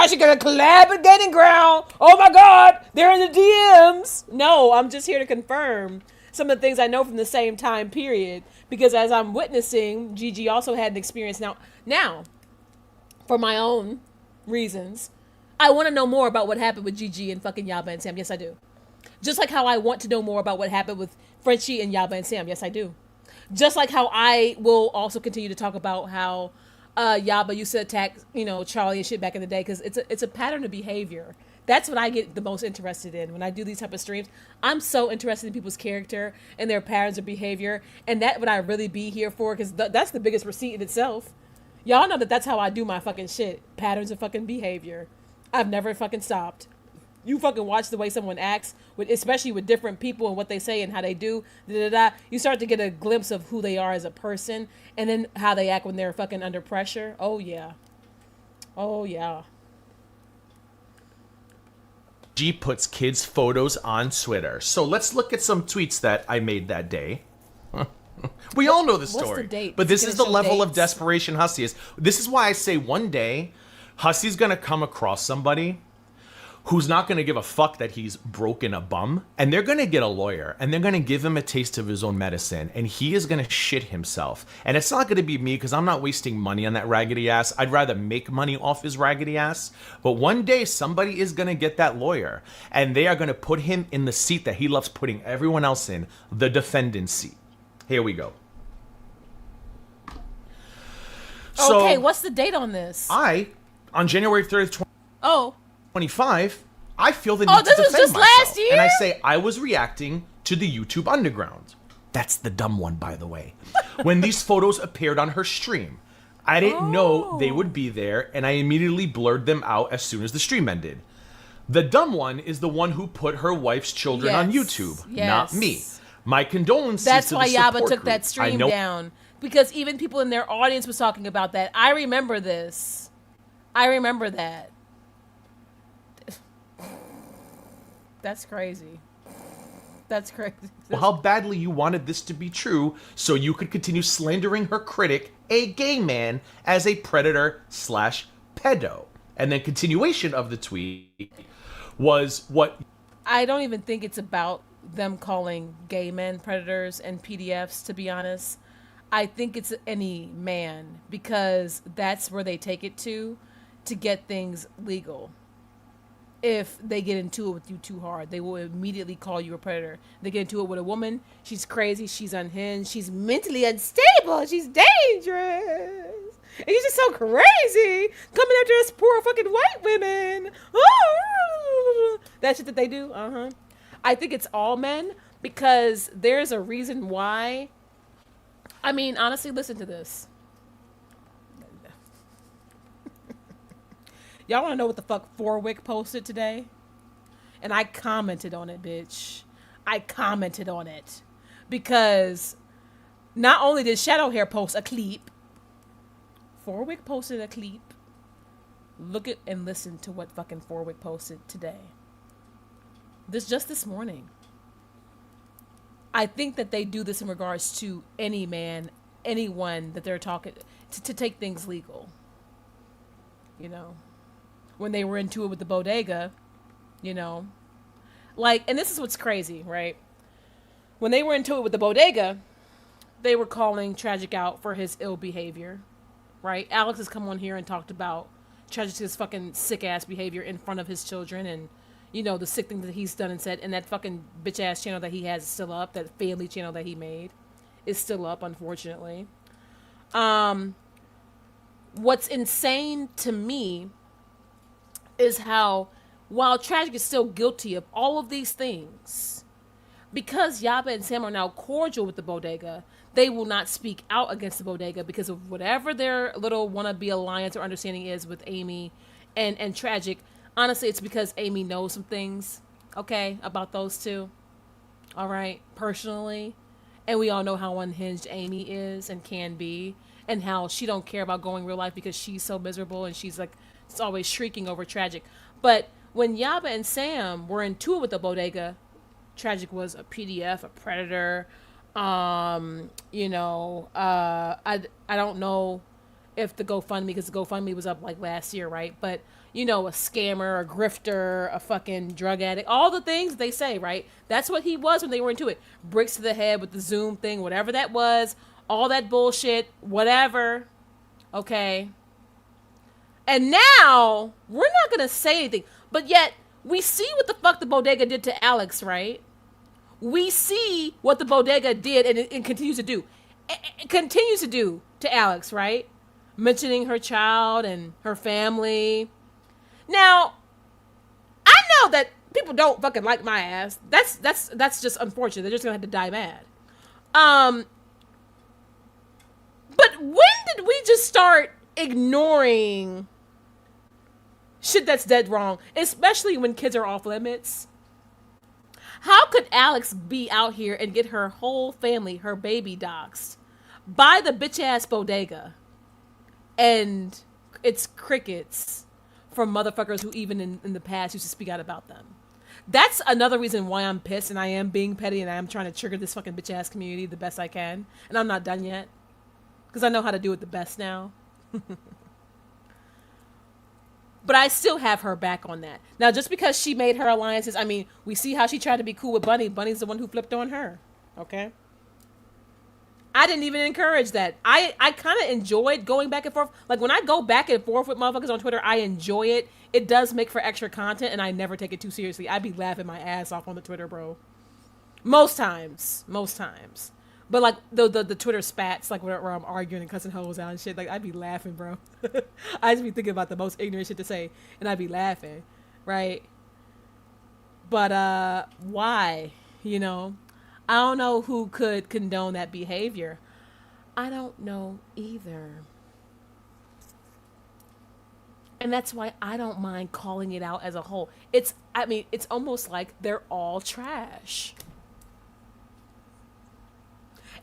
she's gonna collab with Gaining Ground. Oh my God. They're in the DMs. No, I'm just here to confirm some of the things I know from the same time period. Because as I'm witnessing, Gigi also had an experience. Now, for my own reasons. I want to know more about what happened with Gigi and fucking Yaba and Sam. Yes, I do. Just like how I want to know more about what happened with Frenchie and Yaba and Sam. Yes, I do. Just like how I will also continue to talk about how Yaba used to attack, Charlie and shit back in the day, because it's a pattern of behavior. That's what I get the most interested in when I do these type of streams. I'm so interested in people's character and their patterns of behavior, and that would I really be here for, because that's the biggest receipt in itself. Y'all know that's how I do my fucking shit. Patterns of fucking behavior. I've never fucking stopped. You fucking watch the way someone acts, especially with different people and what they say and how they do. You start to get a glimpse of who they are as a person, and then how they act when they're fucking under pressure. Oh yeah. Oh yeah. G puts kids' photos on Twitter. So let's look at some tweets that I made that day. We all know the story. What's the date? But this is the level of desperation Hussy is. This is why I say one day, Hussy's going to come across somebody who's not going to give a fuck that he's broken a bum, and they're going to get a lawyer, and they're going to give him a taste of his own medicine, and he is going to shit himself. And it's not going to be me, because I'm not wasting money on that raggedy ass. I'd rather make money off his raggedy ass. But one day, somebody is going to get that lawyer, and they are going to put him in the seat that he loves putting everyone else in, the defendant's seat. Here we go. Okay, So, what's the date on this? on January 30th, 2025, I feel the need to this was defend just myself. last year? And I say I was reacting to the YouTube Underground. That's the dumb one, by the way. When these photos appeared on her stream, I didn't know they would be there, and I immediately blurred them out as soon as the stream ended. The dumb one is the one who put her wife's children on YouTube, not me. My condolences That's to the why Yaba support took group. that stream down. Because even people in their audience was talking about that. I remember this. I remember that. That's crazy. That's crazy. Well, how badly you wanted this to be true so you could continue slandering her critic, a gay man, as a predator/pedo. And then continuation of the tweet was what... I don't even think it's about them calling gay men predators and PDFs, to be honest. I think it's any man, because that's where they take it to get things legal. If they get into it with you too hard, they will immediately call you a predator. They get into it with a woman, she's crazy, she's unhinged, she's mentally unstable, she's dangerous. And he's just so crazy, coming after us poor fucking white women. That shit that they do, I think it's all men, because there's a reason why. I mean, honestly, listen to this. Y'all want to know what the fuck Forwick posted today? And I commented on it, bitch. I commented on it. Because not only did Shadow Hair post a clip, Forwick posted a clip. Look at and listen to what fucking Forwick posted today. This morning. I think that they do this in regards to any man, anyone that they're talking to take things legal. When they were into it with the Bodega, and this is what's crazy, right? When they were into it with the Bodega, they were calling Tragic out for his ill behavior, right? Alex has come on here and talked about Tragic's fucking sick ass behavior in front of his children, and the sick thing that he's done and said, and that fucking bitch ass channel that he has is still up. That family channel that he made is still up, unfortunately. What's insane to me is how, while Tragic is still guilty of all of these things, because Yaba and Sam are now cordial with the Bodega, they will not speak out against the Bodega because of whatever their little wannabe alliance or understanding is with Amy and Tragic. Honestly, it's because Amy knows some things, okay, about those two. All right, personally. And we all know how unhinged Amy is and can be, and how she don't care about going real life because she's so miserable, and she's like, it's always shrieking over Tragic. But when Yaba and Sam were in tour with the Bodega, Tragic was a PDF, a predator. I don't know if the GoFundMe, because the GoFundMe was up like last year, right? But a scammer, a grifter, a fucking drug addict, all the things they say, right? That's what he was when they were into it. Bricks to the head with the Zoom thing, whatever that was, all that bullshit, whatever. Okay. And now we're not going to say anything. But yet we see what the fuck the Bodega did to Alex, right? We see what the Bodega did and continues to do. It continues to do to Alex, right? Mentioning her child and her family. Now, I know that people don't fucking like my ass. That's just unfortunate. They're just gonna have to die mad. But when did we just start ignoring shit that's dead wrong, especially when kids are off limits? How could Alex be out here and get her whole family, her baby doxxed by the bitch ass Bodega, and it's crickets from motherfuckers who even in the past used to speak out about them? That's another reason why I'm pissed and I am being petty and I am trying to trigger this fucking bitch ass community the best I can. And I'm not done yet because I know how to do it the best now. But I still have her back on that. Now, just because she made her alliances, I mean, we see how she tried to be cool with Bunny. Bunny's the one who flipped on her. Okay? I didn't even encourage that. I kind of enjoyed going back and forth. Like, when I go back and forth with motherfuckers on Twitter, I enjoy it. It does make for extra content, and I never take it too seriously. I be laughing my ass off on the Twitter, bro. Most times. But, like, the Twitter spats, like, where I'm arguing and cussing hoes out and shit, like, I'd be laughing, bro. I just be thinking about the most ignorant shit to say, and I'd be laughing, right? But, why? You know? I don't know who could condone that behavior. I don't know either. And that's why I don't mind calling it out as a whole. It's almost like they're all trash.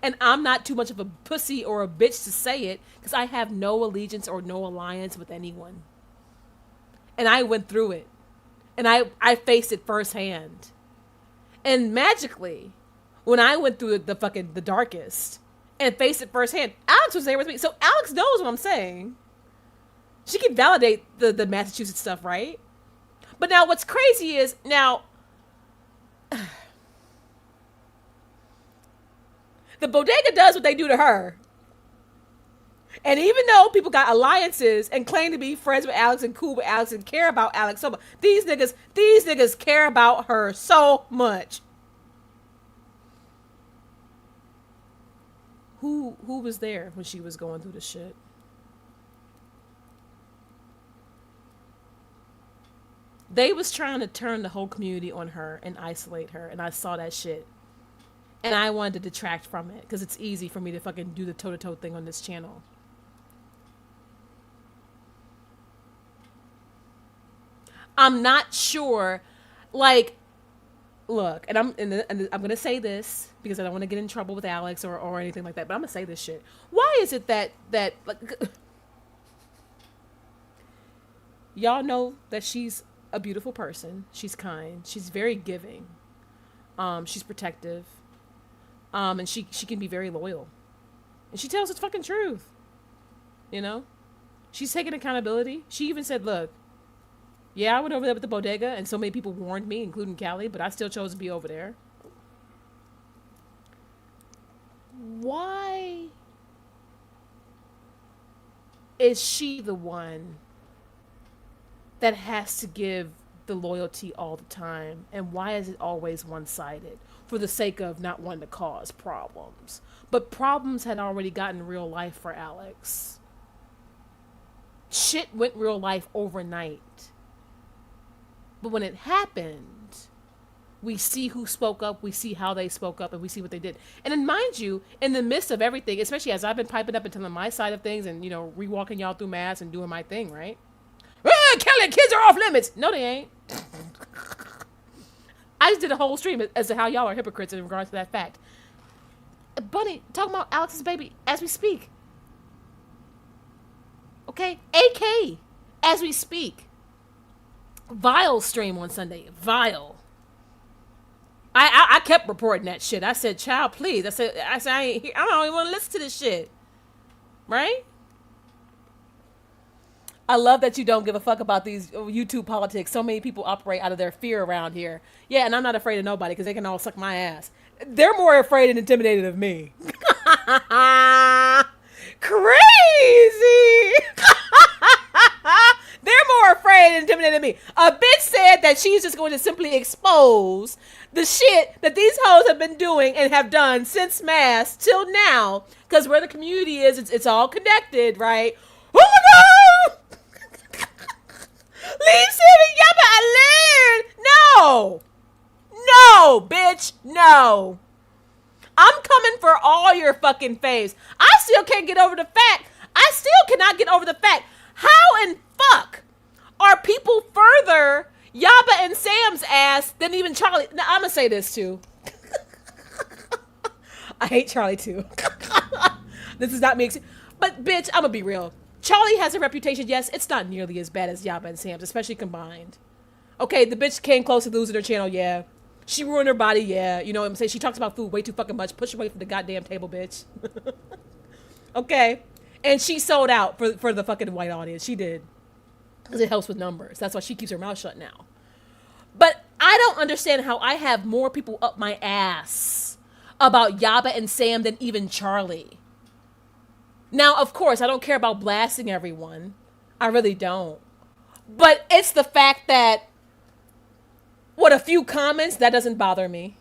And I'm not too much of a pussy or a bitch to say it because I have no allegiance or no alliance with anyone. And I went through it. And I faced it firsthand. And magically, when I went through the darkest and faced it firsthand, Alex was there with me. So Alex knows what I'm saying. She can validate the Massachusetts stuff, right? But now what's crazy is, now, the Bodega does what they do to her. And even though people got alliances and claim to be friends with Alex and cool with Alex and care about Alex so much, these niggas care about her so much. Who was there when she was going through the shit? They was trying to turn the whole community on her and isolate her, and I saw that shit. And I wanted to detract from it because it's easy for me to fucking do the toe-to-toe thing on this channel. I'm not sure, like, look, and I'm gonna say this because I don't want to get in trouble with Alex or anything like that, but I'm gonna say this shit. Why is it that like, y'all know that she's a beautiful person, she's kind, she's very giving, she's protective, and she can be very loyal, and she tells the fucking truth, you know? She's taking accountability. She even said, look, yeah, I went over there with the Bodega, and so many people warned me, including Callie, but I still chose to be over there. Why is she the one that has to give the loyalty all the time? And why is it always one-sided? For the sake of not wanting to cause problems. But problems had already gotten real life for Alex. Shit went real life overnight. But when it happened, we see who spoke up, we see how they spoke up, and we see what they did. And then mind you, in the midst of everything, especially as I've been piping up and telling my side of things and, you know, re-walking y'all through mass and doing my thing, right? Kelly, kids are off limits. No, they ain't. I just did a whole stream as to how y'all are hypocrites in regards to that fact. Bunny, talking about Alex's baby as we speak. Okay? AK, as we speak. Vile stream on Sunday. Vile. I kept reporting that shit. I said, child, please. I said I don't even want to listen to this shit. Right? I love that you don't give a fuck about these YouTube politics. So many people operate out of their fear around here. Yeah, and I'm not afraid of nobody because they can all suck my ass. They're more afraid and intimidated of me. Crazy! minute me. A bitch said that she's just going to simply expose the shit that these hoes have been doing and have done since mass till now. Because where the community is, it's all connected, right? Oh my God! Leave Sam and Yaba alone! No! No, bitch, no. I'm coming for all your fucking faves. I still can't get over the fact. I still cannot get over the fact. How in fuck are people further Yaba and Sam's ass than even Charlie? Now, I'm gonna say this too. I hate Charlie too. This is not me. But bitch, I'm gonna be real. Charlie has a reputation. Yes, it's not nearly as bad as Yaba and Sam's, especially combined. Okay, the bitch came close to losing her channel. Yeah. She ruined her body, yeah. You know what I'm saying? She talks about food way too fucking much. Push away from the goddamn table, bitch. Okay? And she sold out for the fucking white audience. She did. Because it helps with numbers. That's why she keeps her mouth shut now. But I don't understand how I have more people up my ass about Yaba and Sam than even Charlie. Now, of course, I don't care about blasting everyone. I really don't. But it's the fact that a few comments, that doesn't bother me.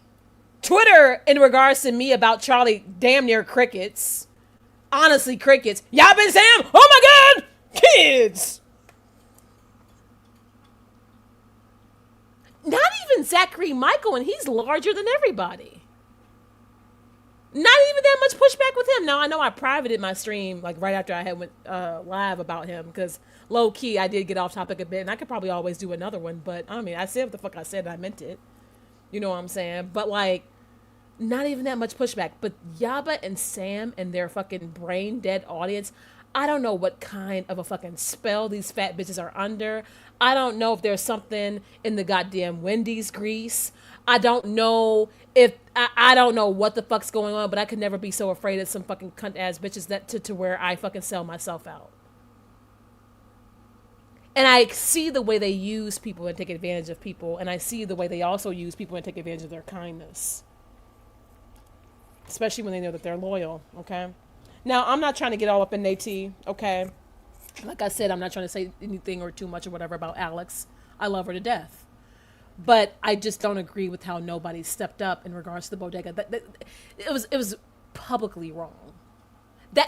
Twitter, in regards to me about Charlie, damn near crickets. Honestly, crickets. Yaba and Sam, oh my God, kids. Not even Zachary Michael, and he's larger than everybody. Not even that much pushback with him. Now, I know I privated my stream like right after I had went live about him because low key I did get off topic a bit, and I could probably always do another one. But I mean, I said what the fuck I said, and I meant it. You know what I'm saying? But like, not even that much pushback. But Yaba and Sam and their fucking brain dead audience, I don't know what kind of a fucking spell these fat bitches are under. I don't know if there's something in the goddamn Wendy's grease. I don't know if I don't know what the fuck's going on, but I could never be so afraid of some fucking cunt ass bitches that to where I fucking sell myself out. And I see the way they use people and take advantage of people, and I see the way they also use people and take advantage of their kindness. Especially when they know that they're loyal, okay? Now, I'm not trying to get all up in their tea, okay? Like I said, I'm not trying to say anything or too much or whatever about Alex. I love her to death. But I just don't agree with how nobody stepped up in regards to the Bodega. It was publicly wrong.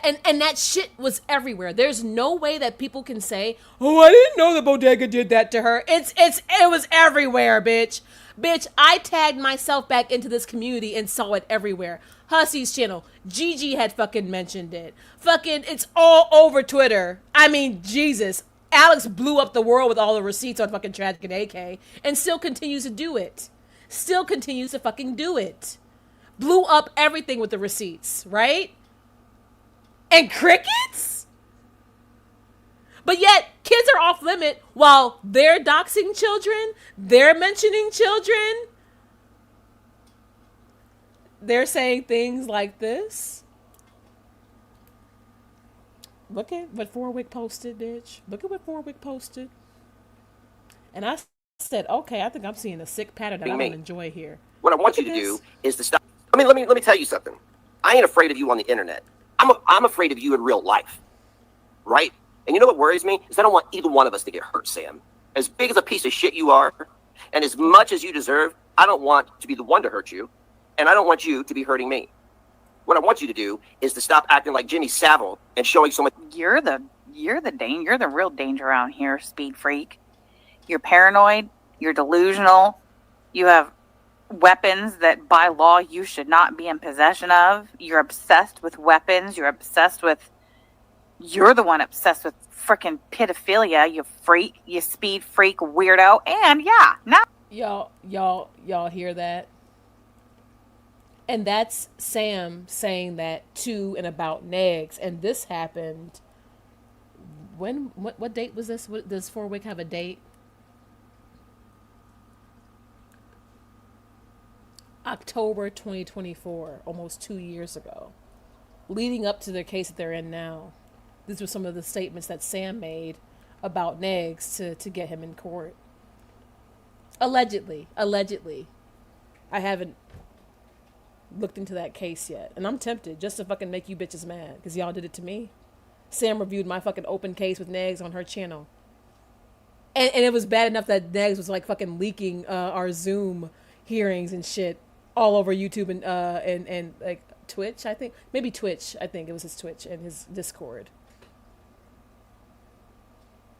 And that shit was everywhere. There's no way that people can say, "Oh, I didn't know the Bodega did that to her." It was everywhere, bitch. Bitch, I tagged myself back into this community and saw it everywhere. Hussey's channel, Gigi had fucking mentioned it. Fucking, it's all over Twitter. I mean, Jesus. Alex blew up the world with all the receipts on fucking Tragic and AK and still continues to do it. Still continues to fucking do it. Blew up everything with the receipts, right? And crickets? But yet, kids are off limit while they're doxing children, they're mentioning children. They're saying things like this. Look at what Forwick posted, bitch. Look at what Forwick posted. And I said, okay, I think I'm seeing a sick pattern that I don't enjoy here. What I want you to do is to stop. Let me tell you something. I ain't afraid of you on the internet. I'm afraid of you in real life, right? And you know what worries me is I don't want either one of us to get hurt, Sam. As big as a piece of shit you are, and as much as you deserve, I don't want to be the one to hurt you, and I don't want you to be hurting me. What I want you to do is to stop acting like Jimmy Savile and showing so much. You're the real danger around here, speed freak. You're paranoid. You're delusional. You have weapons that by law you should not be in possession of. You're obsessed with weapons. You're the one obsessed with freaking pedophilia. You freak. You speed freak weirdo. And yeah, now y'all hear that? And that's Sam saying that to and about Negs. And this happened when? What date was this? Does Forwick have a date? October 2024, almost 2 years ago. Leading up to the case that they're in now. These were some of the statements that Sam made about Negs to get him in court. Allegedly. I haven't looked into that case yet. And I'm tempted just to fucking make you bitches mad. Because y'all did it to me. Sam reviewed my fucking open case with Negs on her channel. And it was bad enough that Negs was like fucking leaking our Zoom hearings and shit all over YouTube and like Twitch, I think. Maybe Twitch. I think it was his Twitch and his Discord.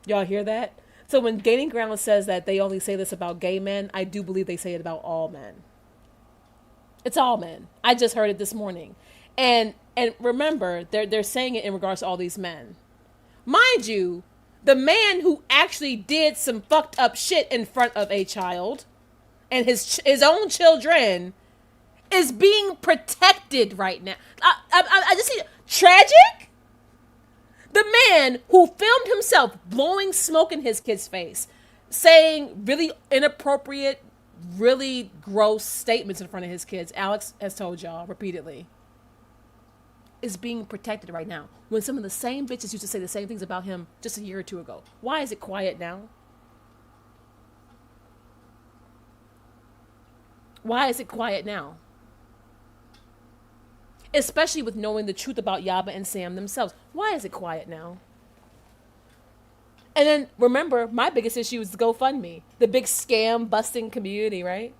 Y'all hear that? So when Gaining Ground says that they only say this about gay men, I do believe they say it about all men. It's all men. I just heard it this morning. And remember, they're saying it in regards to all these men. Mind you, the man who actually did some fucked up shit in front of a child and his own children is being protected right now. I just see tragic. The man who filmed himself blowing smoke in his kid's face, saying really inappropriate, really gross statements in front of his kids, Alex has told y'all repeatedly, is being protected right now. When some of the same bitches used to say the same things about him just a year or two ago. Why is it quiet now? Why is it quiet now? Especially with knowing the truth about Yaba and Sam themselves. Why is it quiet now? And then remember, my biggest issue is the GoFundMe, the big scam busting community, right?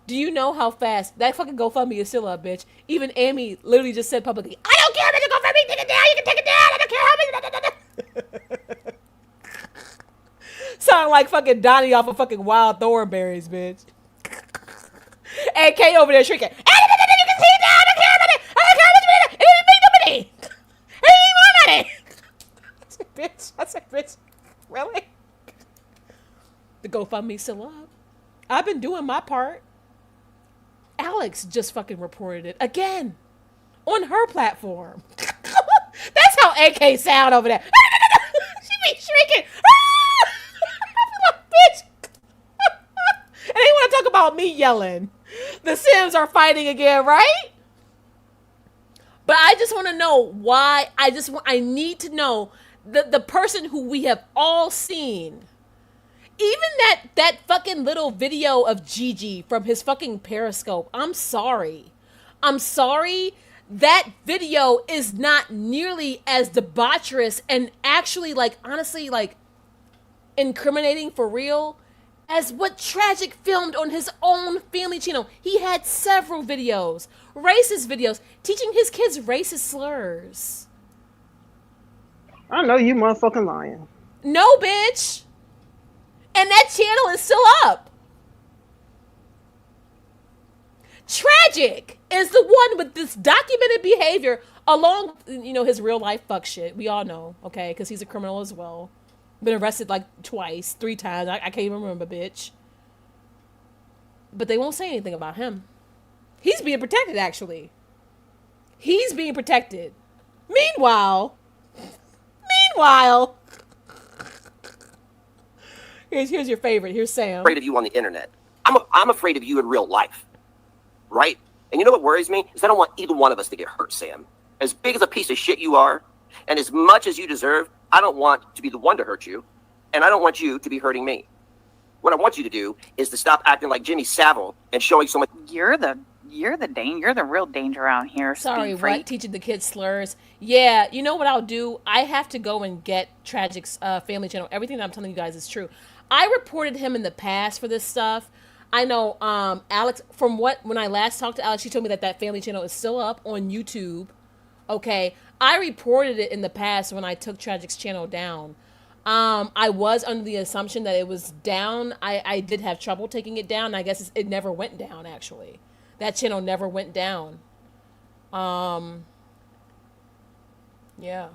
Do you know how fast that fucking GoFundMe is still up, bitch? Even Amy literally just said publicly, "I don't care if it's a GoFundMe, take it down. You can take it down. I don't care how many." Sound like fucking Donnie off of fucking Wild Thornberries, bitch. And Kay over there shrieking, "You can take it down. I don't care about it. I don't care how much money. It didn't make no money. It didn't need more money." I said, bitch, really? The GoFundMe's still up. I've been doing my part. Alex just fucking reported it again on her platform. That's how AK sound over there. She be shrieking. Bitch. And they want to talk about me yelling. The Sims are fighting again, right? But I just want to know why. I need to know the person who we have all seen. Even that fucking little video of Gigi from his fucking Periscope. I'm sorry. That video is not nearly as debaucherous and actually, like, honestly, like, incriminating for real as what Tragic filmed on his own family channel. He had several videos, racist videos, teaching his kids racist slurs. I know you motherfucking lying. No, bitch. And that channel is still up. Tragic is the one with this documented behavior along, his real life fuck shit. We all know, okay? Because he's a criminal as well. Been arrested like twice, 3 times. I can't even remember, bitch. But they won't say anything about him. He's being protected, actually. He's being protected. Meanwhile, here's your favorite. Here's Sam. Afraid of you on the internet. I'm afraid of you in real life, right? And you know what worries me is I don't want either one of us to get hurt, Sam. As big as a piece of shit you are, and as much as you deserve, I don't want to be the one to hurt you, and I don't want you to be hurting me. What I want you to do is to stop acting like Jimmy Savile and showing so much. You're the real danger around here. Sorry, Speed freak. what? Teaching the kids slurs? Yeah, you know what I'll do? I have to go and get Tragic's family channel. Everything that I'm telling you guys is true. I reported him in the past for this stuff. I know Alex, when I last talked to Alex, she told me that family channel is still up on YouTube. Okay, I reported it in the past when I took Tragic's channel down. I was under the assumption that it was down. I did have trouble taking it down. I guess it never went down, actually. That channel never went down. Yeah.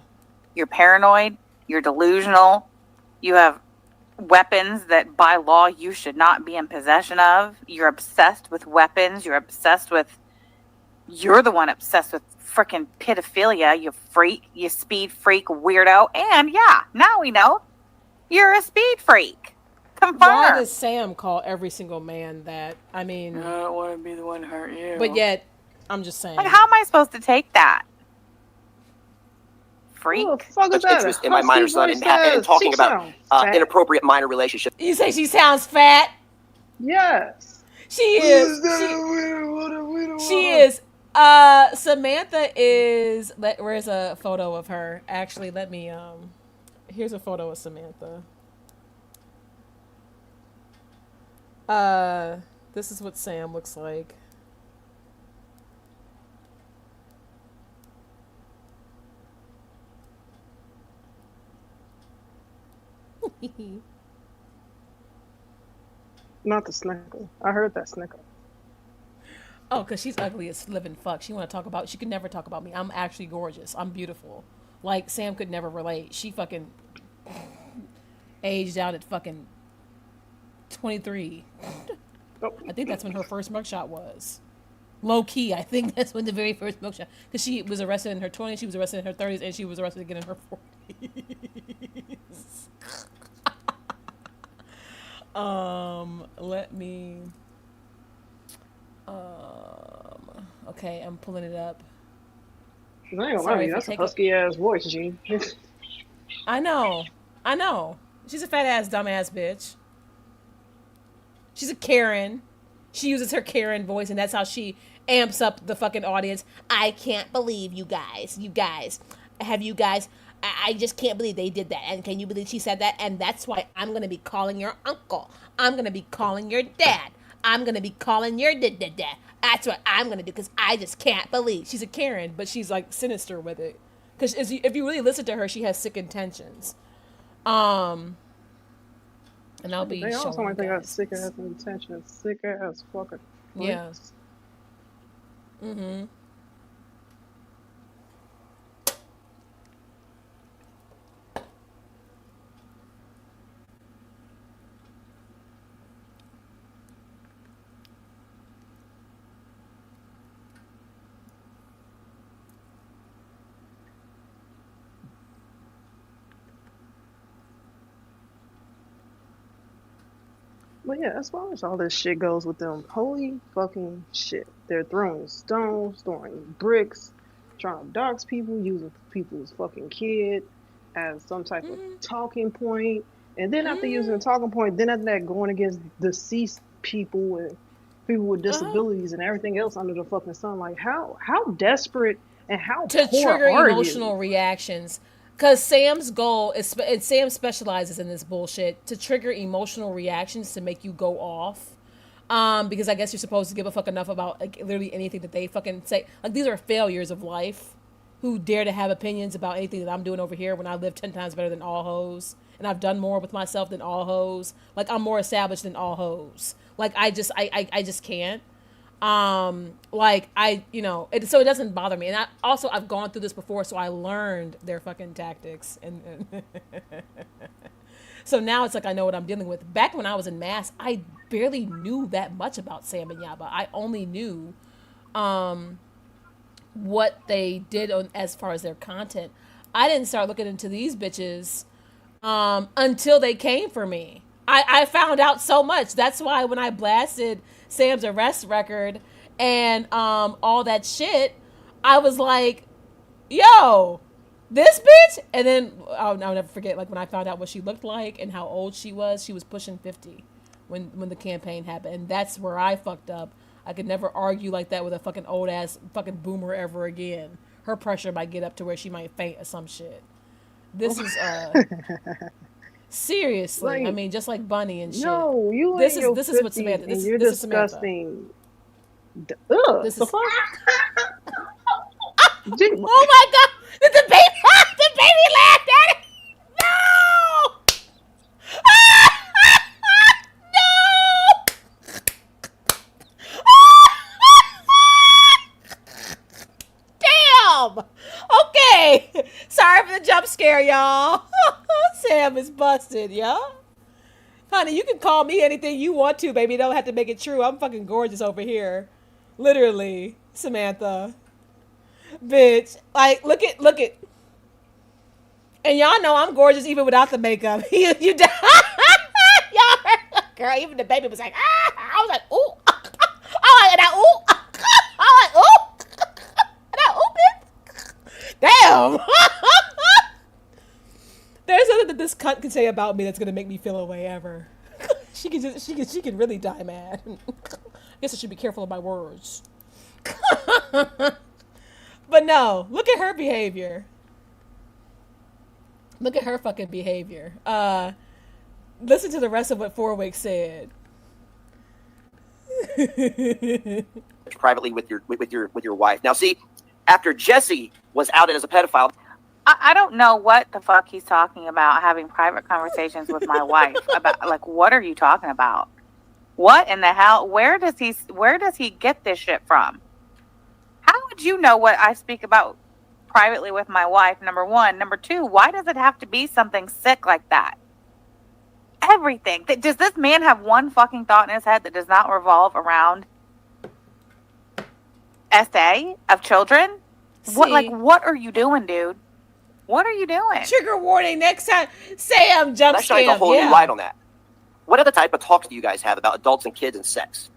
You're paranoid. You're delusional. You have weapons that by law you should not be in possession of. You're obsessed with weapons. You're the one obsessed with freaking pedophilia, you freak, you speed freak weirdo. And yeah, now we know you're a speed freak. Confirmed. Why does Sam call every single man that? I mean, I don't want to be the one to hurt you. But yet, I'm just saying. Like, how am I supposed to take that? Freak. Oh, fuck is Much interest in my minor son and talking about inappropriate minor relationships. You say she sounds fat? Yes. She is. She is. Samantha is. Where's a photo of her? Actually, let me. Here's a photo of Samantha. This is what Sam looks like. Not the snicker. I heard that snicker. Oh, because she's ugly as living fuck. She want to talk about. She could never talk about me. I'm actually gorgeous. I'm beautiful. Like Sam could never relate. She fucking aged out at fucking 23. Oh. I think that's when her first mugshot was. Low key, I think that's when the very first mugshot. Because she was arrested in her 20s, she was arrested in her 30s, and she was arrested again in her 40s. Let me. Okay, I'm pulling it up. I ain't gonna lie to you, that's a husky ass voice, Jean. I know. She's a fat ass, dumb ass bitch. She's a Karen. She uses her Karen voice, and that's how she amps up the fucking audience. I can't believe you guys. I just can't believe they did that. And can you believe she said that? And that's why I'm going to be calling your uncle. I'm going to be calling your dad. I'm going to be calling your dad. That's what I'm going to do because I just can't believe. She's a Karen, but she's like sinister with it. Because if you really listen to her, she has sick intentions. And I'll be they all showing sound like they got guys. sick ass intentions. Sick ass fucking. Yeah. Mm-hmm. But yeah, as far as all this shit goes with them, holy fucking shit. They're throwing stones, throwing bricks, trying to dox people, using people's fucking kid as some type of talking point. And then after using a talking point, then after that going against deceased people and people with disabilities and everything else under the fucking sun. Like how desperate and how to poor trigger are emotional you? reactions. Because Sam's goal is, and Sam specializes in this bullshit, to trigger emotional reactions to make you go off. Because I guess you're supposed to give a fuck enough about like literally anything that they fucking say. Like these are failures of life who dare to have opinions about anything that I'm doing over here when I live 10 times better than all hoes. And I've done more with myself than all hoes. Like I'm more established than all hoes. Like I just can't. Like so it doesn't bother me. And I've gone through this before, so I learned their fucking tactics. And so now it's like I know what I'm dealing with. Back when I was in mass, I barely knew that much about Sam and Yaba. I only knew what they did as far as their content. I didn't start looking into these bitches until they came for me. I found out so much. That's why when I blasted Sam's arrest record and all that shit, I was like, yo, this bitch. And then I'll never forget, like when I found out what she looked like and how old she was pushing 50 when the campaign happened. And that's where I fucked up. I could never argue like that with a fucking old ass fucking boomer ever again. Her pressure might get up to where she might faint or some shit. This is seriously. Like, I mean, just like Bunny and shit. No, you this ain't is what Samantha. and you're this disgusting. Ugh, this the is. fuck? Oh my god! The baby laughed at it. No! No! Damn. Okay. Sorry for the jump scare, y'all. Sam is busted, y'all. Honey, you can call me anything you want to, baby. You don't have to make it true. I'm fucking gorgeous over here. Literally, Samantha. Bitch. Like, look at. And y'all know I'm gorgeous even without the makeup. you y'all heard, girl, even the baby was like, ah. I was like, ooh. And I ooh. I was like, ooh. And I ooh, bitch. Damn. There's nothing that this cunt can say about me that's gonna make me feel a way ever. she can really die mad. I guess I should be careful of my words. But no, look at her behavior. Look at her fucking behavior. Listen to the rest of what 4 Weeks said. privately with your wife. Now, see, after Jesse was outed as a pedophile, I don't know what the fuck he's talking about, having private conversations with my wife about, like, what are you talking about? What in the hell? Where does he get this shit from? How would you know what I speak about privately with my wife, number one? Number two, why does it have to be something sick like that? Everything. Does this man have one fucking thought in his head that does not revolve around SA of children? See, what are you doing, dude? What are you doing? Trigger warning next time. Sam jump that shines a whole new light on that. What other type of talks do you guys have about adults and kids and sex?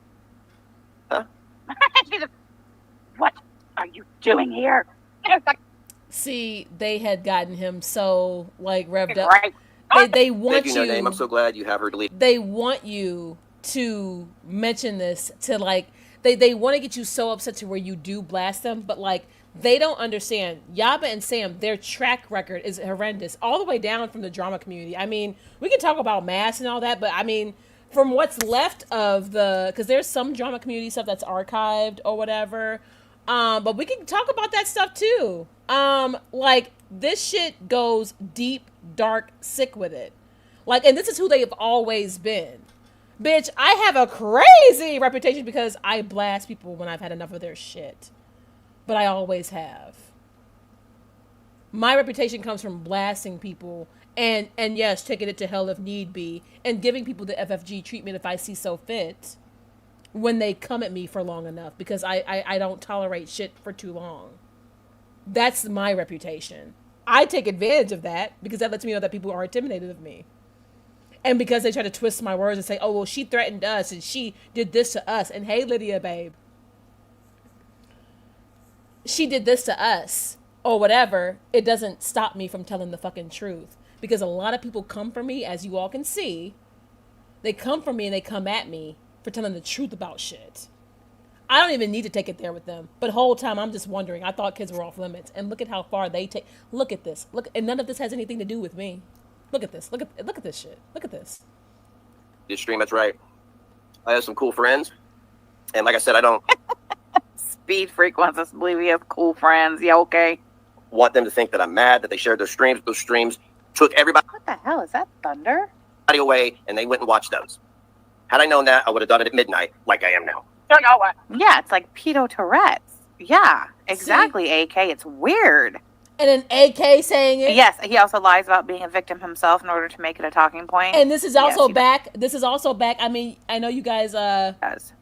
Huh? What are you doing here? See, they had gotten him so like revved up. Right. They want you. No name. I'm so glad you have her deleted. They want you to mention this to like they want to get you so upset to where you do blast them, but like they don't understand. Yaba and Sam, their track record is horrendous, all the way down from the drama community. I mean, we can talk about mass and all that, but I mean, from what's left of because there's some drama community stuff that's archived or whatever. But we can talk about that stuff too. Like this shit goes deep, dark, sick with it. Like, and this is who they've always been. Bitch, I have a crazy reputation because I blast people when I've had enough of their shit. But I always have. My reputation comes from blasting people and yes, taking it to hell if need be, and giving people the FFG treatment if I see so fit when they come at me for long enough, because I don't tolerate shit for too long. That's my reputation. I take advantage of that because that lets me know that people are intimidated of me. And because they try to twist my words and say, oh, well, she threatened us and she did this to us. And hey, Lydia, babe, she did this to us or whatever. It doesn't stop me from telling the fucking truth, because a lot of people come for me, as you all can see. They come for me and they come at me for telling the truth about shit. I don't even need to take it there with them. But the whole time I'm just wondering, I thought kids were off limits. And look at how far they take. Look at this. Look, and none of this has anything to do with me. Look at this. Look at this shit. Look at this. This stream, that's right. I have some cool friends. And like I said, I don't Speed Freak wants us to believe we have cool friends. Yeah, okay. want them to think that I'm mad that they shared those streams. Those streams took everybody What the hell? Is that thunder? away, and they went and watched those. Had I known that, I would have done it at midnight like I am now. Yeah, it's like pedo Tourette's. Yeah, exactly, See? AK. It's weird. And an AK saying it. Yes, he also lies about being a victim himself in order to make it a talking point. And this is also Yes, back. This is also back. I mean, I know you guys. does.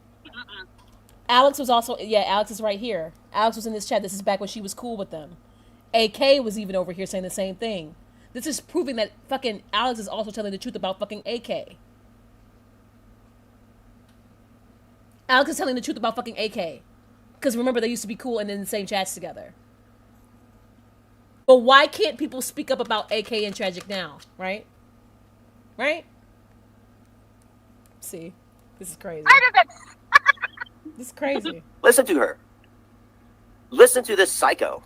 Alex was also. Yeah, Alex is right here. Alex was in this chat. This is back when she was cool with them. AK was even over here saying the same thing. This is proving that fucking Alex is also telling the truth about fucking AK. Alex is telling the truth about fucking AK. Because remember, they used to be cool and in the same chats together. But why can't people speak up about AK and Tragic now? Right? Right? See? This is crazy. This is crazy. Listen to her. Listen to this psycho.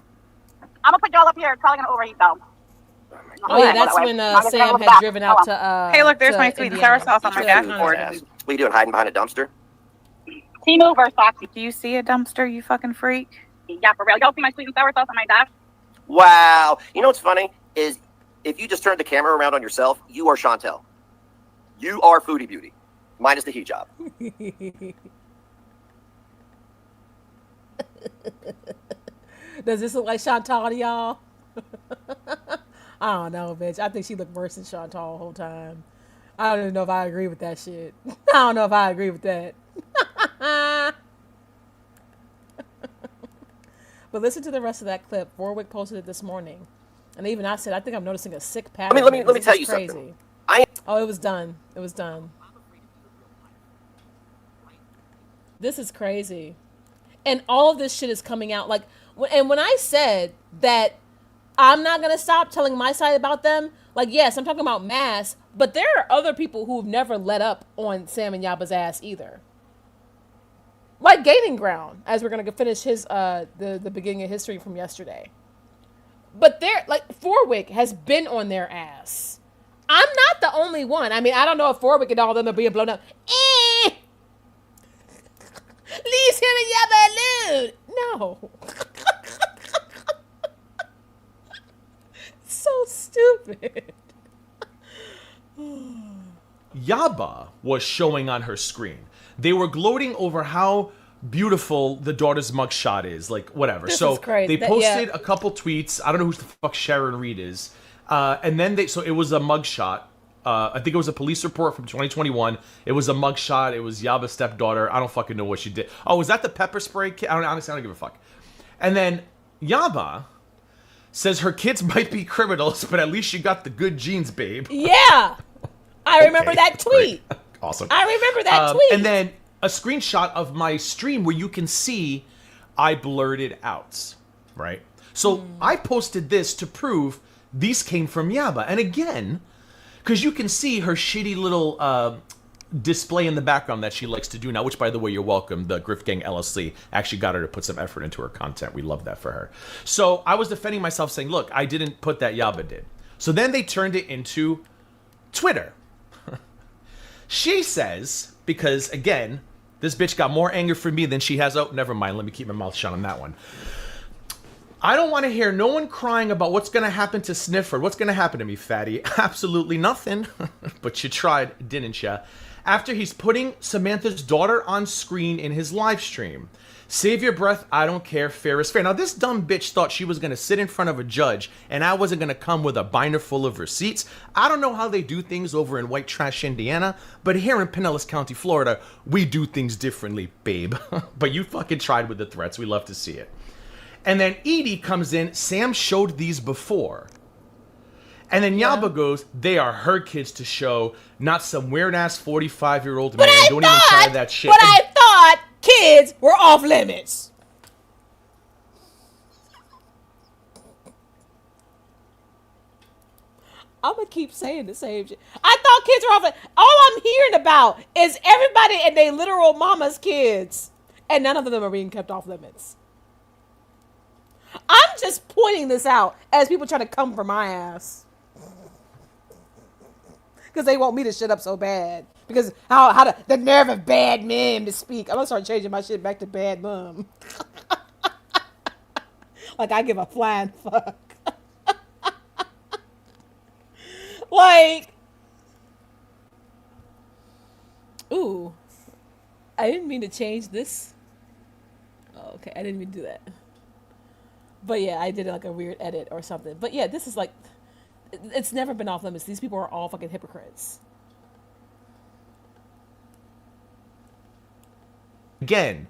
I'm gonna put y'all up here. It's probably gonna overheat though. Oh yeah, that's when Sam had driven out to hey, look, there's my sweet and sour Indiana. sauce on my dashboard. What are you doing, hiding behind a dumpster? Team over, Foxy. Do you see a dumpster, you fucking freak? Yeah, for real. Y'all see my sweet and sour sauce on my dash? Wow. You know what's funny is if you just turn the camera around on yourself, you are Chantel. You are Foodie Beauty, minus the hijab. Does this look like Chantal to y'all? I don't know, bitch. I think she looked worse than Chantal the whole time. I don't even know if I agree with that shit. I don't know if I agree with that. But listen to the rest of that clip. Warwick posted it this morning. And even I said, I think I'm noticing a sick pattern. Let me tell you crazy. something. Oh, it was done. It was done. This is crazy. And all of this shit is coming out. Like, and when I said that I'm not going to stop telling my side about them, like, yes, I'm talking about mass, but there are other people who've never let up on Sam and Yaba's ass either. Like Gaining Ground, as we're going to finish his, the beginning of history from yesterday. But they're, like, Forwick has been on their ass. I'm not the only one. I mean, I don't know if Forwick and all of them are being blown up. know. So stupid. Yaba was showing on her screen. They were gloating over how beautiful the daughter's mugshot is. Like, whatever. This so is crazy. they posted a couple tweets. I don't know who the fuck Sharon Reed is. And then so it was a mugshot. I think it was a police report from 2021. It was a mugshot. It was Yaba's stepdaughter. I don't fucking know what she did. Oh, was that the pepper spray kid? Honestly, I don't give a fuck. And then Yaba says her kids might be criminals, but at least you got the good genes, babe. Yeah. I remember that tweet. Great. Awesome. I remember that tweet. And then a screenshot of my stream where you can see I blurred it out, right? So I posted this to prove these came from Yaba. And again, because you can see her shitty little display in the background that she likes to do now, which, by the way, you're welcome. The Grift Gang LLC actually got her to put some effort into her content. We love that for her. So I was defending myself saying, look, I didn't put that, Yaba did. So then they turned it into Twitter. She says, because, again, this bitch got more anger for me than she has... Oh, never mind. Let me keep my mouth shut on that one. I don't want to hear no one crying about what's going to happen to Sniffer. What's going to happen to me, fatty? Absolutely nothing. But you tried, didn't you? After he's putting Samantha's daughter on screen in his live stream. Save your breath, I don't care, fair is fair. Now, this dumb bitch thought she was going to sit in front of a judge and I wasn't going to come with a binder full of receipts. I don't know how they do things over in white trash Indiana, but here in Pinellas County, Florida, we do things differently, babe. But you fucking tried with the threats. We love to see it. And then Edie comes in. Sam showed these before. And then Yaba goes, they are her kids to show, not some weird-ass 45-year-old man. Don't even try that shit. But I thought kids were off limits. I'm going to keep saying the same shit. I thought kids were off limits. All I'm hearing about is everybody and their literal mama's kids. And none of them are being kept off limits. I'm just pointing this out as people try to come for my ass. Because they want me to shut up so bad. Because the nerve of bad men to speak. I'm going to start changing my shit back to bad mom. Like I give a flying fuck. Like. Ooh. I didn't mean to change this. Oh, okay. I didn't mean to do that. But yeah, I did like a weird edit or something. But yeah, this is like, it's never been off limits. These people are all fucking hypocrites. Again,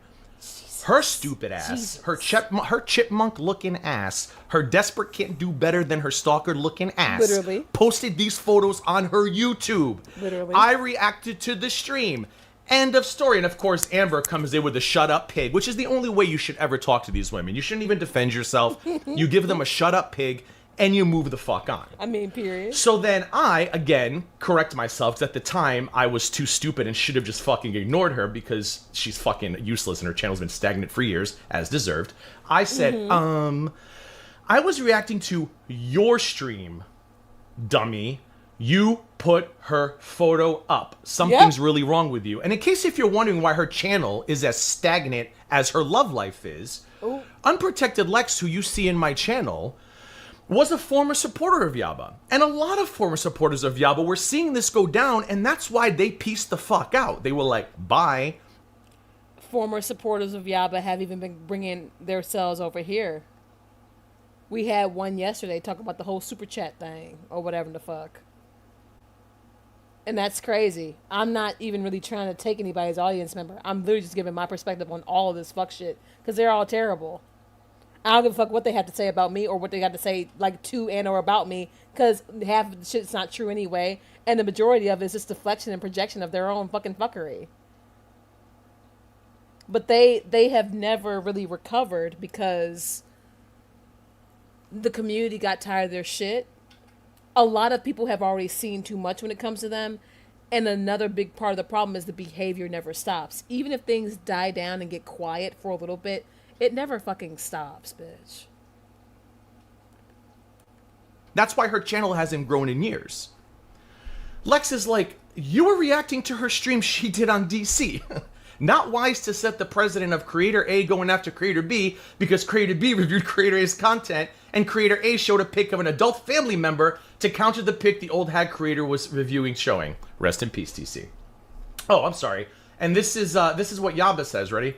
her stupid ass, her chipmunk looking ass, her desperate can't do better than her stalker looking ass. Literally. Posted these photos on her YouTube. Literally. I reacted to the stream. End of story. And of course, Amber comes in with a shut up pig, which is the only way you should ever talk to these women. You shouldn't even defend yourself. You give them a shut up pig and you move the fuck on. I mean, period. So then I, again, correct myself, because at the time I was too stupid and should have just fucking ignored her because she's fucking useless and her channel's been stagnant for years, as deserved. I said, I was reacting to your stream, dummy. You put her photo up. Something's really wrong with you. And in case if you're wondering why her channel is as stagnant as her love life is, Unprotected Lex, who you see in my channel, was a former supporter of Yaba. And a lot of former supporters of Yaba were seeing this go down, and that's why they pieced the fuck out. They were like, bye. Former supporters of Yaba have even been bringing their selves over here. We had one yesterday talking about the whole super chat thing, or whatever the fuck. And that's crazy. I'm not even really trying to take anybody's audience member. I'm literally just giving my perspective on all of this fuck shit. Because they're all terrible. I don't give a fuck what they have to say about me or what they got to say like to and or about me. Because half of the shit's not true anyway. And the majority of it is just deflection and projection of their own fucking fuckery. But they have never really recovered because the community got tired of their shit. A lot of people have already seen too much when it comes to them. And another big part of the problem is the behavior never stops. Even if things die down and get quiet for a little bit, it never fucking stops, bitch. That's why her channel hasn't grown in years. Lex is like, you were reacting to her stream she did on DC. Not wise to set the precedent of creator A going after creator B because creator B reviewed creator A's content and creator A showed a pic of an adult family member to counter the pic the old hag creator was reviewing showing. Rest in peace, TC. Oh, I'm sorry. And this is what Yaba says, ready?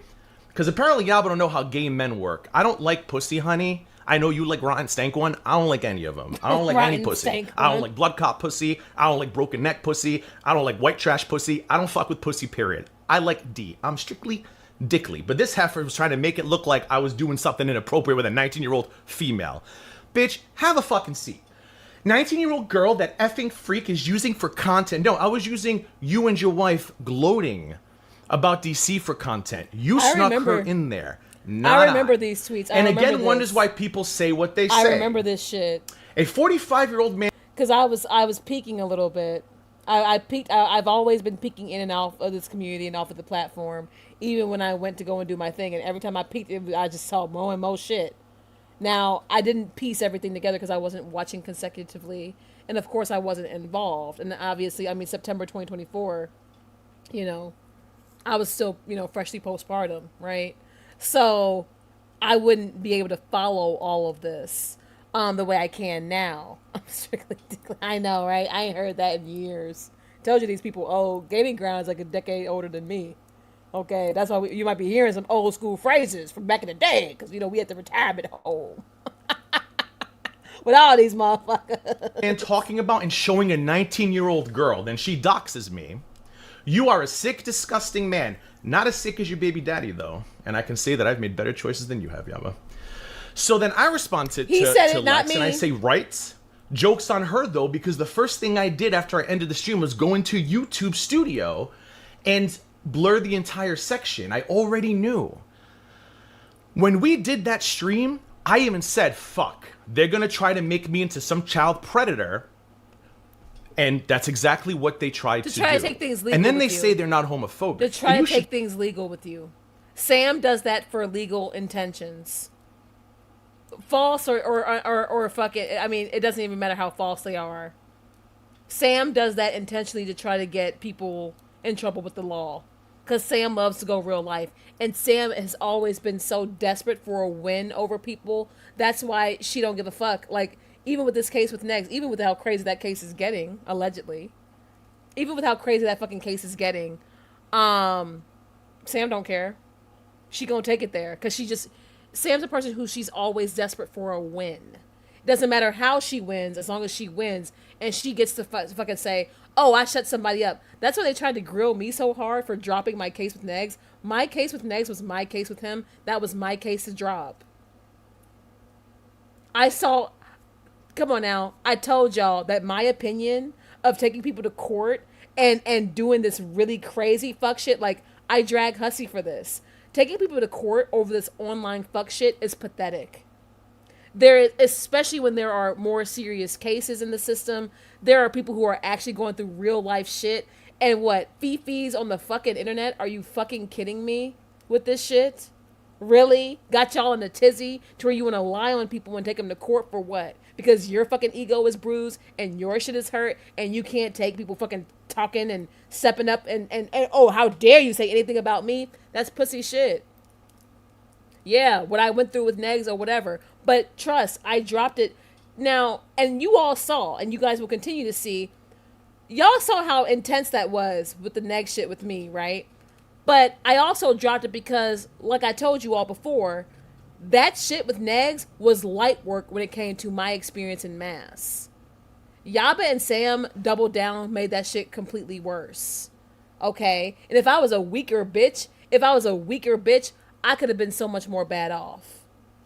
Because apparently Yaba don't know how gay men work. I don't like pussy, honey. I know you like rotten stank one. I don't like any of them. I don't like any pussy. I don't like blood clot pussy. I don't like broken neck pussy. I don't like white trash pussy. I don't fuck with pussy, period. I like D. I'm strictly dickly. But this heifer was trying to make it look like I was doing something inappropriate with a 19-year-old female. Bitch, have a fucking seat. 19-year-old girl that effing freak is using for content. No, I was using you and your wife gloating about DC for content. You snuck her in there. I remember these tweets. And again, wonders why people say what they say. I remember this shit. A 45-year-old man. Because I was peeking a little bit. I peeked. I've always been peeking in and out of this community and off of the platform, even when I went to go and do my thing. And every time I peeked, I just saw more and more shit. Now, I didn't piece everything together because I wasn't watching consecutively. And of course, I wasn't involved. And obviously, I mean, September 2024, you know, I was still, you know, freshly postpartum, right? So I wouldn't be able to follow all of this the way I can now. I'm strictly, I know, right? I ain't heard that in years. Told you these people, oh, Gaming Ground's like a decade older than me. Okay, that's why you might be hearing some old school phrases from back in the day, because, you know, we at the retirement home. With all these motherfuckers. And talking about and showing a 19-year-old girl, then she doxes me. You are a sick, disgusting man. Not as sick as your baby daddy, though. And I can say that I've made better choices than you have, Yaba. So then I respond to Lex, and I say, right? Joke's on her, though, because the first thing I did after I ended the stream was go into YouTube Studio and blur the entire section. I already knew. When we did that stream, I even said, fuck, they're going to try to make me into some child predator. And that's exactly what they tried to do. To take things legal. And then they say they're not homophobic. To try to take things legal with you. Sam does that for legal intentions. False or fuck it. I mean, it doesn't even matter how false they are. Sam does that intentionally to try to get people in trouble with the law. Because Sam loves to go real life. And Sam has always been so desperate for a win over people. That's why she don't give a fuck. Like, even with this case with Negs, even with how crazy that case is getting, allegedly. Even with how crazy that fucking case is getting, Sam don't care. She gonna take it there. Because Sam's a person who she's always desperate for a win. It doesn't matter how she wins, as long as she wins. And she gets to fucking say, oh, I shut somebody up. That's why they tried to grill me so hard for dropping my case with Negs. My case with Negs was my case with him. That was my case to drop. Come on now. I told y'all that my opinion of taking people to court and doing this really crazy fuck shit, like, I drag Hussy for this. Taking people to court over this online fuck shit is pathetic. Especially when there are more serious cases in the system, there are people who are actually going through real life shit. And what? Fifis on the fucking internet? Are you fucking kidding me with this shit? Really? Got y'all in a tizzy to where you want to lie on people and take them to court for what? Because your fucking ego is bruised and your shit is hurt and you can't take people fucking talking and stepping up and oh, how dare you say anything about me? That's pussy shit. Yeah, what I went through with Negs or whatever. But trust, I dropped it. Now, and you all saw, and you guys will continue to see, y'all saw how intense that was with the Negs shit with me, right? But I also dropped it because, like I told you all before, that shit with Negs was light work when it came to my experience in mass. Yaba and Sam doubled down, made that shit completely worse. Okay? And if I was a weaker bitch, I could have been so much more bad off.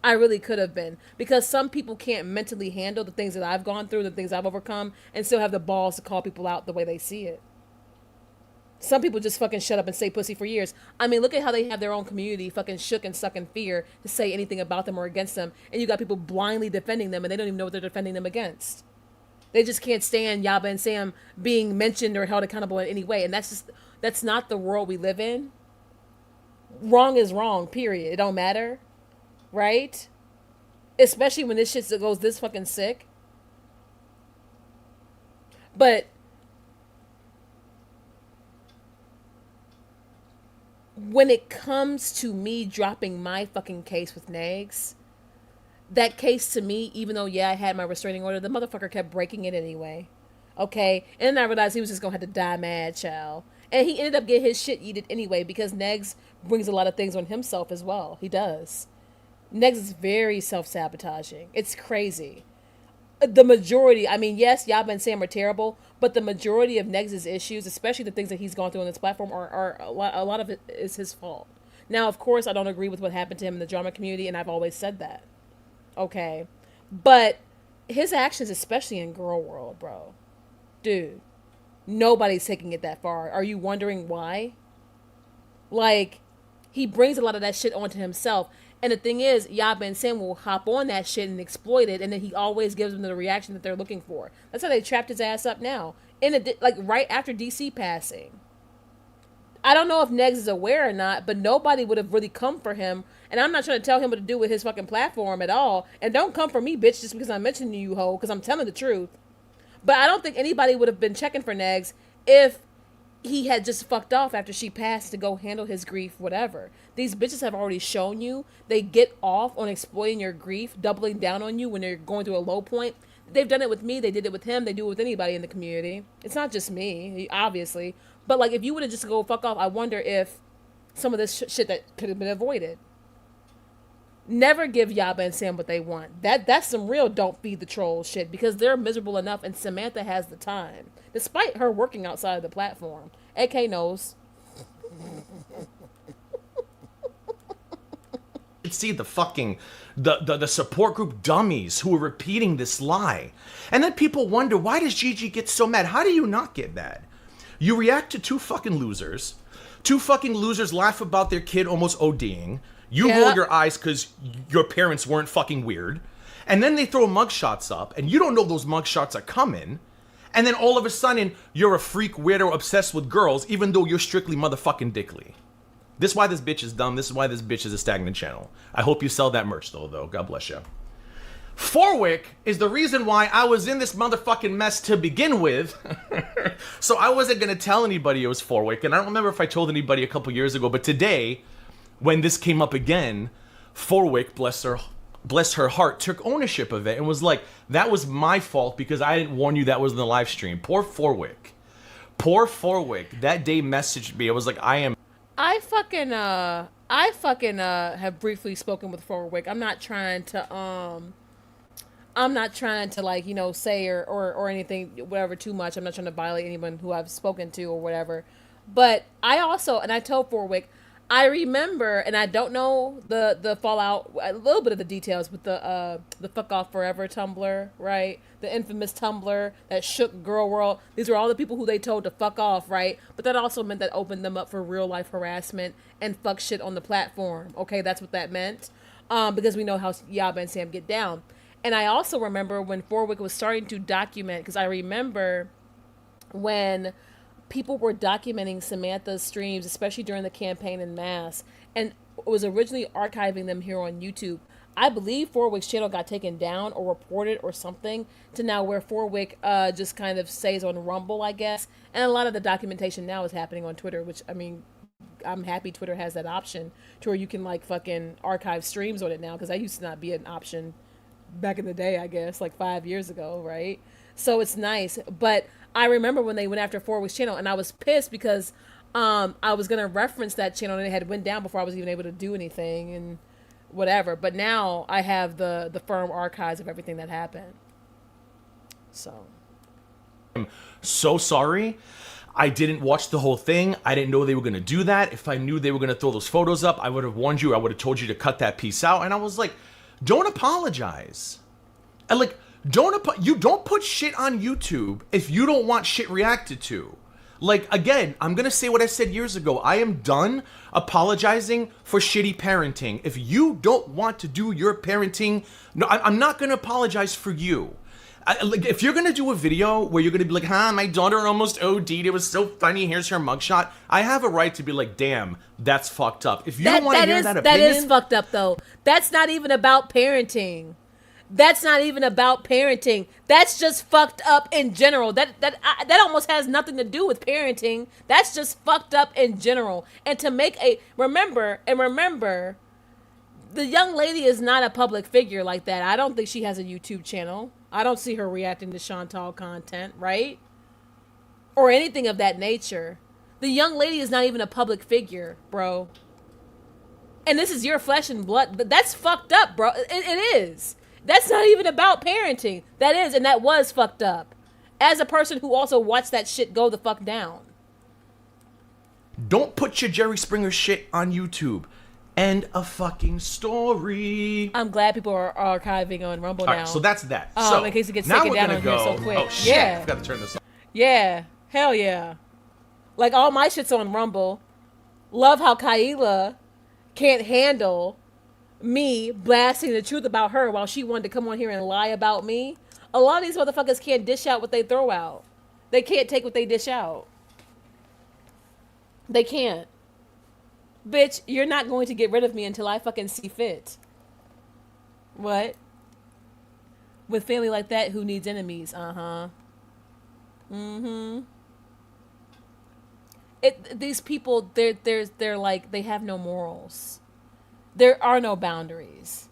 I really could have been. Because some people can't mentally handle the things that I've gone through, the things I've overcome, and still have the balls to call people out the way they see it. Some people just fucking shut up and say pussy for years. I mean, look at how they have their own community fucking shook and stuck in fear to say anything about them or against them. And you got people blindly defending them and they don't even know what they're defending them against. They just can't stand Yaba and Sam being mentioned or held accountable in any way. And that's not the world we live in. Wrong is wrong, period. It don't matter. Right? Especially when this shit goes this fucking sick. But when it comes to me dropping my fucking case with Negs, that case to me, even though, yeah, I had my restraining order, the motherfucker kept breaking it anyway. Okay? And then I realized he was just gonna have to die mad, child. And he ended up getting his shit yeeted anyway because Negs brings a lot of things on himself as well. He does. Negs is very self-sabotaging. It's crazy. The majority, I mean, yes, Yaba and Sam are terrible, but the majority of Negs' issues, especially the things that he's gone through on this platform, are a lot of it is his fault. Now, of course, I don't agree with what happened to him in the drama community, and I've always said that. Okay? But his actions, especially in girl world, bro. Dude, nobody's taking it that far. Are you wondering why? Like, he brings a lot of that shit onto himself. And the thing is, Yaba and Sam will hop on that shit and exploit it, and then he always gives them the reaction that they're looking for. That's how they trapped his ass up now. Like, right after DC passing. I don't know if Negs is aware or not, but nobody would have really come for him. And I'm not trying to tell him what to do with his fucking platform at all. And don't come for me, bitch, just because I'm mentioning you, ho, because I'm telling the truth. But I don't think anybody would have been checking for Negs if he had just fucked off after she passed to go handle his grief, whatever. These bitches have already shown you they get off on exploiting your grief, doubling down on you when they're going through a low point. They've done it with me. They did it with him. They do it with anybody in the community. It's not just me, obviously. But, like, if you would have just go fuck off, I wonder if some of this shit that could have been avoided. Never give Yaba and Sam what they want. That's some real don't feed the trolls shit, because they're miserable enough, and Samantha has the time. Despite her working outside of the platform. AK knows. See the fucking the support group dummies who are repeating this lie. And then people wonder, why does Gigi get so mad? How do you not get mad? You react to two fucking losers. Two fucking losers laugh about their kid almost ODing. You roll your eyes because your parents weren't fucking weird. And then they throw mugshots up, and you don't know those mugshots are coming. And then all of a sudden, you're a freak weirdo obsessed with girls, even though you're strictly motherfucking dickly. This is why this bitch is dumb. This is why this bitch is a stagnant channel. I hope you sell that merch, though. God bless you. Forwick is the reason why I was in this motherfucking mess to begin with. So I wasn't going to tell anybody it was Forwick. And I don't remember if I told anybody a couple years ago. But today, when this came up again, Forwick, bless her heart, took ownership of it and was like, that was my fault because I didn't warn you that was in the live stream. Poor Forwick. Poor Forwick. That day messaged me. I was like, I fucking have briefly spoken with Forwick. I'm not trying to like, you know, say or anything, whatever, too much. I'm not trying to violate anyone who I've spoken to or whatever. But I told Forwick, I remember, and I don't know the fallout, a little bit of the details with the fuck off forever Tumblr, right? The infamous Tumblr that shook girl world. These are all the people who they told to fuck off, right? But that also meant that opened them up for real life harassment and fuck shit on the platform. Okay, that's what that meant. Because we know how Yaba and Sam get down. And I also remember when Forwick was starting to document, because I remember when people were documenting Samantha's streams, especially during the campaign en masse, and was originally archiving them here on YouTube. I believe Forwick's channel got taken down or reported or something to now where Forwick just kind of stays on Rumble, I guess. And a lot of the documentation now is happening on Twitter, which, I mean, I'm happy Twitter has that option to where you can, like, fucking archive streams on it now, because that used to not be an option back in the day, I guess, like 5 years ago, right? So it's nice. But I remember when they went after Forwick's channel, and I was pissed because I was going to reference that channel, and it had went down before I was even able to do anything and whatever. But now I have the firm archives of everything that happened. So I'm so sorry. I didn't watch the whole thing. I didn't know they were going to do that. If I knew they were going to throw those photos up, I would have warned you. I would have told you to cut that piece out. And I was like, don't apologize. And like, you don't put shit on YouTube if you don't want shit reacted to. Like, again, I'm going to say what I said years ago. I am done apologizing for shitty parenting. If you don't want to do your parenting, no, I'm not going to apologize for you. Like, if you're going to do a video where you're going to be like, my daughter almost OD'd, it was so funny, here's her mugshot, I have a right to be like, damn, that's fucked up. If you don't want to hear that opinion... That is fucked up, though. That's not even about parenting. That's not even about parenting. That's just fucked up in general. That almost has nothing to do with parenting. That's just fucked up in general. And to make a remember, the young lady is not a public figure like that. I don't think she has a YouTube channel. I don't see her reacting to Shoutout content, right? Or anything of that nature. The young lady is not even a public figure, bro. And this is your flesh and blood. That's fucked up, bro. It is. That's not even about parenting. That is, and that was fucked up. As a person who also watched that shit go the fuck down. Don't put your Jerry Springer shit on YouTube. End of fucking story. I'm glad people are archiving on Rumble now. All right, so that's that. So in case it gets now taken we're down gonna on go. here so quick. Oh shit! Yeah. I forgot to turn this on. Yeah. Hell yeah. Like all my shit's on Rumble. Love how Kyla can't handle me blasting the truth about her while she wanted to come on here and lie about me. A lot of these motherfuckers can't dish out what they throw out. They can't take what they dish out. They can't. Bitch, you're not going to get rid of me until I fucking see fit. What? With family like that, who needs enemies? Uh-huh. Mm-hmm. These people, they're like, they have no morals. There are no boundaries.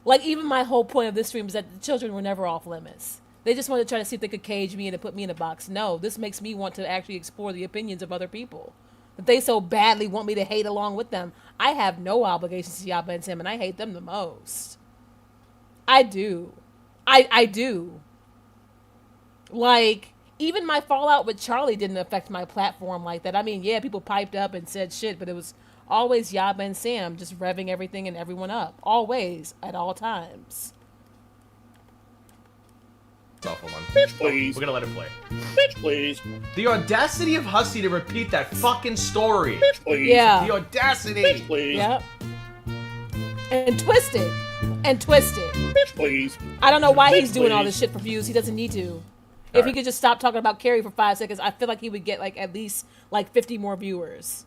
Like, even my whole point of this stream is that the children were never off limits. They just wanted to try to see if they could cage me and put me in a box. No, this makes me want to actually explore the opinions of other people. That they so badly want me to hate along with them. I have no obligations to Yaba and Sam, and I hate them the most. I do. I do. Like, even my fallout with Charlie didn't affect my platform like that. I mean, yeah, people piped up and said shit, but it was always Yaba and Sam just revving everything and everyone up. Always, at all times. Awful one. Bitch, please. We're gonna let it play. Bitch, please. The audacity of Hussy to repeat that fucking story. Bitch, please. Yeah. The audacity. Bitch, please. Yep. And twisted. And twisted. Bitch, please. I don't know why he's Bitch, doing all please. this shit for views. He doesn't need to. If he could just stop talking about Carrie for 5 seconds, I feel like he would get like at least like 50 more viewers.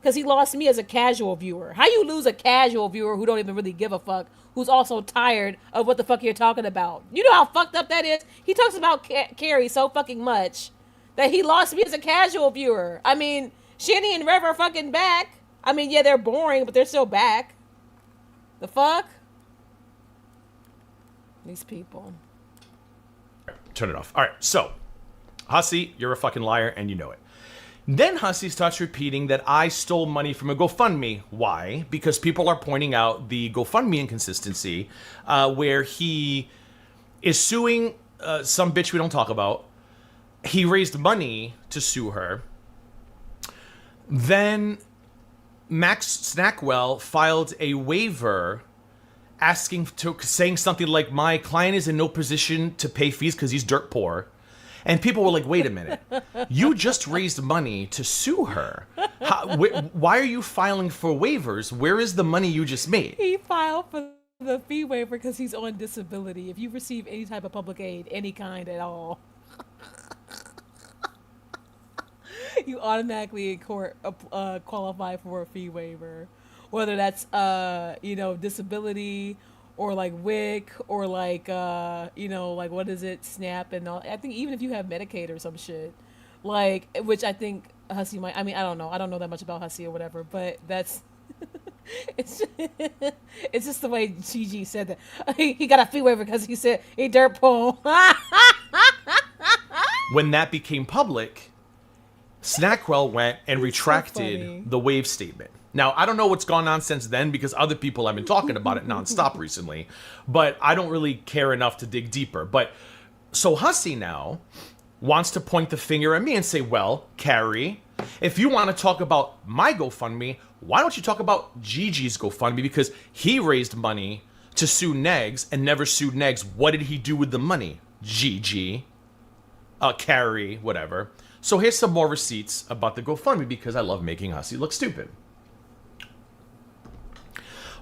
Because he lost me as a casual viewer. How you lose a casual viewer who don't even really give a fuck, who's also tired of what the fuck you're talking about? You know how fucked up that is? He talks about Carrie so fucking much that he lost me as a casual viewer. I mean, Shanny and Rev are fucking back. I mean, yeah, they're boring, but they're still back. The fuck? These people. Turn it off. All right, so Hussy, you're a fucking liar, and you know it. Then Hussy starts repeating that I stole money from a GoFundMe. Why? Because people are pointing out the GoFundMe inconsistency, where he is suing some bitch we don't talk about. He raised money to sue her. Then Max Snackwell filed a waiver saying something like, my client is in no position to pay fees because he's dirt poor. And people were like, wait a minute, you just raised money to sue her. Why are you filing for waivers? Where is the money you just made? He filed for the fee waiver because he's on disability. If you receive any type of public aid, any kind at all, you automatically in court qualify for a fee waiver. Whether that's, disability or like WIC or like, like what is it, SNAP and all. I think even if you have Medicaid or some shit, like, which I think Hussy might, I mean, I don't know that much about Hussy or whatever, but that's, it's just the way Gigi said that. He got a fee waiver because he said he dirt poor. When that became public, Snackwell went and retracted funny. the waive statement. Now, I don't know what's gone on since then because other people have been talking about it nonstop recently, but I don't really care enough to dig deeper. But so Hussy now wants to point the finger at me and say, well, Carrie, if you want to talk about my GoFundMe, why don't you talk about Gigi's GoFundMe? Because he raised money to sue Negs and never sued Negs. What did he do with the money? Gigi, Carrie, whatever. So here's some more receipts about the GoFundMe because I love making Hussy look stupid.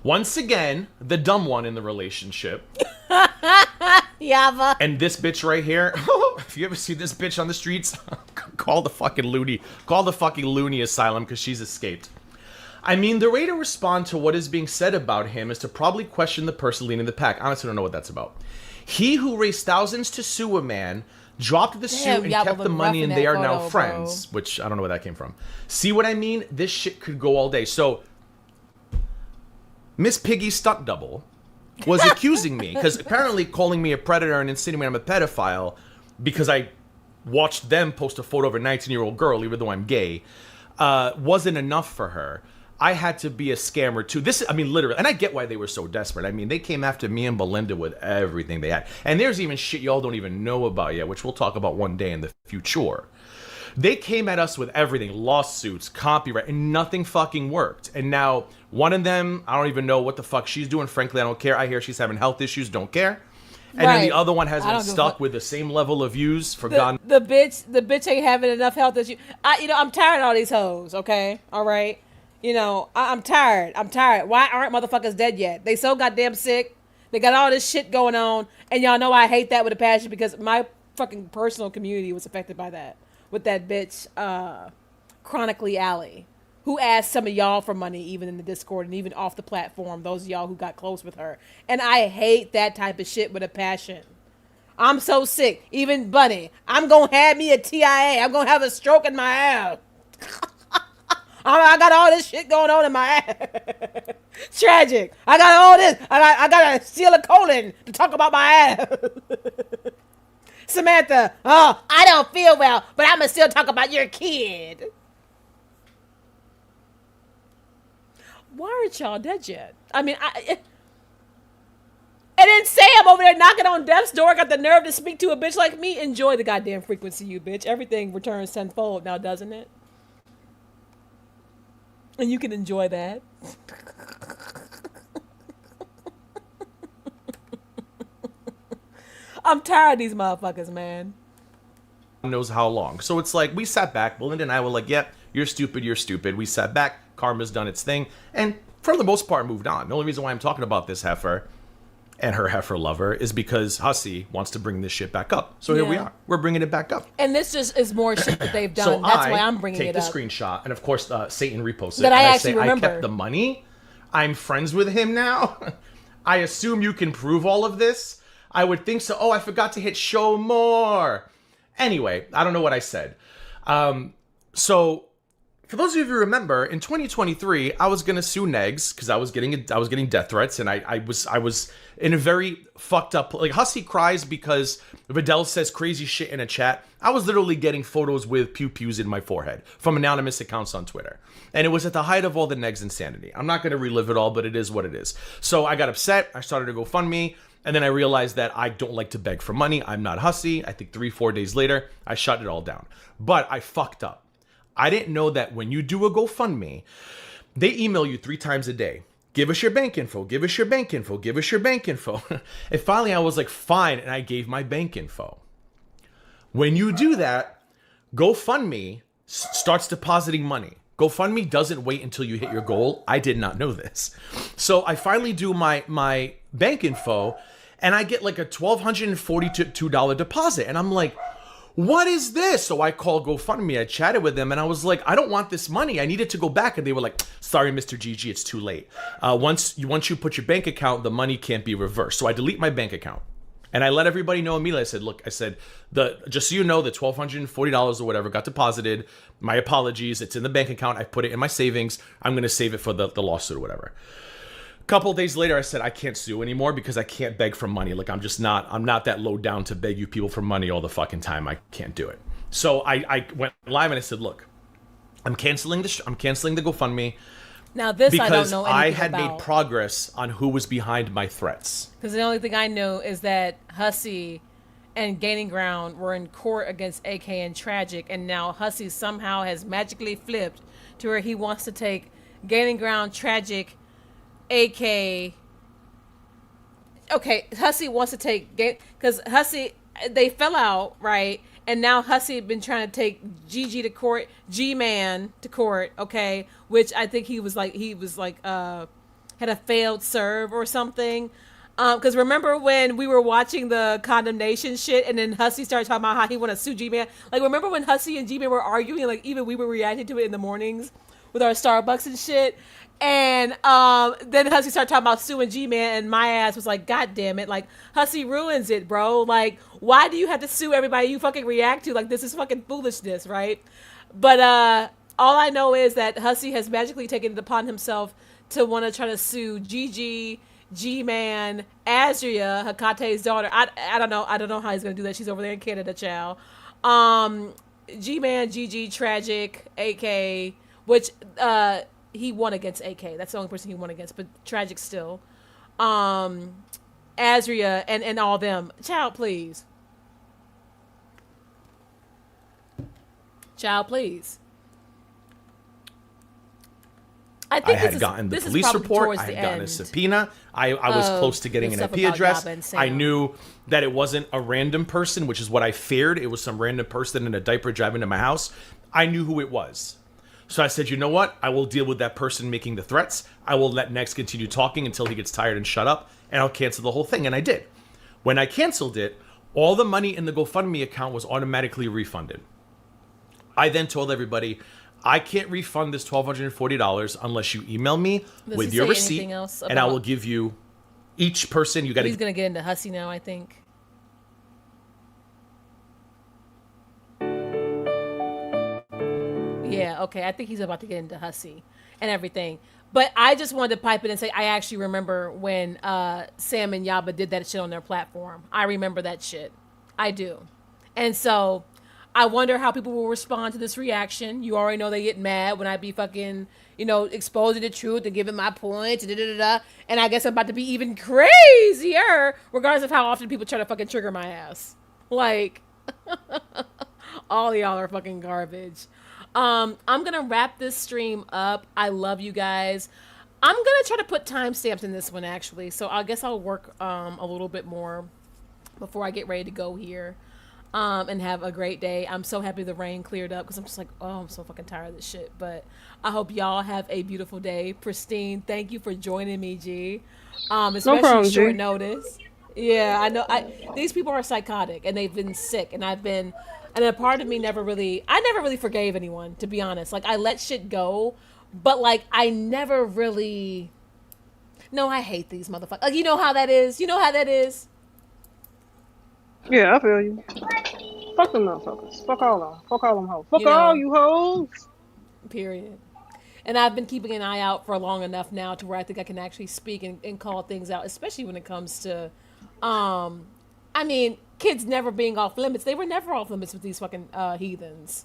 Once again, the dumb one in the relationship. Yaba. And this bitch right here. If you ever see this bitch on the streets, call the fucking loony asylum because she's escaped. I mean, the way to respond to what is being said about him is to probably question the person leading the pack. Honestly, I don't know what that's about. He who raised thousands to sue a man, dropped the suit and kept the money, and they are now friends. Bro. Which, I don't know where that came from. See what I mean? This shit could go all day. So, Miss Piggy Stunt Double was accusing me, because apparently calling me a predator and insinuating I'm a pedophile because I watched them post a photo of a 19-year-old girl, even though I'm gay, wasn't enough for her. I had to be a scammer too. I mean, literally, and I get why they were so desperate. I mean, they came after me and Belinda with everything they had. And there's even shit y'all don't even know about yet, which we'll talk about one day in the future. They came at us with everything, lawsuits, copyright, and nothing fucking worked. And now, one of them, I don't even know what the fuck she's doing. Frankly, I don't care. I hear she's having health issues, don't care. And then the other one has been stuck with the same level of views for God. The bitch ain't having enough health issues. I'm tired of all these hoes, okay? All right? I'm tired. Why aren't motherfuckers dead yet? They so goddamn sick. They got all this shit going on. And y'all know I hate that with a passion because my fucking personal community was affected by that. With that bitch, Chronically Alley, who asked some of y'all for money even in the Discord and even off the platform, those of y'all who got close with her. And I hate that type of shit with a passion. I'm so sick. Even Bunny. I'm going to have me a TIA. I'm going to have a stroke in my ass. I got all this shit going on in my ass. Tragic. I got all this. I got to steal a colon to talk about my ass. Samantha, I don't feel well, but I'm going to still talk about your kid. Why aren't y'all dead yet? I mean, and then Sam over there knocking on death's door got the nerve to speak to a bitch like me. Enjoy the goddamn frequency, you bitch. Everything returns tenfold now, doesn't it? And you can enjoy that. I'm tired of these motherfuckers, man. Knows how long. So it's like, we sat back. Belinda and I were like, yep, you're stupid, you're stupid. We sat back. Karma's done its thing. And for the most part, moved on. The only reason why I'm talking about this heifer and her heifer lover is because Hussy wants to bring this shit back up. So here we are. We're bringing it back up. And this just is more shit that they've done. So that's why I'm bringing it up. Take the screenshot, and of course, Satan reposts it. That I and actually I say, remember. I kept the money. I'm friends with him now. I assume you can prove all of this. I would think so. Oh, I forgot to hit show more. Anyway, I don't know what I said. So for those of you who remember, in 2023, I was gonna sue Negs because I was getting death threats, and I was in a very fucked up, like, Hussy cries because Vidal says crazy shit in a chat. I was literally getting photos with pew-pews in my forehead from anonymous accounts on Twitter. And it was at the height of all the Negs insanity. I'm not gonna relive it all, but it is what it is. So I got upset, I started to GoFundMe, and then I realized that I don't like to beg for money. I'm not Hussy. I think 3-4 days later, I shut it all down. But I fucked up. I didn't know that when you do a GoFundMe, they email you 3 times a day. Give us your bank info, give us your bank info, give us your bank info. And finally I was like, fine, and I gave my bank info. When you do that, GoFundMe starts depositing money. GoFundMe doesn't wait until you hit your goal. I did not know this. So I finally do my bank info, and I get like a $1,242 deposit. And I'm like, what is this? So I called GoFundMe. I chatted with them, and I was like, I don't want this money. I need it to go back. And they were like, sorry, Mr. GG, it's too late. Once you put your bank account, the money can't be reversed. So I delete my bank account. And I let everybody know immediately. I said, look, just so you know, the $1,240 or whatever got deposited. My apologies. It's in the bank account. I put it in my savings. I'm going to save it for the lawsuit or whatever. A couple days later, I said, I can't sue anymore because I can't beg for money. Like, I'm not that low down to beg you people for money all the fucking time. I can't do it. So I went live and I said, look, I'm canceling the GoFundMe. Now this because I don't know anything I had about. made progress on who was behind my threats. Because the only thing I know is that Hussy and Gaining Ground were in court against AK and Tragic, and now Hussy somehow has magically flipped to where he wants to take Gaining Ground, Tragic, AK. Okay, Hussy wants to take because Hussy, they fell out, right? And now Hussy been trying to take GG to court, G-Man to court, okay? Which I think he was like had a failed serve or something. Because remember when we were watching the condemnation shit, and then Hussy started talking about how he want to sue G-Man? Like, remember when Hussy and G-Man were arguing? Like, even we were reacting to it in the mornings with our Starbucks and shit. And then Hussy started talking about suing G-Man, and my ass was like, God damn it. Like, Hussy ruins it, bro. Like, why do you have to sue everybody you fucking react to? Like, this is fucking foolishness, right? But all I know is that Hussy has magically taken it upon himself to want to try to sue Gigi, G-Man, Azria, Hakate's daughter. I don't know. I don't know how he's going to do that. She's over there in Canada, child. G-Man, Gigi, Tragic, AK, which he won against AK. That's the only person he won against, but Tragic still. Azria and all them. Child, please. Child, please. I had gotten the police report. I had gotten a subpoena. I was close to getting an IP address. I knew that it wasn't a random person, which is what I feared. It was some random person in a diaper driving to my house. I knew who it was. So I said, you know what? I will deal with that person making the threats. I will let Next continue talking until he gets tired and shut up, and I'll cancel the whole thing. And I did. When I canceled it, all the money in the GoFundMe account was automatically refunded. I then told everybody, I can't refund this $1,240 unless you email me with your receipt, and I will give you each person. You got to. He's gonna get into Hussy now, I think. Yeah, okay. I think he's about to get into Hussy and everything. But I just wanted to pipe in and say I actually remember when Sam and Yaba did that shit on their platform. I remember that shit. I do. And so I wonder how people will respond to this reaction. You already know they get mad when I be fucking, exposing the truth and giving my points. And I guess I'm about to be even crazier, regardless of how often people try to fucking trigger my ass. Like, all y'all are fucking garbage. I'm gonna wrap this stream up. I love you guys. I'm gonna try to put timestamps in this one, actually. So I guess I'll work a little bit more before I get ready to go here. And have a great day. I'm so happy the rain cleared up because I'm just like, oh, I'm so fucking tired of this shit. But I hope y'all have a beautiful day. Pristine, thank you for joining me, G. Especially no problem, short notice. Yeah, I know. These people are psychotic and they've been sick, and a part of me never really forgave anyone, to be honest. Like, I let shit go, but like I never really. No, I hate these motherfuckers. Like, you know how that is. Yeah, I feel you. Fuck them motherfuckers. Fuck all of them. Fuck all them hoes. Fuck all you hoes. Period. And I've been keeping an eye out for long enough now to where I think I can actually speak and call things out, especially when it comes to, kids never being off limits. They were never off limits with these fucking heathens.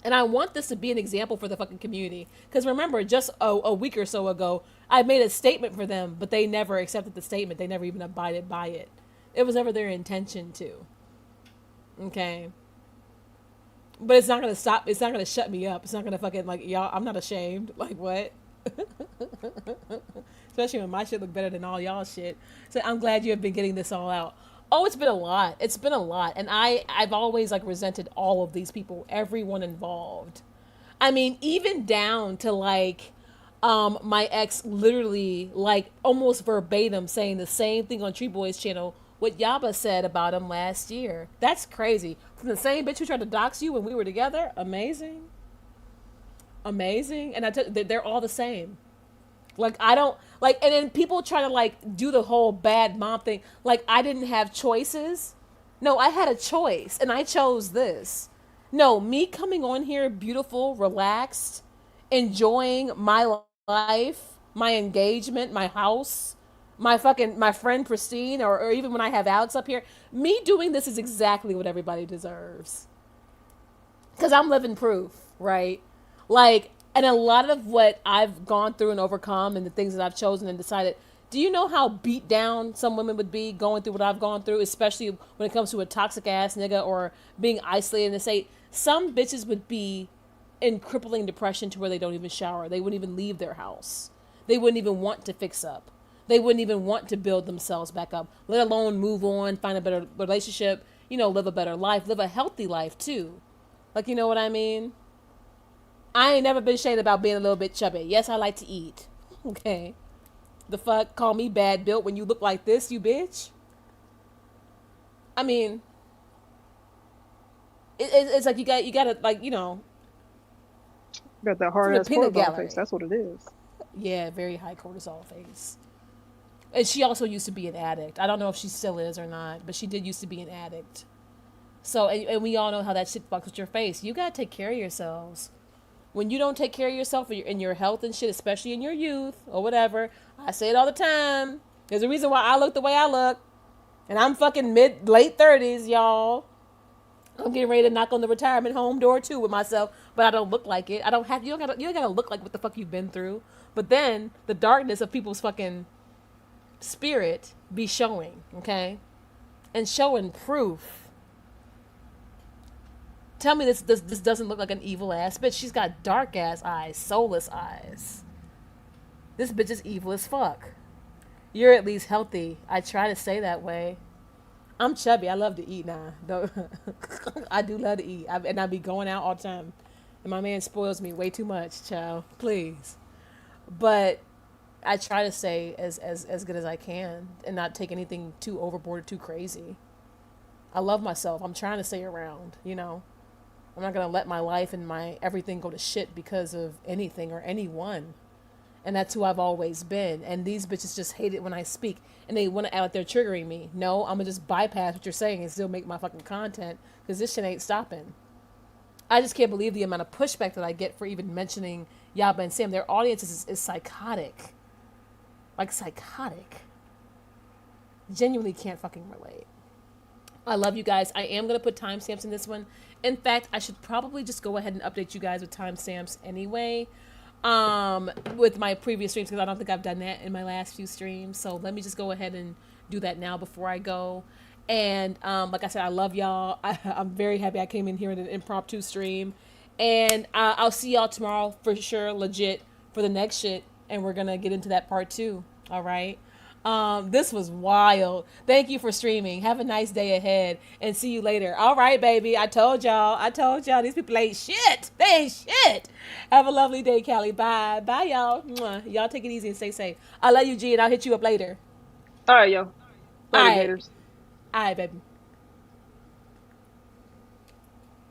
And I want this to be an example for the fucking community. Because remember, just a week or so ago, I made a statement for them, but they never accepted the statement. They never even abided by it. It was never their intention to. Okay. But it's not going to stop. It's not going to shut me up. It's not going to fucking, like, y'all, I'm not ashamed. Like, what? Especially when my shit look better than all y'all shit. So I'm glad you have been getting this all out. Oh, it's been a lot. It's been a lot. And I've always, like, resented all of these people. Everyone involved. I mean, even down to, like, my ex literally, like, almost verbatim saying the same thing on Tree Boy's channel what Yaba said about him last year. That's crazy. From the same bitch who tried to dox you when we were together. Amazing. And they're all the same. Like, I don't, like, and then people try to, like, do the whole bad mom thing. Like, I didn't have choices. No, I had a choice, and I chose this. No, me coming on here beautiful, relaxed, enjoying my life, my engagement, my house, my friend Pristine, or even when I have Alex up here, me doing this is exactly what everybody deserves. Because I'm living proof, right? Like, and a lot of what I've gone through and overcome and the things that I've chosen and decided, do you know how beat down some women would be going through what I've gone through, especially when it comes to a toxic ass nigga or being isolated in the state? Some bitches would be in crippling depression to where they don't even shower. They wouldn't even leave their house. They wouldn't even want to fix up. They wouldn't even want to build themselves back up, let alone move on, find a better relationship, live a better life, live a healthy life too. Like, you know what I mean? I ain't never been ashamed about being a little bit chubby. Yes, I like to eat. Okay. The fuck? Call me bad built when you look like this, you bitch? I mean, it's like you gotta, like, Got that from hard the ass peanut cortisol face. gallery. That's what it is. Yeah, very high cortisol face. And she also used to be an addict. I don't know if she still is or not, but she did used to be an addict. So, and we all know how that shit fucks with your face. You gotta take care of yourselves. When you don't take care of yourself in your health and shit, especially in your youth or whatever, I say it all the time. There's a reason why I look the way I look. And I'm fucking late 30s, y'all. I'm getting ready to knock on the retirement home door too with myself, but I don't look like it. I don't have you don't gotta look like what the fuck you've been through. But then the darkness of people's fucking spirit be showing, okay? And showing proof. Tell me this doesn't look like an evil ass bitch. She's got dark ass eyes, soulless eyes. This bitch is evil as fuck. You're at least healthy. I try to say that way. I'm chubby. I love to eat now. I do love to eat. And I be going out all the time. And my man spoils me way too much, child. Please. But I try to stay as good as I can and not take anything too overboard or too crazy. I love myself. I'm trying to stay around, you know. I'm not going to let my life and my everything go to shit because of anything or anyone. And that's who I've always been. And these bitches just hate it when I speak. And they want to act like they're triggering me. No, I'm going to just bypass what you're saying and still make my fucking content. Because this shit ain't stopping. I just can't believe the amount of pushback that I get for even mentioning Yaba and Sam. Their audience is psychotic. Like psychotic. Genuinely can't fucking relate. I love you guys. I am going to put timestamps in this one. In fact, I should probably just go ahead and update you guys with timestamps anyway. With my previous streams, because I don't think I've done that in my last few streams. So let me just go ahead and do that now before I go. And like I said, I love y'all. I'm very happy I came in here in an impromptu stream. And I'll see y'all tomorrow for sure, legit, for the next shit. And we're going to get into that part 2. All right. This was wild. Thank you for streaming. Have a nice day ahead and see you later. All right, baby. I told y'all. These people ain't shit. They ain't shit. Have a lovely day, Callie. Bye. Bye, y'all. Mwah. Y'all take it easy and stay safe. I love you, G, and I'll hit you up later. All right, yo. Later, All right. haters. All right, baby.